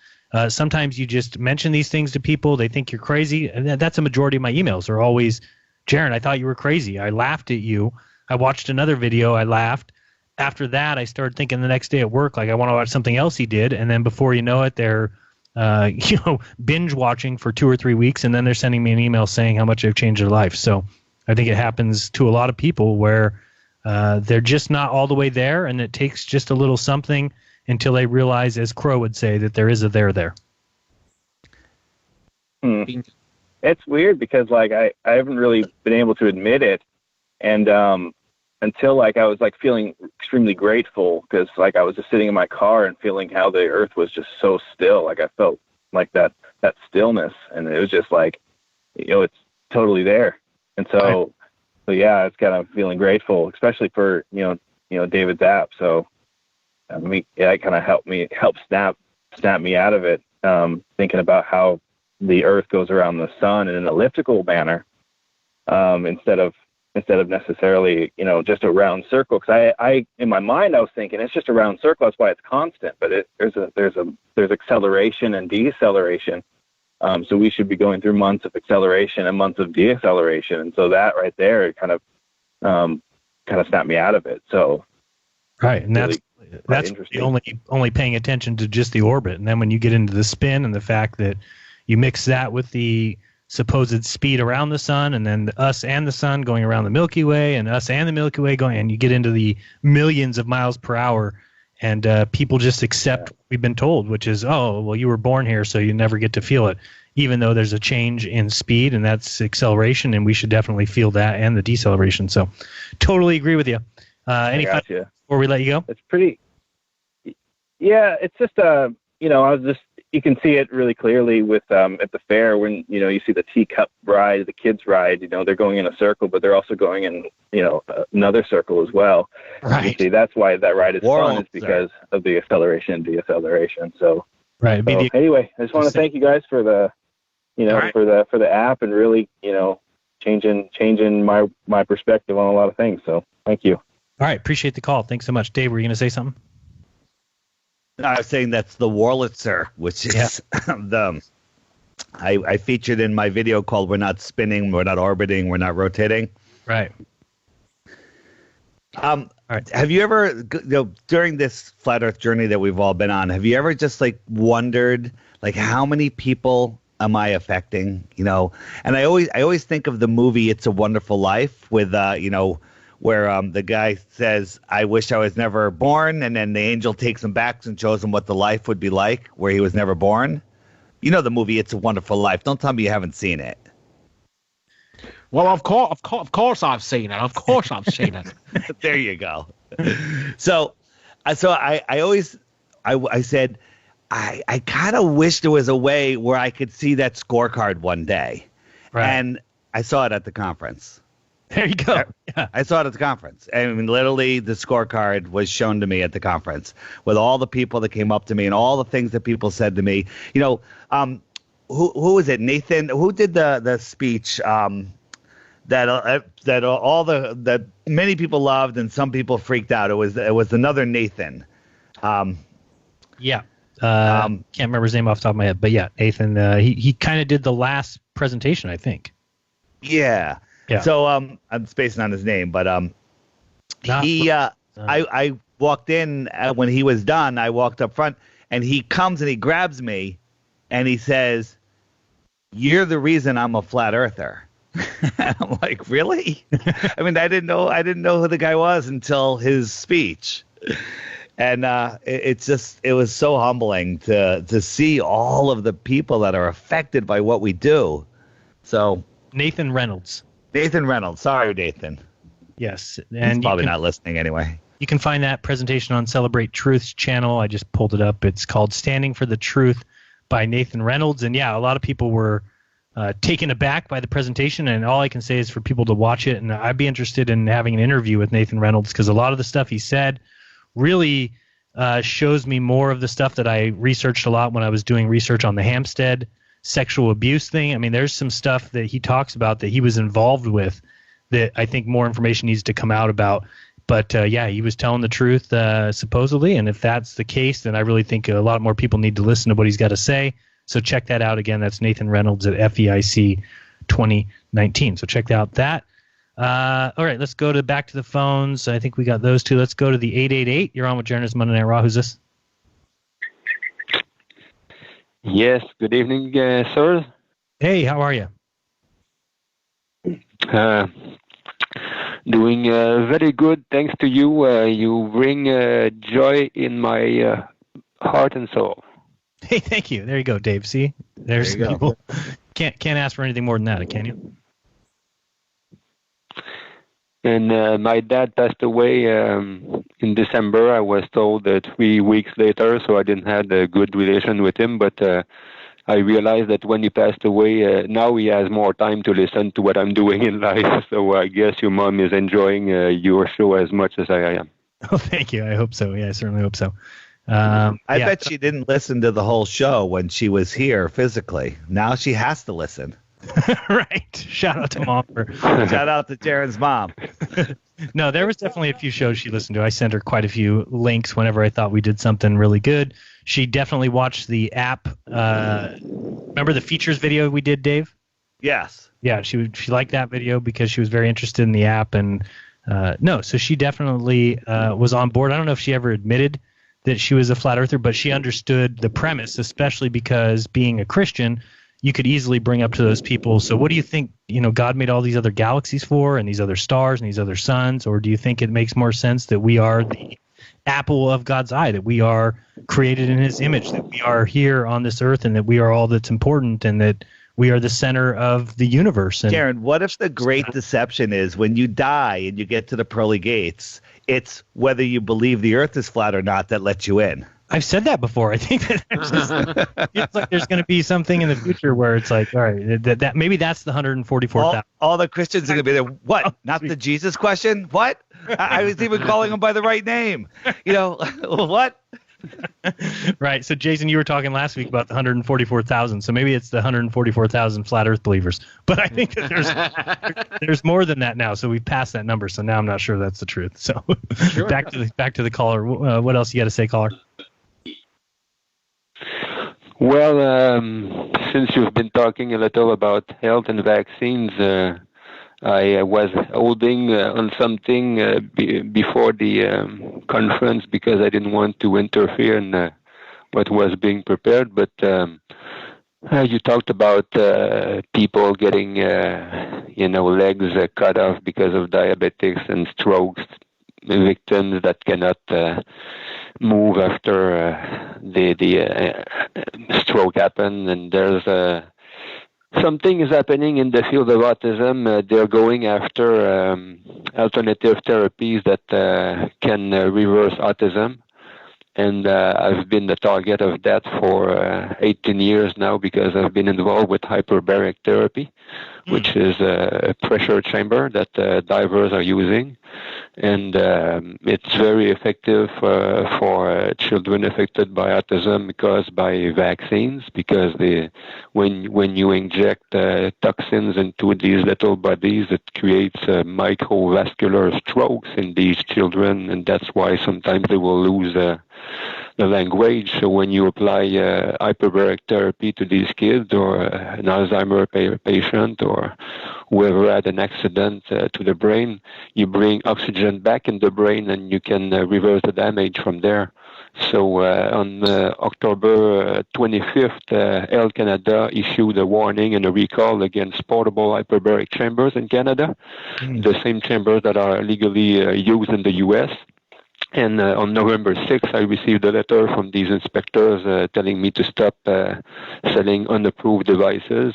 H: Sometimes you just mention these things to people, they think you're crazy, and that's a majority of my emails are always, Jeran, I thought you were crazy. I laughed at you. I watched another video, I laughed. after that, I started thinking the next day at work, like I want to watch something else he did. And then before you know it, they're, binge watching for 2 or 3 weeks. And then they're sending me an email saying how much they've changed their life. So I think it happens to a lot of people where they're just not all the way there. And it takes just a little something until they realize, as Crow would say, that there is a there.
M: It's weird because like I haven't really been able to admit it. And, until like I was like feeling extremely grateful because like I was just sitting in my car and feeling how the earth was just so still. Like I felt like that stillness, and it was just like, it's totally there. And so yeah, it's kind of feeling grateful, especially for, David's app. So I mean, yeah, it kind of helped snap me out of it. Thinking about how the earth goes around the sun in an elliptical manner, instead of necessarily, just a round circle. Because I in my mind I was thinking it's just a round circle. That's why it's constant. But there's acceleration and deceleration. So we should be going through months of acceleration and months of deceleration. And so that right there kind of snapped me out of it. So
H: right, and
M: really,
H: that's only paying attention to just the orbit. And then when you get into the spin and the fact that you mix that with the supposed speed around the sun, and then us and the sun going around the Milky Way, and us and the Milky Way going, and you get into the millions of miles per hour, and people just accept what we've been told, which is, oh, well, you were born here, so you never get to feel it, even though there's a change in speed, and that's acceleration, and we should definitely feel that and the deceleration. So totally agree with you. Any final before we let you go?
M: It's pretty, yeah, it's just, you can see it really clearly with at the fair when you see the teacup ride, the kids ride. They're going in a circle, but they're also going in another circle as well.
H: Right.
M: You see, that's why that ride is fun, is because of the acceleration and deceleration. So
H: right.
M: So, anyway, I just want to thank you guys for the for the app and really changing my perspective on a lot of things. So thank you.
H: All right, appreciate the call. Thanks so much, Dave. Were you going to say something?
N: I was saying that's the Wurlitzer, which is I featured in my video called "We're Not Spinning, We're Not Orbiting, We're Not Rotating."
H: Right.
N: All right. Have you ever, during this flat Earth journey that we've all been on, have you ever just wondered how many people am I affecting? And I always think of the movie "It's a Wonderful Life" with where the guy says, "I wish I was never born," and then the angel takes him back and shows him what the life would be like where he was never born. The movie "It's a Wonderful Life." Don't tell me you haven't seen it.
L: Well, of course I've seen it. Of course I've seen it.
N: There you go. So I always said, I kind of wish there was a way where I could see that scorecard one day. Right. And I saw it at the conference.
H: There you go.
N: Yeah. I saw it at the conference. I mean, literally, the scorecard was shown to me at the conference with all the people that came up to me and all the things that people said to me. Who was it? Nathan, who did the speech that all that many people loved and some people freaked out? It was another Nathan.
H: Yeah. Can't remember his name off the top of my head, but yeah, Nathan. He kind of did the last presentation, I think.
N: Yeah.
H: Yeah.
N: So I'm spacing on his name, but I walked in when he was done. I walked up front, and he comes and he grabs me, and he says, "You're the reason I'm a flat earther." I'm like, really? I mean, I didn't know who the guy was until his speech, and it was so humbling to see all of the people that are affected by what we do. So
H: Nathan Reynolds.
N: Sorry, Nathan.
H: Yes.
N: And he's probably not listening anyway.
H: You can find that presentation on Celebrate Truth's channel. I just pulled it up. It's called Standing for the Truth by Nathan Reynolds. And yeah, a lot of people were taken aback by the presentation. And all I can say is for people to watch it. And I'd be interested in having an interview with Nathan Reynolds because a lot of the stuff he said really shows me more of the stuff that I researched a lot when I was doing research on the Hampstead sexual abuse thing. I mean, there's some stuff that he talks about that he was involved with that I think more information needs to come out about. But yeah, he was telling the truth supposedly. And if that's the case, then I really think a lot more people need to listen to what he's got to say. So check that out again. That's Nathan Reynolds at FEIC 2019. So check out that. All right, let's go back to the phones. I think we got those two. Let's go to the 888. You're on with Jeranism Monday Night Raw. Who's this?
P: Yes, good evening, sir.
H: Hey, how are you?
P: Doing very good, thanks to you. You bring joy in my heart and soul.
H: Hey, thank you. There you go, Dave. See, there's
P: There you
H: people. Can't ask for anything more than that, can you?
P: And my dad passed away in December. I was told 3 weeks later, so I didn't have a good relation with him. But I realized that when he passed away, now he has more time to listen to what I'm doing in life. So I guess your mom is enjoying your show as much as I am.
H: Oh, thank you. I hope so. Yeah, I certainly hope so.
N: I bet she didn't listen to the whole show when she was here physically. Now she has to listen.
H: Right. Shout out to mom.
N: Shout out to Jaren's mom.
H: No, there was definitely a few shows she listened to. I sent her quite a few links whenever I thought we did something really good. She definitely watched the app. Remember the features video we did, Dave?
N: Yes.
H: Yeah, she liked that video because she was very interested in the app. And so she definitely was on board. I don't know if she ever admitted that she was a flat earther, but she understood the premise, especially because being a Christian, you could easily bring up to those people. So what do you think, God made all these other galaxies for and these other stars and these other suns? Or do you think it makes more sense that we are the apple of God's eye, that we are created in his image, that we are here on this earth and that we are all that's important and that we are the center of the universe? And
N: Jaren, what if the great deception is when you die and you get to the pearly gates, it's whether you believe the earth is flat or not that lets you in?
H: I've said that before. I think that it's like there's going to be something in the future where it's like, all right, that maybe that's the 144,000.
N: All the Christians are going to be there. What? Not the Jesus question? What? I was even calling him by the right name. What?
H: Right. So, Jason, you were talking last week about the 144,000. So maybe it's the 144,000 flat Earth believers. But I think that there's more than that now. So we've passed that number. So now I'm not sure that's the truth. So sure. back to the caller. What else you got to say, caller?
P: Well, since you've been talking a little about health and vaccines, I was holding on something before the conference because I didn't want to interfere in what was being prepared. But you talked about people getting, legs cut off because of diabetics and strokes, victims that cannot move after the stroke happened. And there's something is happening in the field of autism. They're going after alternative therapies that can reverse autism. And I've been the target of that for 18 years now because I've been involved with hyperbaric therapy, which is a pressure chamber that divers are using. And it's very effective for children affected by autism caused by vaccines, because when you inject toxins into these little bodies, it creates microvascular strokes in these children, and that's why sometimes they will lose the language. So when you apply hyperbaric therapy to these kids, or an Alzheimer patient, or whoever had an accident to the brain, you bring oxygen back in the brain and you can reverse the damage from there. So on October 25th, Health Canada issued a warning and a recall against portable hyperbaric chambers in Canada, the same chambers that are legally used in the U.S. And on November 6th, I received a letter from these inspectors telling me to stop selling unapproved devices.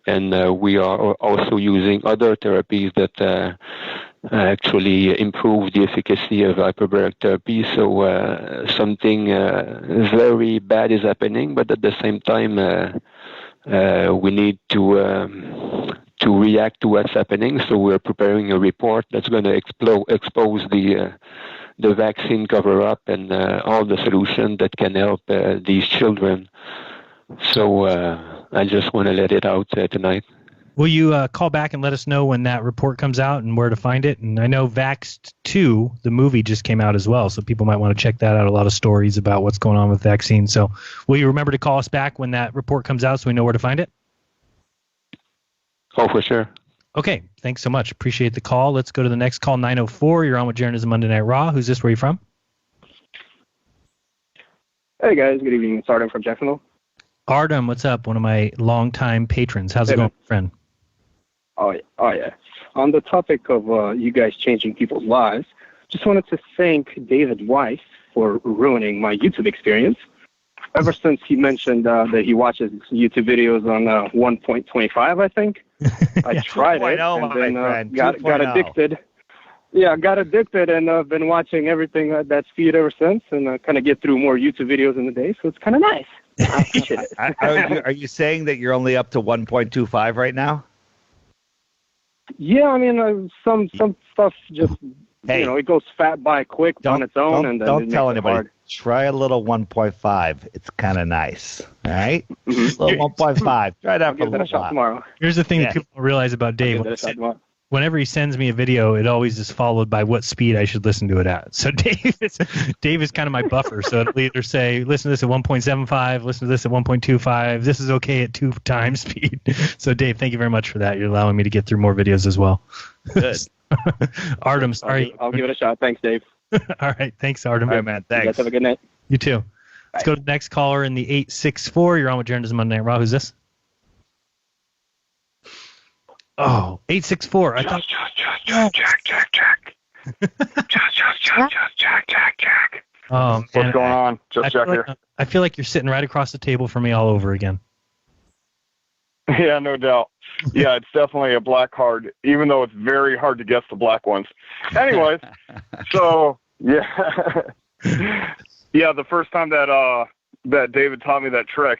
P: And we are also using other therapies that actually improve the efficacy of hyperbaric therapy. So something very bad is happening, but at the same time, we need to react to what's happening. So we're preparing a report that's going to expose the vaccine cover-up and all the solutions that can help these children. So I just want to let it out tonight.
H: Will you call back and let us know when that report comes out and where to find it? And I know Vaxxed 2, the movie, just came out as well, so people might want to check that out. A lot of stories about what's going on with vaccines. So will you remember to call us back when that report comes out so we know where to find it?
P: Oh, for sure.
H: Okay, thanks so much. Appreciate the call. Let's go to the next call, 904. You're on with Jeranism Monday Night Raw. Who's this? Where are you from?
E: Hey guys, good evening. It's Artem from Jacksonville.
H: Artem, what's up? One of my longtime patrons. How's it going, friend?
E: Oh yeah. On the topic of you guys changing people's lives, just wanted to thank David Weiss for ruining my YouTube experience. Ever since he mentioned that he watches YouTube videos on 1.25, I think, I tried it and then got addicted. Yeah, I got addicted and I've been watching everything that's feed ever since, and kind of get through more YouTube videos in the day, so it's kind of nice. I appreciate it.
N: Are you saying that you're only up to 1.25 right now?
E: Yeah, I mean, some stuff just, it goes fat by quick on its own, and then
N: don't
E: it
N: tell
E: makes it
N: anybody.
E: hard.
N: Try a little 1.5. It's kind of nice. All right? A little 1.5. Try that for a little while.
E: Tomorrow.
H: Here's the thing that people don't realize about Dave. Whenever he sends me a video, it always is followed by what speed I should listen to it at. So Dave is kind of my buffer. So it'll either say, listen to this at 1.75, listen to this at 1.25. This is okay at 2 times speed. So Dave, thank you very much for that. You're allowing me to get through more videos as well.
N: Good.
H: Artem, sorry.
E: I'll give it a shot. Thanks, Dave.
H: All right. Thanks, Artem.
N: All right, man. Thanks.
E: You guys have a good night.
H: You too. Let's go to the next caller in the 864. You're on with Jeranism Monday Night Raw. Who's this? Oh, 864. I thought.
E: Jack.
H: Oh,
E: What's going on? Just Jack here.
H: I feel like you're sitting right across the table from me all over again.
Q: Yeah, no doubt. Yeah, it's definitely a black card, even though it's very hard to guess the black ones. Anyways, so yeah, yeah. The first time that David taught me that trick,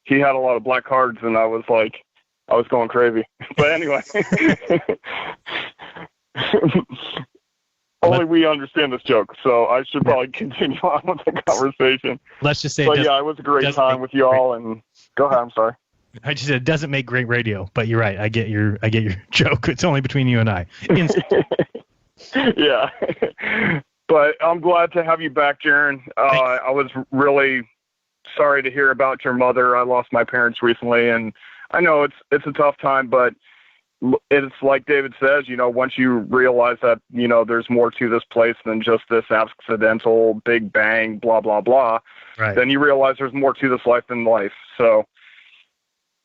Q: he had a lot of black cards, and I was going crazy. But anyway, only we understand this joke, so I should probably continue on with the conversation.
H: Let's just say,
Q: but yeah, it was a great time with y'all. And go ahead. I'm sorry.
H: I just said it doesn't make great radio, but you're right. I get your joke. It's only between you and I.
Q: Yeah, but I'm glad to have you back, Jeran. I was really sorry to hear about your mother. I lost my parents recently, and I know it's a tough time, but it's like David says, once you realize that, there's more to this place than just this accidental big bang, blah, blah, blah,
H: right.
Q: Then you realize there's more to this life than life. So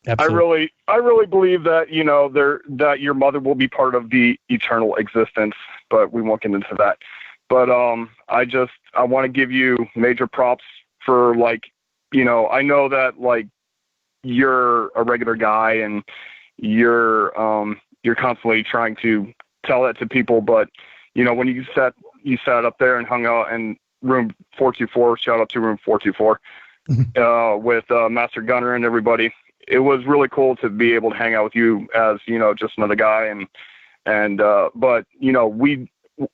H: absolutely.
Q: I really believe that, that your mother will be part of the eternal existence, but we won't get into that. But I want to give you major props for, I know that, you're a regular guy and you're constantly trying to tell that to people, but when you sat up there and hung out in room 424, shout out to room 424, with Master Gunner and everybody, it was really cool to be able to hang out with you as just another guy, but we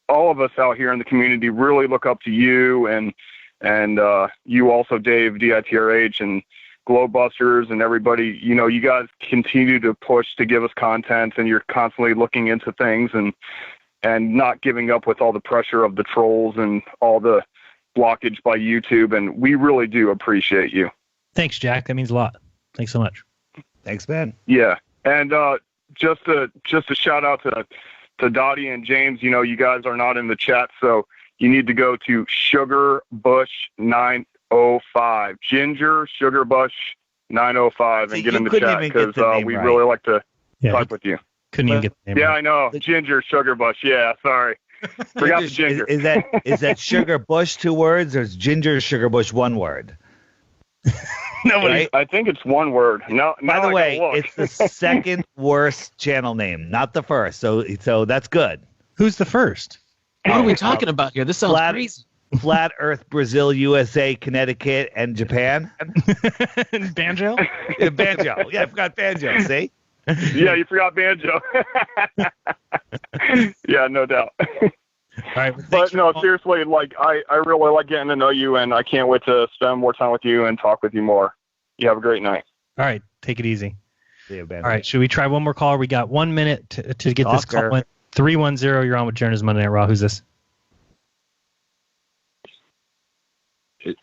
Q: all of us out here in the community really look up to you, and you also, Dave, DITRH, and Glowbusters and everybody, you guys continue to push to give us content, and you're constantly looking into things and not giving up with all the pressure of the trolls and all the blockage by YouTube. And we really do appreciate you.
H: Thanks, Jack. That means a lot. Thanks so much.
N: Thanks, man.
Q: Yeah. And just a shout out to Dottie and James. You guys are not in the chat, so you need to go to Sugar Bush 905, Ginger Sugar Bush 905, and get in the chat, because we really like to talk with you.
H: Couldn't even get the name
Q: Yeah,
H: right.
Q: I know. Ginger Sugar Bush. Yeah, sorry. Forgot the ginger.
N: Is that Sugar Bush 2 words, or is Ginger Sugar Bush 1 word?
Q: No, right? I think it's 1 word. No,
N: by the way, it's the second worst channel name, not the first. So that's good.
H: Who's the first?
O: What are we talking about here? This sounds crazy.
N: Flat Earth, Brazil, USA, Connecticut, and Japan.
H: Banjo?
N: Yeah, Banjo. Yeah, I forgot Banjo. See?
Q: Yeah, you forgot Banjo. Yeah, no doubt.
H: All right,
Q: but no, seriously, I really like getting to know you, and I can't wait to spend more time with you and talk with you more. You have a great night.
H: All right, take it easy.
N: See you, Ben.
H: All right, should we try one more caller? We got 1 minute to get this call in. 310, you're on with Jeranism Monday Night Raw. Who's this?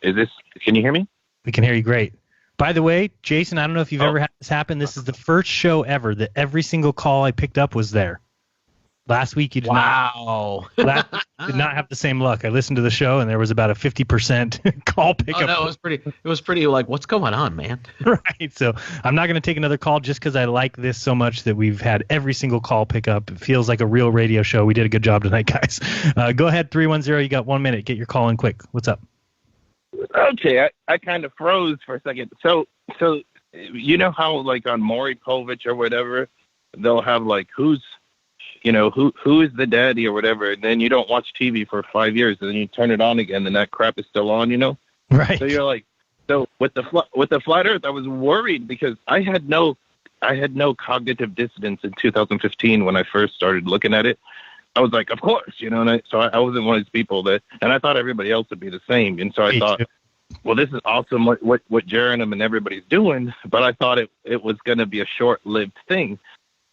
R: Is this? Can you hear me?
H: We can hear you great. By the way, Jason, I don't know if you've ever had this happen. This is the first show ever that every single call I picked up was there. Last week you did not have the same luck. I listened to the show and there was about a 50% call pickup.
O: Oh, no, it was pretty like, what's going on, man?
H: Right. So I'm not going to take another call just because I like this so much that we've had every single call pickup. It feels like a real radio show. We did a good job tonight, guys. Go ahead, 310. You got 1 minute. Get your call in quick. What's up?
R: Okay, I kind of froze for a second. So you know how like on Maury Povich or whatever, they'll have like who is the daddy or whatever, and then you don't watch TV for 5 years, and then you turn it on again, and that crap is still on,
H: Right.
R: So you're like, so with the flat Earth, I was worried because I had no cognitive dissonance in 2015 when I first started looking at it. I was like, of course, and so I wasn't one of these people and I thought everybody else would be the same, and so I thought, well, this is awesome what Jeranism and everybody's doing, but I thought it was going to be a short-lived thing.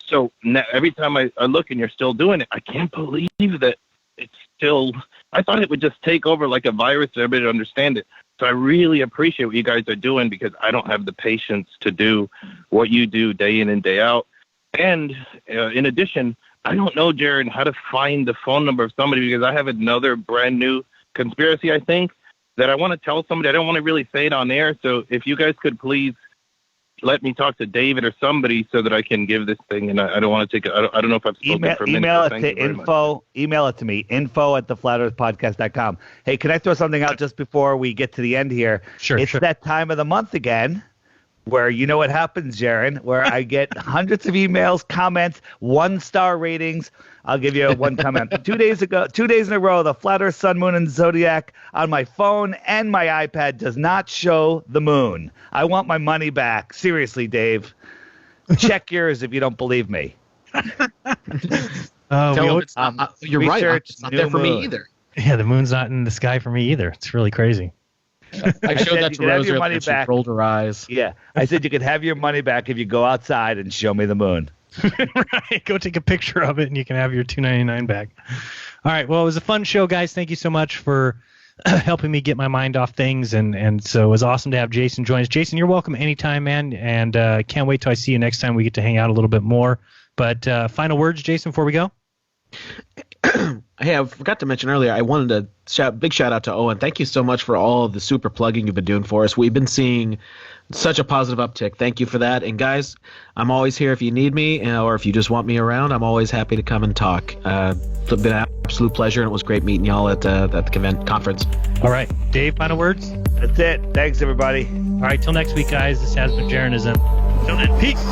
R: So now, every time I look and you're still doing it, I can't believe that it's still. I thought it would just take over like a virus and everybody to understand it. So I really appreciate what you guys are doing because I don't have the patience to do what you do day in and day out. And in addition, I don't know, Jared, how to find the phone number of somebody because I have another brand new conspiracy, I think, that I want to tell somebody. I don't want to really say it on air. So if you guys could please let me talk to David or somebody so that I can give this thing. And I don't want to take it. I don't know if I've spoken for a minute.
N: Email it to info. Email it to me, info@theflatearthpodcast.com. Hey, can I throw something out just before we get to the end here?
H: Sure.
N: It's that time of the month again where you know what happens, Jeran, where I get hundreds of emails, comments, 1-star ratings. I'll give you one comment. 2 days in a row, the flat Earth, sun, moon, and zodiac on my phone and my iPad does not show the moon. I want my money back. Seriously, Dave. Check yours if you don't believe me.
O: You're right. It's not there for me either.
H: Yeah, the moon's not in the sky for me either. It's really crazy.
O: I showed that to Rose earlier and she rolled her eyes.
N: Yeah, I said you could have your money back if you go outside and show me the moon.
H: Right, go take a picture of it and you can have your $2.99 back. All right, well, it was a fun show, guys. Thank you so much for helping me get my mind off things, and so it was awesome to have Jason join us. Jason, you're welcome anytime, man, and can't wait till I see you next time we get to hang out a little bit more. But final words, Jason, before we go?
O: Hey, I forgot to mention earlier, I wanted to big shout out to Owen. Thank you so much for all of the super plugging you've been doing for us. We've been seeing such a positive uptick. Thank you for that. And guys, I'm always here if you need me or if you just want me around. I'm always happy to come and talk. It's been an absolute pleasure, and it was great meeting y'all at the conference.
H: All right, Dave, final words?
N: That's it. Thanks, everybody.
H: All right, till next week, guys. This has been Jeranism. Till then, peace.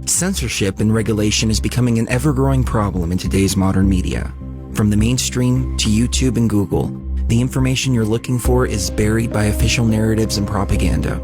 S: Censorship and regulation is becoming an ever-growing problem in today's modern media. From the mainstream to YouTube and Google, the information you're looking for is buried by official narratives and propaganda.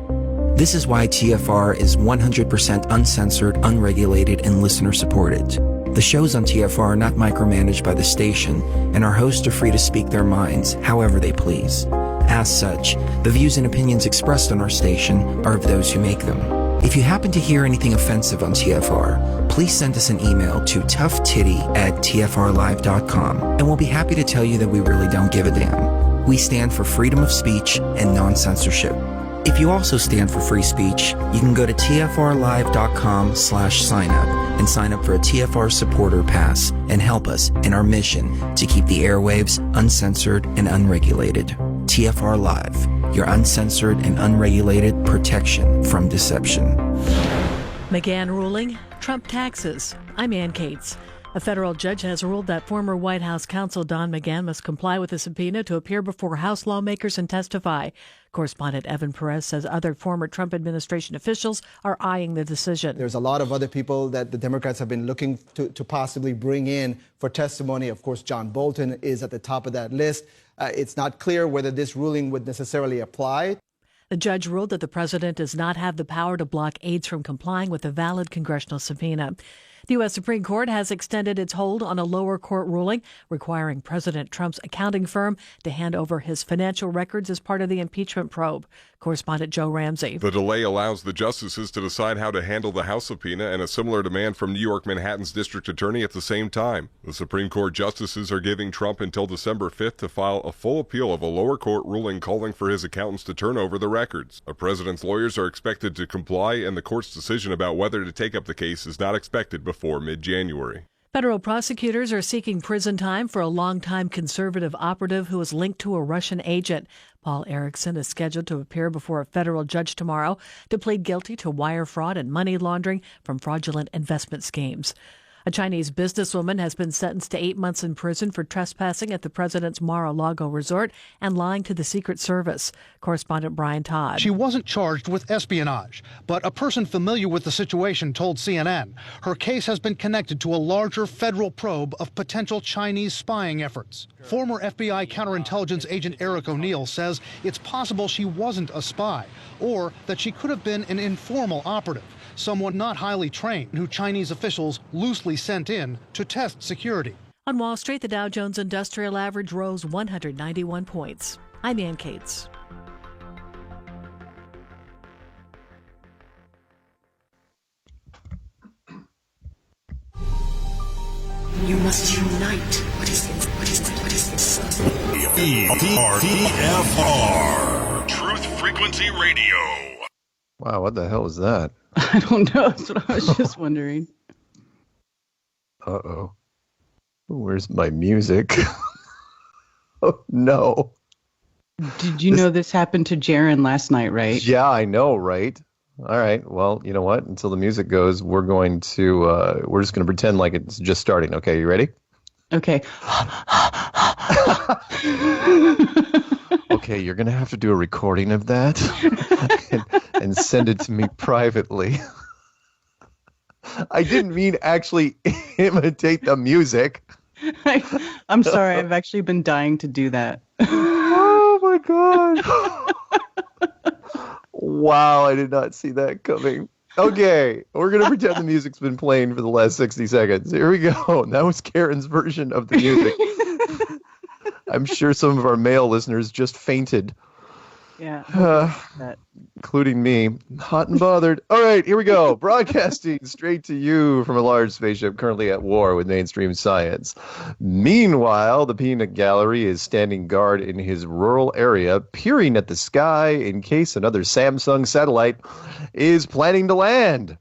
S: This is why TFR is 100% uncensored, unregulated, and listener-supported. The shows on TFR are not micromanaged by the station, and our hosts are free to speak their minds however they please. As such, the views and opinions expressed on our station are of those who make them. If you happen to hear anything offensive on TFR, please send us an email to toughtitty@tfrlive.com, and we'll be happy to tell you that we really don't give a damn. We stand for freedom of speech and non-censorship. If you also stand for free speech, you can go to tfrlive.com/signup and sign up for a TFR supporter pass and help us in our mission to keep the airwaves uncensored and unregulated. TFR Live, your uncensored and unregulated protection from deception.
F: McGahn ruling, Trump taxes. I'm Ann Cates. A federal judge has ruled that former White House counsel Don McGahn must comply with a subpoena to appear before House lawmakers and testify. Correspondent Evan Perez says other former Trump administration officials are eyeing the decision.
U: There's a lot of other people that the Democrats have been looking to possibly bring in for testimony. Of course, John Bolton is at the top of that list. It's not clear whether this ruling would necessarily apply.
F: The judge ruled that the president does not have the power to block aides from complying with a valid congressional subpoena. The U.S. Supreme Court has extended its hold on a lower court ruling requiring President Trump's accounting firm to hand over his financial records as part of the impeachment probe. Correspondent Joe Ramsey.
A: The delay allows the justices to decide how to handle the House subpoena and a similar demand from New York Manhattan's district attorney at the same time. The Supreme Court justices are giving Trump until December 5th to file a full appeal of a lower court ruling calling for his accountants to turn over the records. The president's lawyers are expected to comply, and the court's decision about whether to take up the case is not expected before mid-January.
F: Federal prosecutors are seeking prison time for a longtime conservative operative who is linked to a Russian agent. Paul Erickson is scheduled to appear before a federal judge tomorrow to plead guilty to wire fraud and money laundering from fraudulent investment schemes. A Chinese businesswoman has been sentenced to 8 months in prison for trespassing at the president's Mar-a-Lago resort and lying to the Secret Service. Correspondent Brian Todd.
V: She wasn't charged with espionage, but a person familiar with the situation told CNN her case has been connected to a larger federal probe of potential Chinese spying efforts. Former FBI counterintelligence agent Eric O'Neill says it's possible she wasn't a spy, or that she could have been an informal operative, someone not highly trained who Chinese officials loosely sent in to test security.
F: On Wall Street, the Dow Jones Industrial Average rose 191 points. I'm Ann Cates.
B: You must unite. What is this? TFR Truth Frequency Radio.
W: Wow, what the hell was that?
X: I don't know. That's what I was just wondering.
W: Uh-oh. Where's my music? Oh, no.
X: Did you know this happened to Jeran last night, right?
W: Yeah, I know, right? All right. Well, you know what? Until the music goes, we're just going to pretend like it's just starting. Okay, you ready?
X: Okay.
W: Okay, you're going to have to do a recording of that and send it to me privately. I didn't mean actually imitate the music.
X: I'm sorry. I've actually been dying to do that.
W: Oh, my God. Wow, I did not see that coming. Okay, we're going to pretend the music's been playing for the last 60 seconds. Here we go. That was Karen's version of the music. I'm sure some of our male listeners just fainted.
X: Yeah.
W: Including me. Hot and bothered. All right, here we go. Broadcasting straight to you from a large spaceship currently at war with mainstream science. Meanwhile, the peanut gallery is standing guard in his rural area, peering at the sky in case another Samsung satellite is planning to land.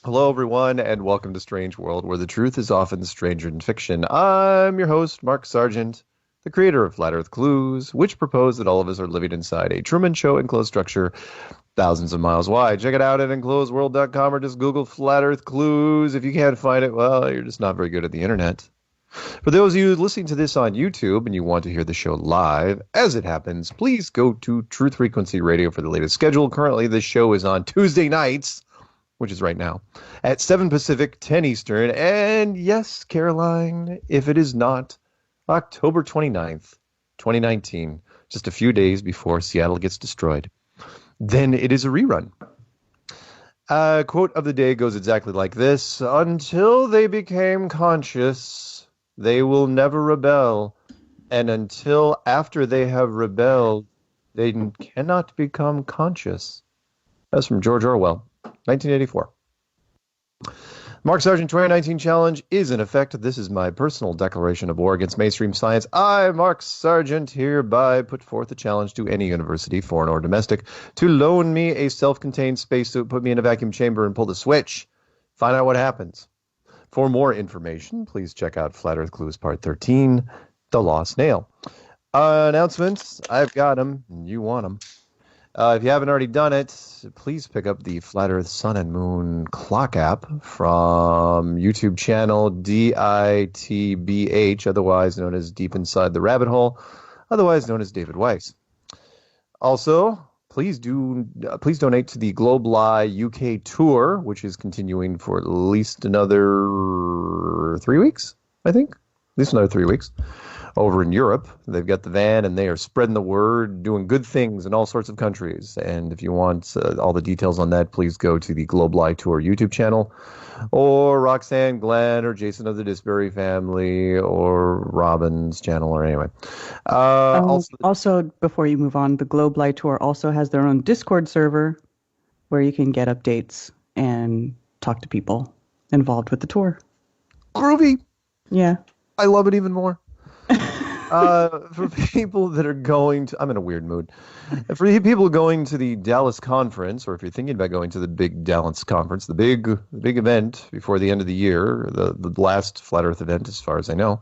W: Hello, everyone, and welcome to Strange World, where the truth is often stranger than fiction. I'm your host, Mark Sargent, the creator of Flat Earth Clues, which propose that all of us are living inside a Truman Show enclosed structure thousands of miles wide. Check it out at enclosedworld.com or just Google Flat Earth Clues. If you can't find it, well, you're just not very good at the internet. For those of you listening to this on YouTube and you want to hear the show live, as it happens, please go to Truth Frequency Radio for the latest schedule. Currently, this show is on Tuesday nights, which is right now, at 7 Pacific, 10 Eastern. And yes, Caroline, if it is not October 29th, 2019, just a few days before Seattle gets destroyed, then it is a rerun. Quote of the day goes exactly like this: until they became conscious, they will never rebel. And until after they have rebelled, they cannot become conscious. That's from George Orwell, 1984. Mark Sargent 2019 Challenge is in effect. This is my personal declaration of war against mainstream science. I, Mark Sargent, hereby put forth a challenge to any university, foreign or domestic, to loan me a self-contained spacesuit, put me in a vacuum chamber, and pull the switch. Find out what happens. For more information, please check out Flat Earth Clues Part 13, The Lost Nail. Announcements, I've got them, and you want them. If you haven't already done it, please pick up the Flat Earth Sun and Moon Clock app from YouTube channel DITBH, otherwise known as Deep Inside the Rabbit Hole, otherwise known as David Weiss. Also, please donate to the Globe Lie UK tour, which is continuing for at least another 3 weeks, I think. At least another 3 weeks. Over in Europe, they've got the van, and they are spreading the word, doing good things in all sorts of countries. And if you want all the details on that, please go to the Globe Live Tour YouTube channel, or Roxanne Glenn, or Jason of the Disbury Family, or Robin's channel, or anyway.
X: Also, before you move on, the Globe Light Tour also has their own Discord server where you can get updates and talk to people involved with the tour.
W: Groovy.
X: Yeah.
W: I love it even more. For people that are going to, I'm in a weird mood. For people going to the Dallas conference, or if you're thinking about going to the big Dallas conference, the big event before the end of the year, the last Flat Earth event, as far as I know,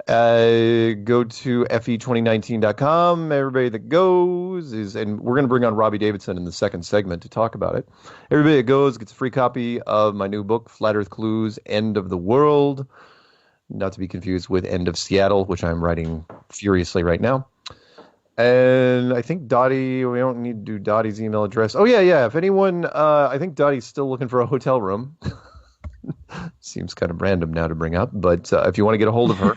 W: go to fe2019.com. Everybody that goes and we're going to bring on Robbie Davidson in the second segment to talk about it. Everybody that goes gets a free copy of my new book, Flat Earth Clues, End of the World. Not to be confused with End of Seattle, which I'm writing furiously right now. And I think Dottie, we don't need to do Dottie's email address. Oh, yeah. If anyone, I think Dottie's still looking for a hotel room. Seems kind of random now to bring up, but if you want to get a hold of her,